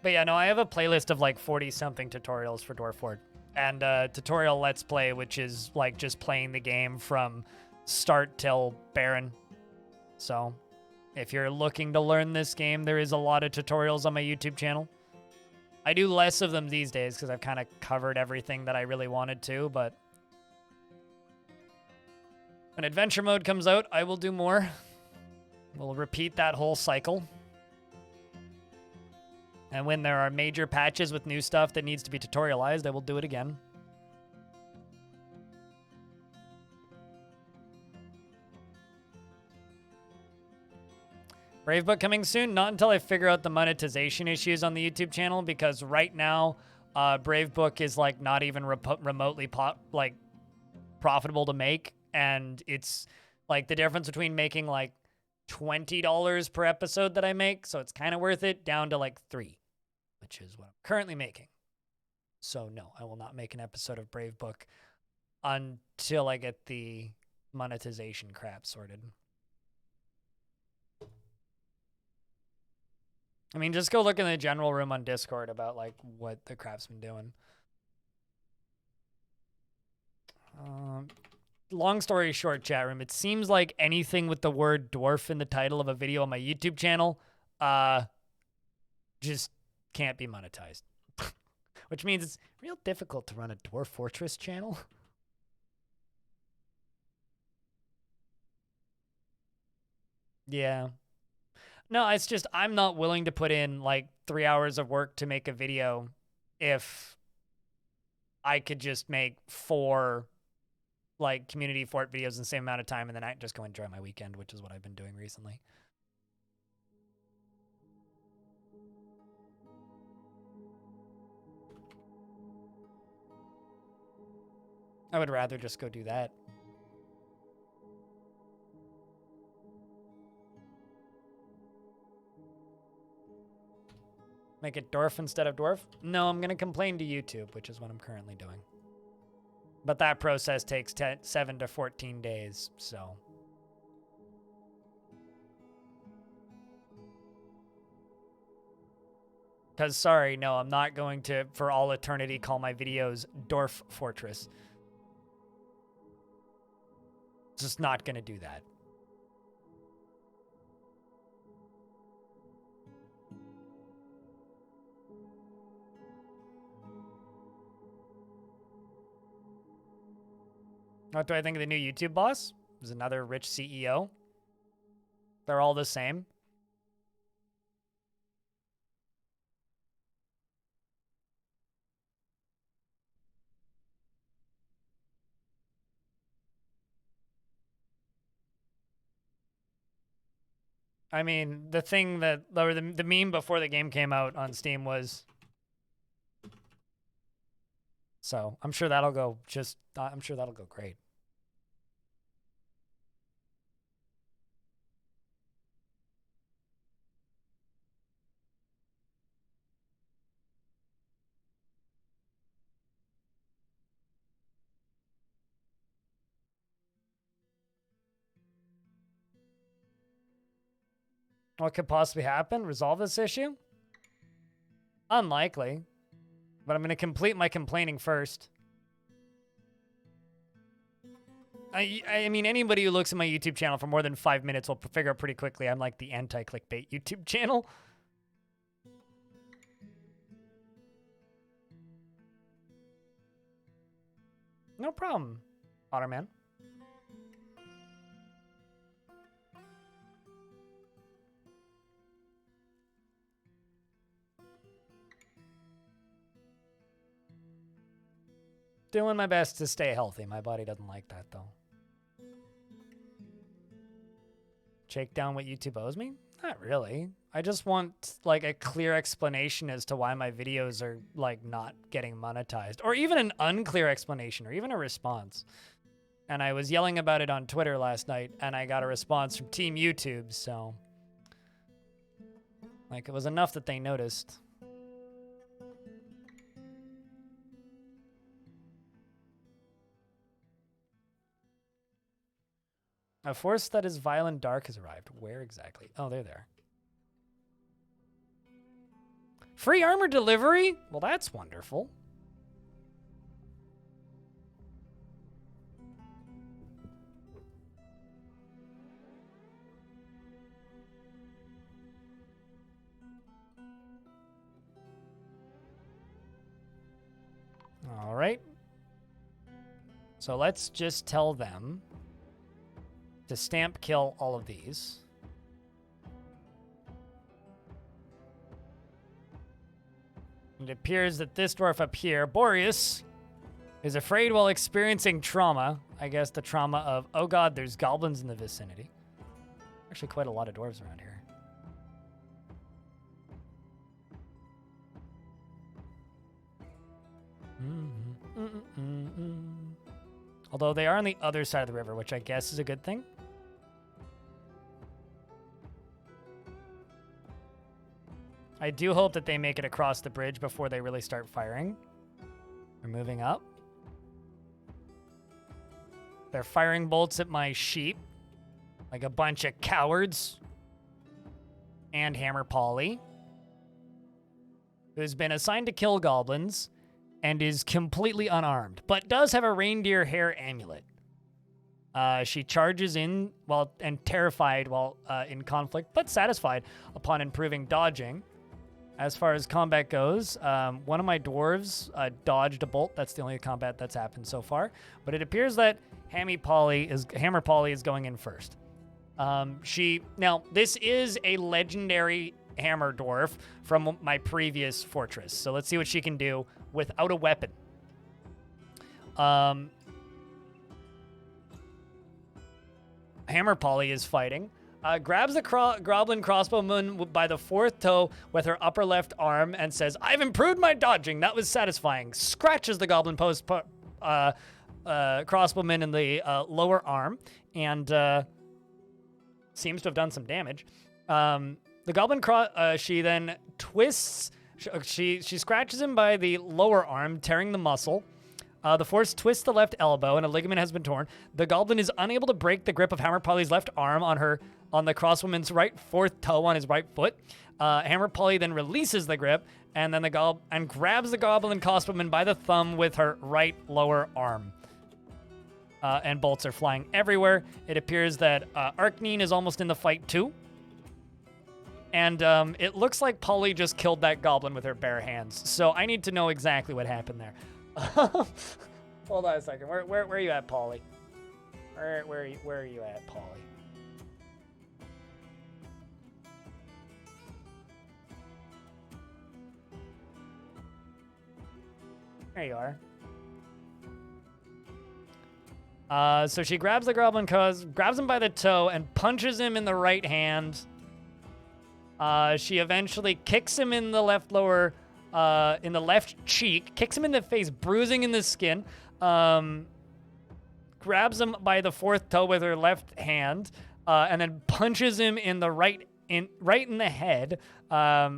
But yeah, no, I have a playlist of like 40-something tutorials for Dwarf Fort. And tutorial Let's Play, which is like just playing the game from start till Baron. So if you're looking to learn this game, there is a lot of tutorials on my YouTube channel. I do less of them these days because I've kind of covered everything that I really wanted to, but when adventure mode comes out, I will do more. We'll repeat that whole cycle. And when there are major patches with new stuff that needs to be tutorialized, I will do it again. Bravebook coming soon? Not until I figure out the monetization issues on the YouTube channel, because right now, Bravebook is like not even remotely profitable to make, and it's like the difference between making like $20 per episode that I make, so it's kind of worth it, down to like $3, which is what I'm currently making. So no, I will not make an episode of Bravebook until I get the monetization crap sorted. I mean, just go look in the general room on Discord about like what the crap's been doing. Long story short, chat room, it seems like anything with the word dwarf in the title of a video on my YouTube channel just can't be monetized. Which means it's real difficult to run a Dwarf Fortress channel. Yeah. No, it's just I'm not willing to put in like 3 hours of work to make a video if I could just make 4 like community fort videos in the same amount of time and then I just go enjoy my weekend, which is what I've been doing recently. I would rather just go do that. Make it Dwarf instead of Dwarf? No, I'm going to complain to YouTube, which is what I'm currently doing. But that process takes 7 to 14 days, so. Because, sorry, no, I'm not going to, for all eternity, call my videos Dwarf Fortress. Just not going to do that. What do I think of the new YouTube boss? There's another rich CEO. They're all the same. I mean, the thing that, or the meme before the game came out on Steam was, so I'm sure that'll go I'm sure that'll go great. What could possibly happen? Resolve this issue? Unlikely. But I'm going to complete my complaining first. I mean, anybody who looks at my YouTube channel for more than 5 minutes will figure out pretty quickly I'm like the anti-clickbait YouTube channel. No problem, Otterman. Doing my best to stay healthy. My body doesn't like that, though. Shake down what YouTube owes me? Not really. I just want, like, a clear explanation as to why my videos are, like, not getting monetized. Or even an unclear explanation, or even a response. And I was yelling about it on Twitter last night, and I got a response from Team YouTube, so... like, it was enough that they noticed. A force that is vile and dark has arrived. Where exactly? Oh, they're there. Free armor delivery? Well, that's wonderful. All right. So let's just tell them to stamp kill all of these. It appears that this dwarf up here, Boreas, is afraid while experiencing trauma. I guess the trauma of, oh god, there's goblins in the vicinity. Actually, quite a lot of dwarves around here. Although they are on the other side of the river, which I guess is a good thing. I do hope that they make it across the bridge before they really start firing. They're moving up. They're firing bolts at my sheep. Like a bunch of cowards. And Hammer Polly, who's been assigned to kill goblins and is completely unarmed, but does have a reindeer hair amulet. She charges in while and terrified while in conflict, but satisfied upon improving dodging. As far as combat goes, one of my dwarves dodged a bolt. That's the only combat that's happened so far. But it appears that Hammer Polly is going in first. Now, this is a legendary hammer dwarf from my previous fortress. So let's see what she can do without a weapon. Hammer Polly is fighting. Grabs the goblin crossbowman by the fourth toe with her upper left arm and says, "I've improved my dodging. That was satisfying." Scratches the goblin crossbowman in the lower arm and seems to have done some damage. The goblin she then twists. She scratches him by the lower arm, tearing the muscle. The force twists the left elbow, and a ligament has been torn. The goblin is unable to break the grip of Hammer Polly's left arm on the crossbowman's right fourth toe on his right foot. Hammer Polly then releases the grip, and then grabs the goblin crossbowman by the thumb with her right lower arm. and bolts are flying everywhere. It appears that Arkneen is almost in the fight too. And it looks like Polly just killed that goblin with her bare hands. So I need to know exactly what happened there. Hold on a second. Where are you at, Polly? Where are you at, Polly? There you are. So she grabs the goblin, grabs him by the toe, and punches him in the right hand. She eventually kicks him in the left lower, in the left cheek, kicks him in the face, bruising in the skin. Grabs him by the fourth toe with her left hand, and then punches him in the right in the head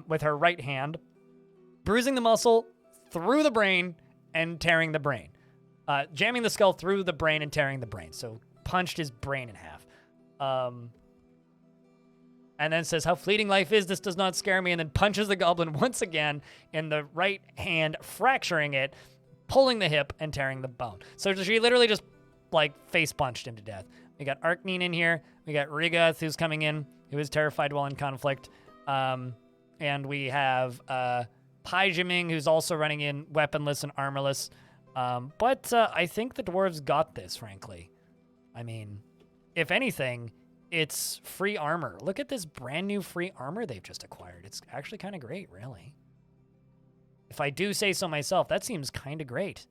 with her right hand, bruising the muscle through the brain and tearing the brain. Jamming the skull through the brain and tearing the brain. So punched his brain in half. And then says, how fleeting life is, this does not scare me, and then punches the goblin once again in the right hand, fracturing it, pulling the hip, and tearing the bone. So she literally just, like, face punched him to death. We got Arkneen in here. We got Rigath, who's coming in, who is terrified while in conflict. And we have Pijiming, who's also running in, weaponless and armorless. But I think the dwarves got this, frankly. I mean, if anything, it's free armor. Look at this brand new free armor they've just acquired. It's actually kind of great, really. If I do say so myself, that seems kind of great.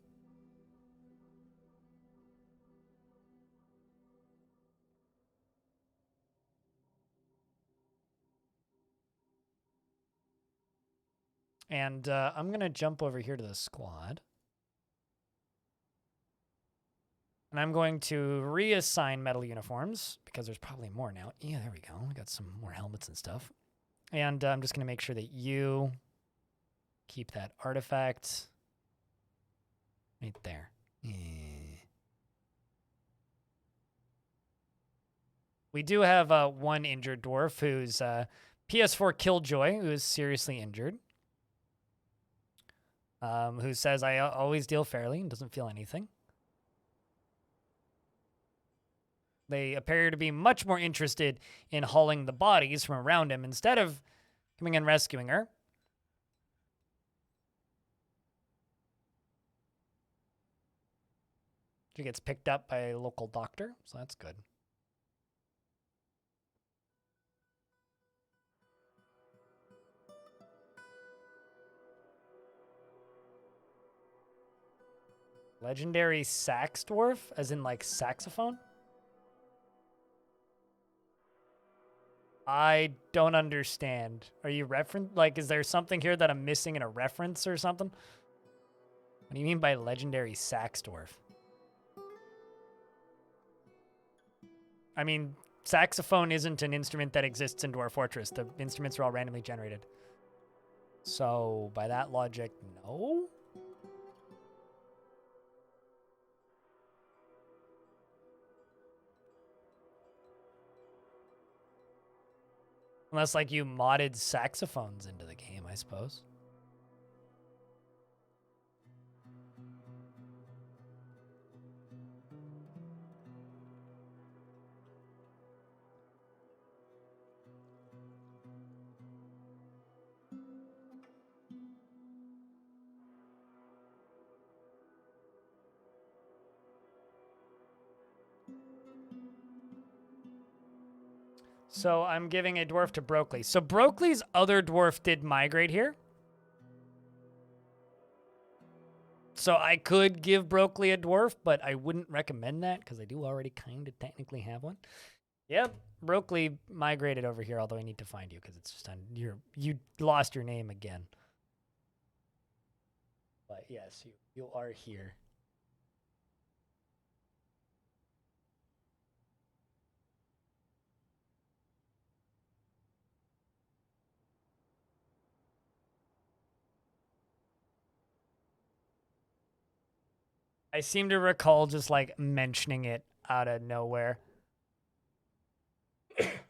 And I'm going to jump over here to the squad. And I'm going to reassign metal uniforms, because there's probably more now. Yeah, there we go. We got some more helmets and stuff. And I'm just going to make sure that you keep that artifact right there. We do have one injured dwarf who's PS4 Killjoy, who is seriously injured. Who says, I always deal fairly and doesn't feel anything. They appear to be much more interested in hauling the bodies from around him instead of coming and rescuing her. She gets picked up by a local doctor, so that's good. Legendary sax dwarf, as in like saxophone? I don't understand. Are you is there something here that I'm missing in a reference or something? What do you mean by legendary sax dwarf? I mean, saxophone isn't an instrument that exists in Dwarf Fortress. The instruments are all randomly generated. So, by that logic, no? Unless, like, you modded saxophones into the game, I suppose. So I'm giving a dwarf to Brockley. So Brockley's other dwarf did migrate here. So I could give Brockley a dwarf, but I wouldn't recommend that because I do already kind of technically have one. Yep, Brockley migrated over here, although I need to find you because it's just on you lost your name again. But yes, you are here. I seem to recall just like mentioning it out of nowhere.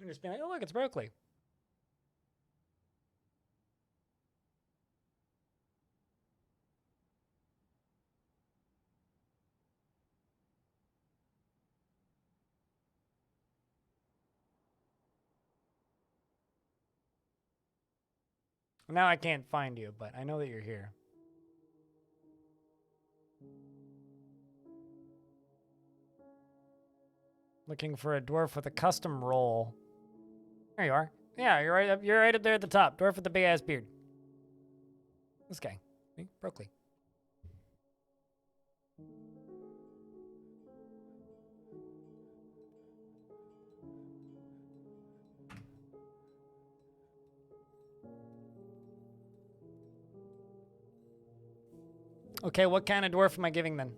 Just being like, oh look, it's Brockley. Now I can't find you, but I know that you're here. Looking for a dwarf with a custom role. There you are. Yeah, you're right up. You're right up there at the top. Dwarf with the big ass beard. This guy. See? Brooklyn. Okay, what kind of dwarf am I giving then?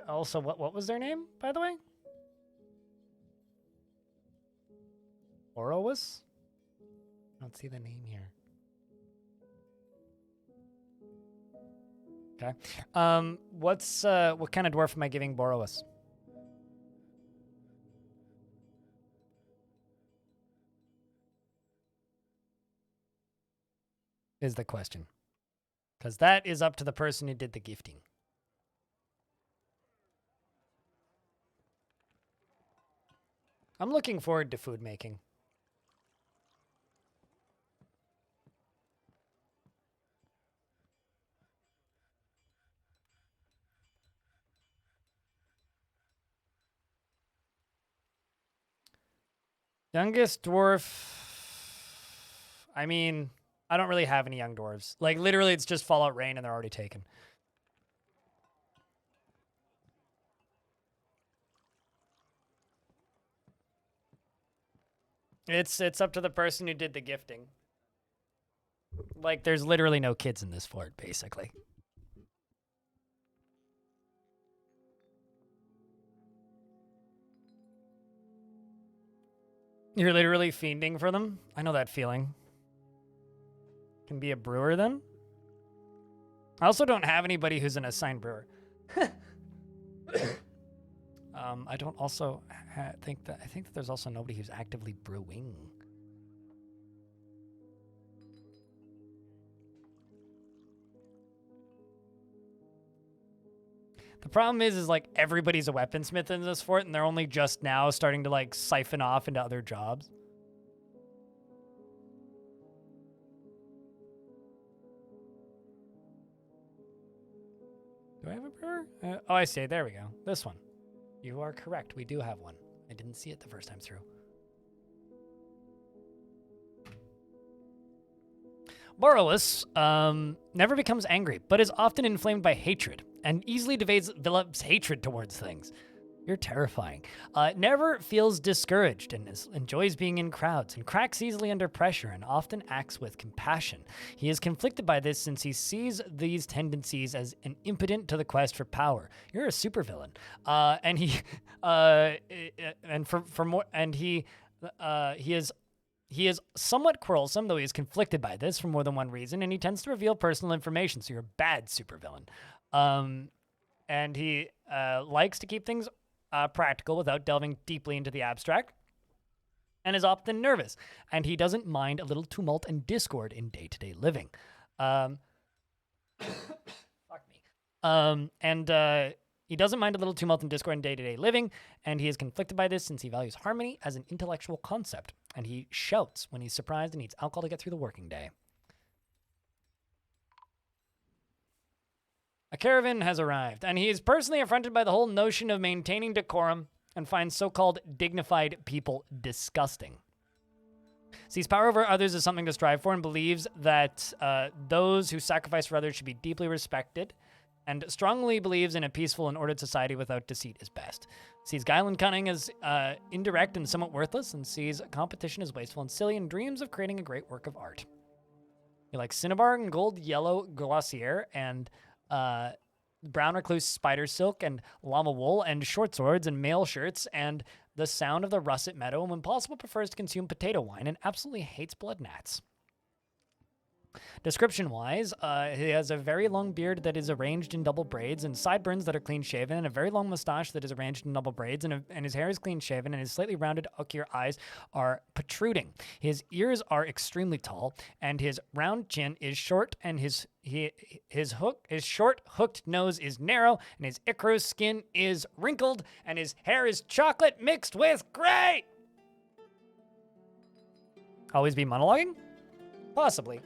Also, what was their name, by the way? Borowus? I don't see the name here. Okay. What kind of dwarf am I giving Borowus? Is the question. Because that is up to the person who did the gifting. I'm looking forward to food making. Youngest dwarf. I mean, I don't really have any young dwarves. Like, literally, it's just Fallout Rain and they're already taken. It's up to the person who did the gifting. Like, there's literally no kids in this fort, basically. You're literally fiending for them? I know that feeling. Can be a brewer, then? I also don't have anybody who's an assigned brewer. I don't also think that there's also nobody who's actively brewing. The problem is like everybody's a weaponsmith in this fort, and they're only just now starting to like siphon off into other jobs. Do I have a brewer? Oh, I see. There we go. This one. You are correct. We do have one. I didn't see it the first time through. Borowus never becomes angry, but is often inflamed by hatred and easily develops hatred towards things. You're terrifying. Never feels discouraged and enjoys being in crowds and cracks easily under pressure and often acts with compassion. He is conflicted by this since he sees these tendencies as an impotent to the quest for power. You're a supervillain. He is somewhat quarrelsome, though he is conflicted by this for more than one reason, and he tends to reveal personal information, so you're a bad supervillain. And he likes to keep things practical without delving deeply into the abstract, and is often nervous, and he doesn't mind a little tumult and discord in day-to-day living. Fuck me. He doesn't mind a little tumult and discord in day-to-day living, and he is conflicted by this since he values harmony as an intellectual concept, and he shouts when he's surprised and needs alcohol to get through the working day. A caravan has arrived, and he is personally affronted by the whole notion of maintaining decorum and finds so-called dignified people disgusting. Sees power over others as something to strive for and believes that those who sacrifice for others should be deeply respected, and strongly believes in a peaceful and ordered society without deceit is best. Sees guile and cunning as indirect and somewhat worthless, and sees competition as wasteful and silly, and dreams of creating a great work of art. He likes cinnabar and gold yellow glossier, and brown recluse spider silk, and llama wool, and short swords, and mail shirts, and the sound of the russet meadow, and when possible prefers to consume potato wine, and absolutely hates blood gnats. Description-wise, he has a very long beard that is arranged in double braids and sideburns that are clean-shaven, and a very long mustache that is arranged in double braids, and his hair is clean-shaven, and his slightly rounded ocular eyes are protruding. His ears are extremely tall, and his round chin is short, and his short hooked nose is narrow, and his Icarus skin is wrinkled, and his hair is chocolate mixed with gray. Always be monologuing? Possibly.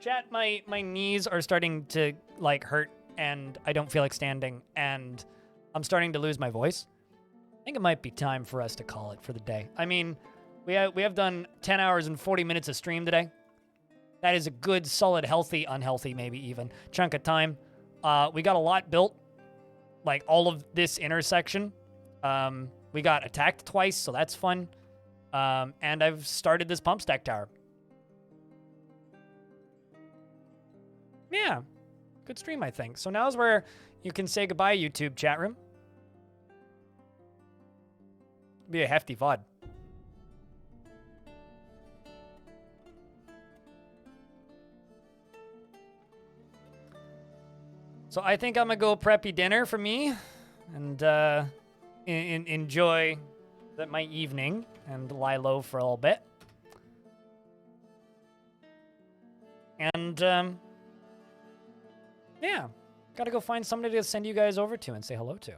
Chat, my knees are starting to like hurt, and I don't feel like standing, and I'm starting to lose my voice. I think it might be time for us to call it for the day. I mean, we have done 10 hours and 40 minutes of stream today. That is a good, solid, healthy, unhealthy, maybe even chunk of time. We got a lot built, like all of this intersection. We got attacked twice, so that's fun. And I've started this pump stack tower. Yeah, good stream, I think. So now's where you can say goodbye, YouTube chat room. Be a hefty VOD. So I think I'm gonna go preppy dinner for me, and enjoy my evening and lie low for a little bit. And yeah, gotta go find somebody to send you guys over to and say hello to.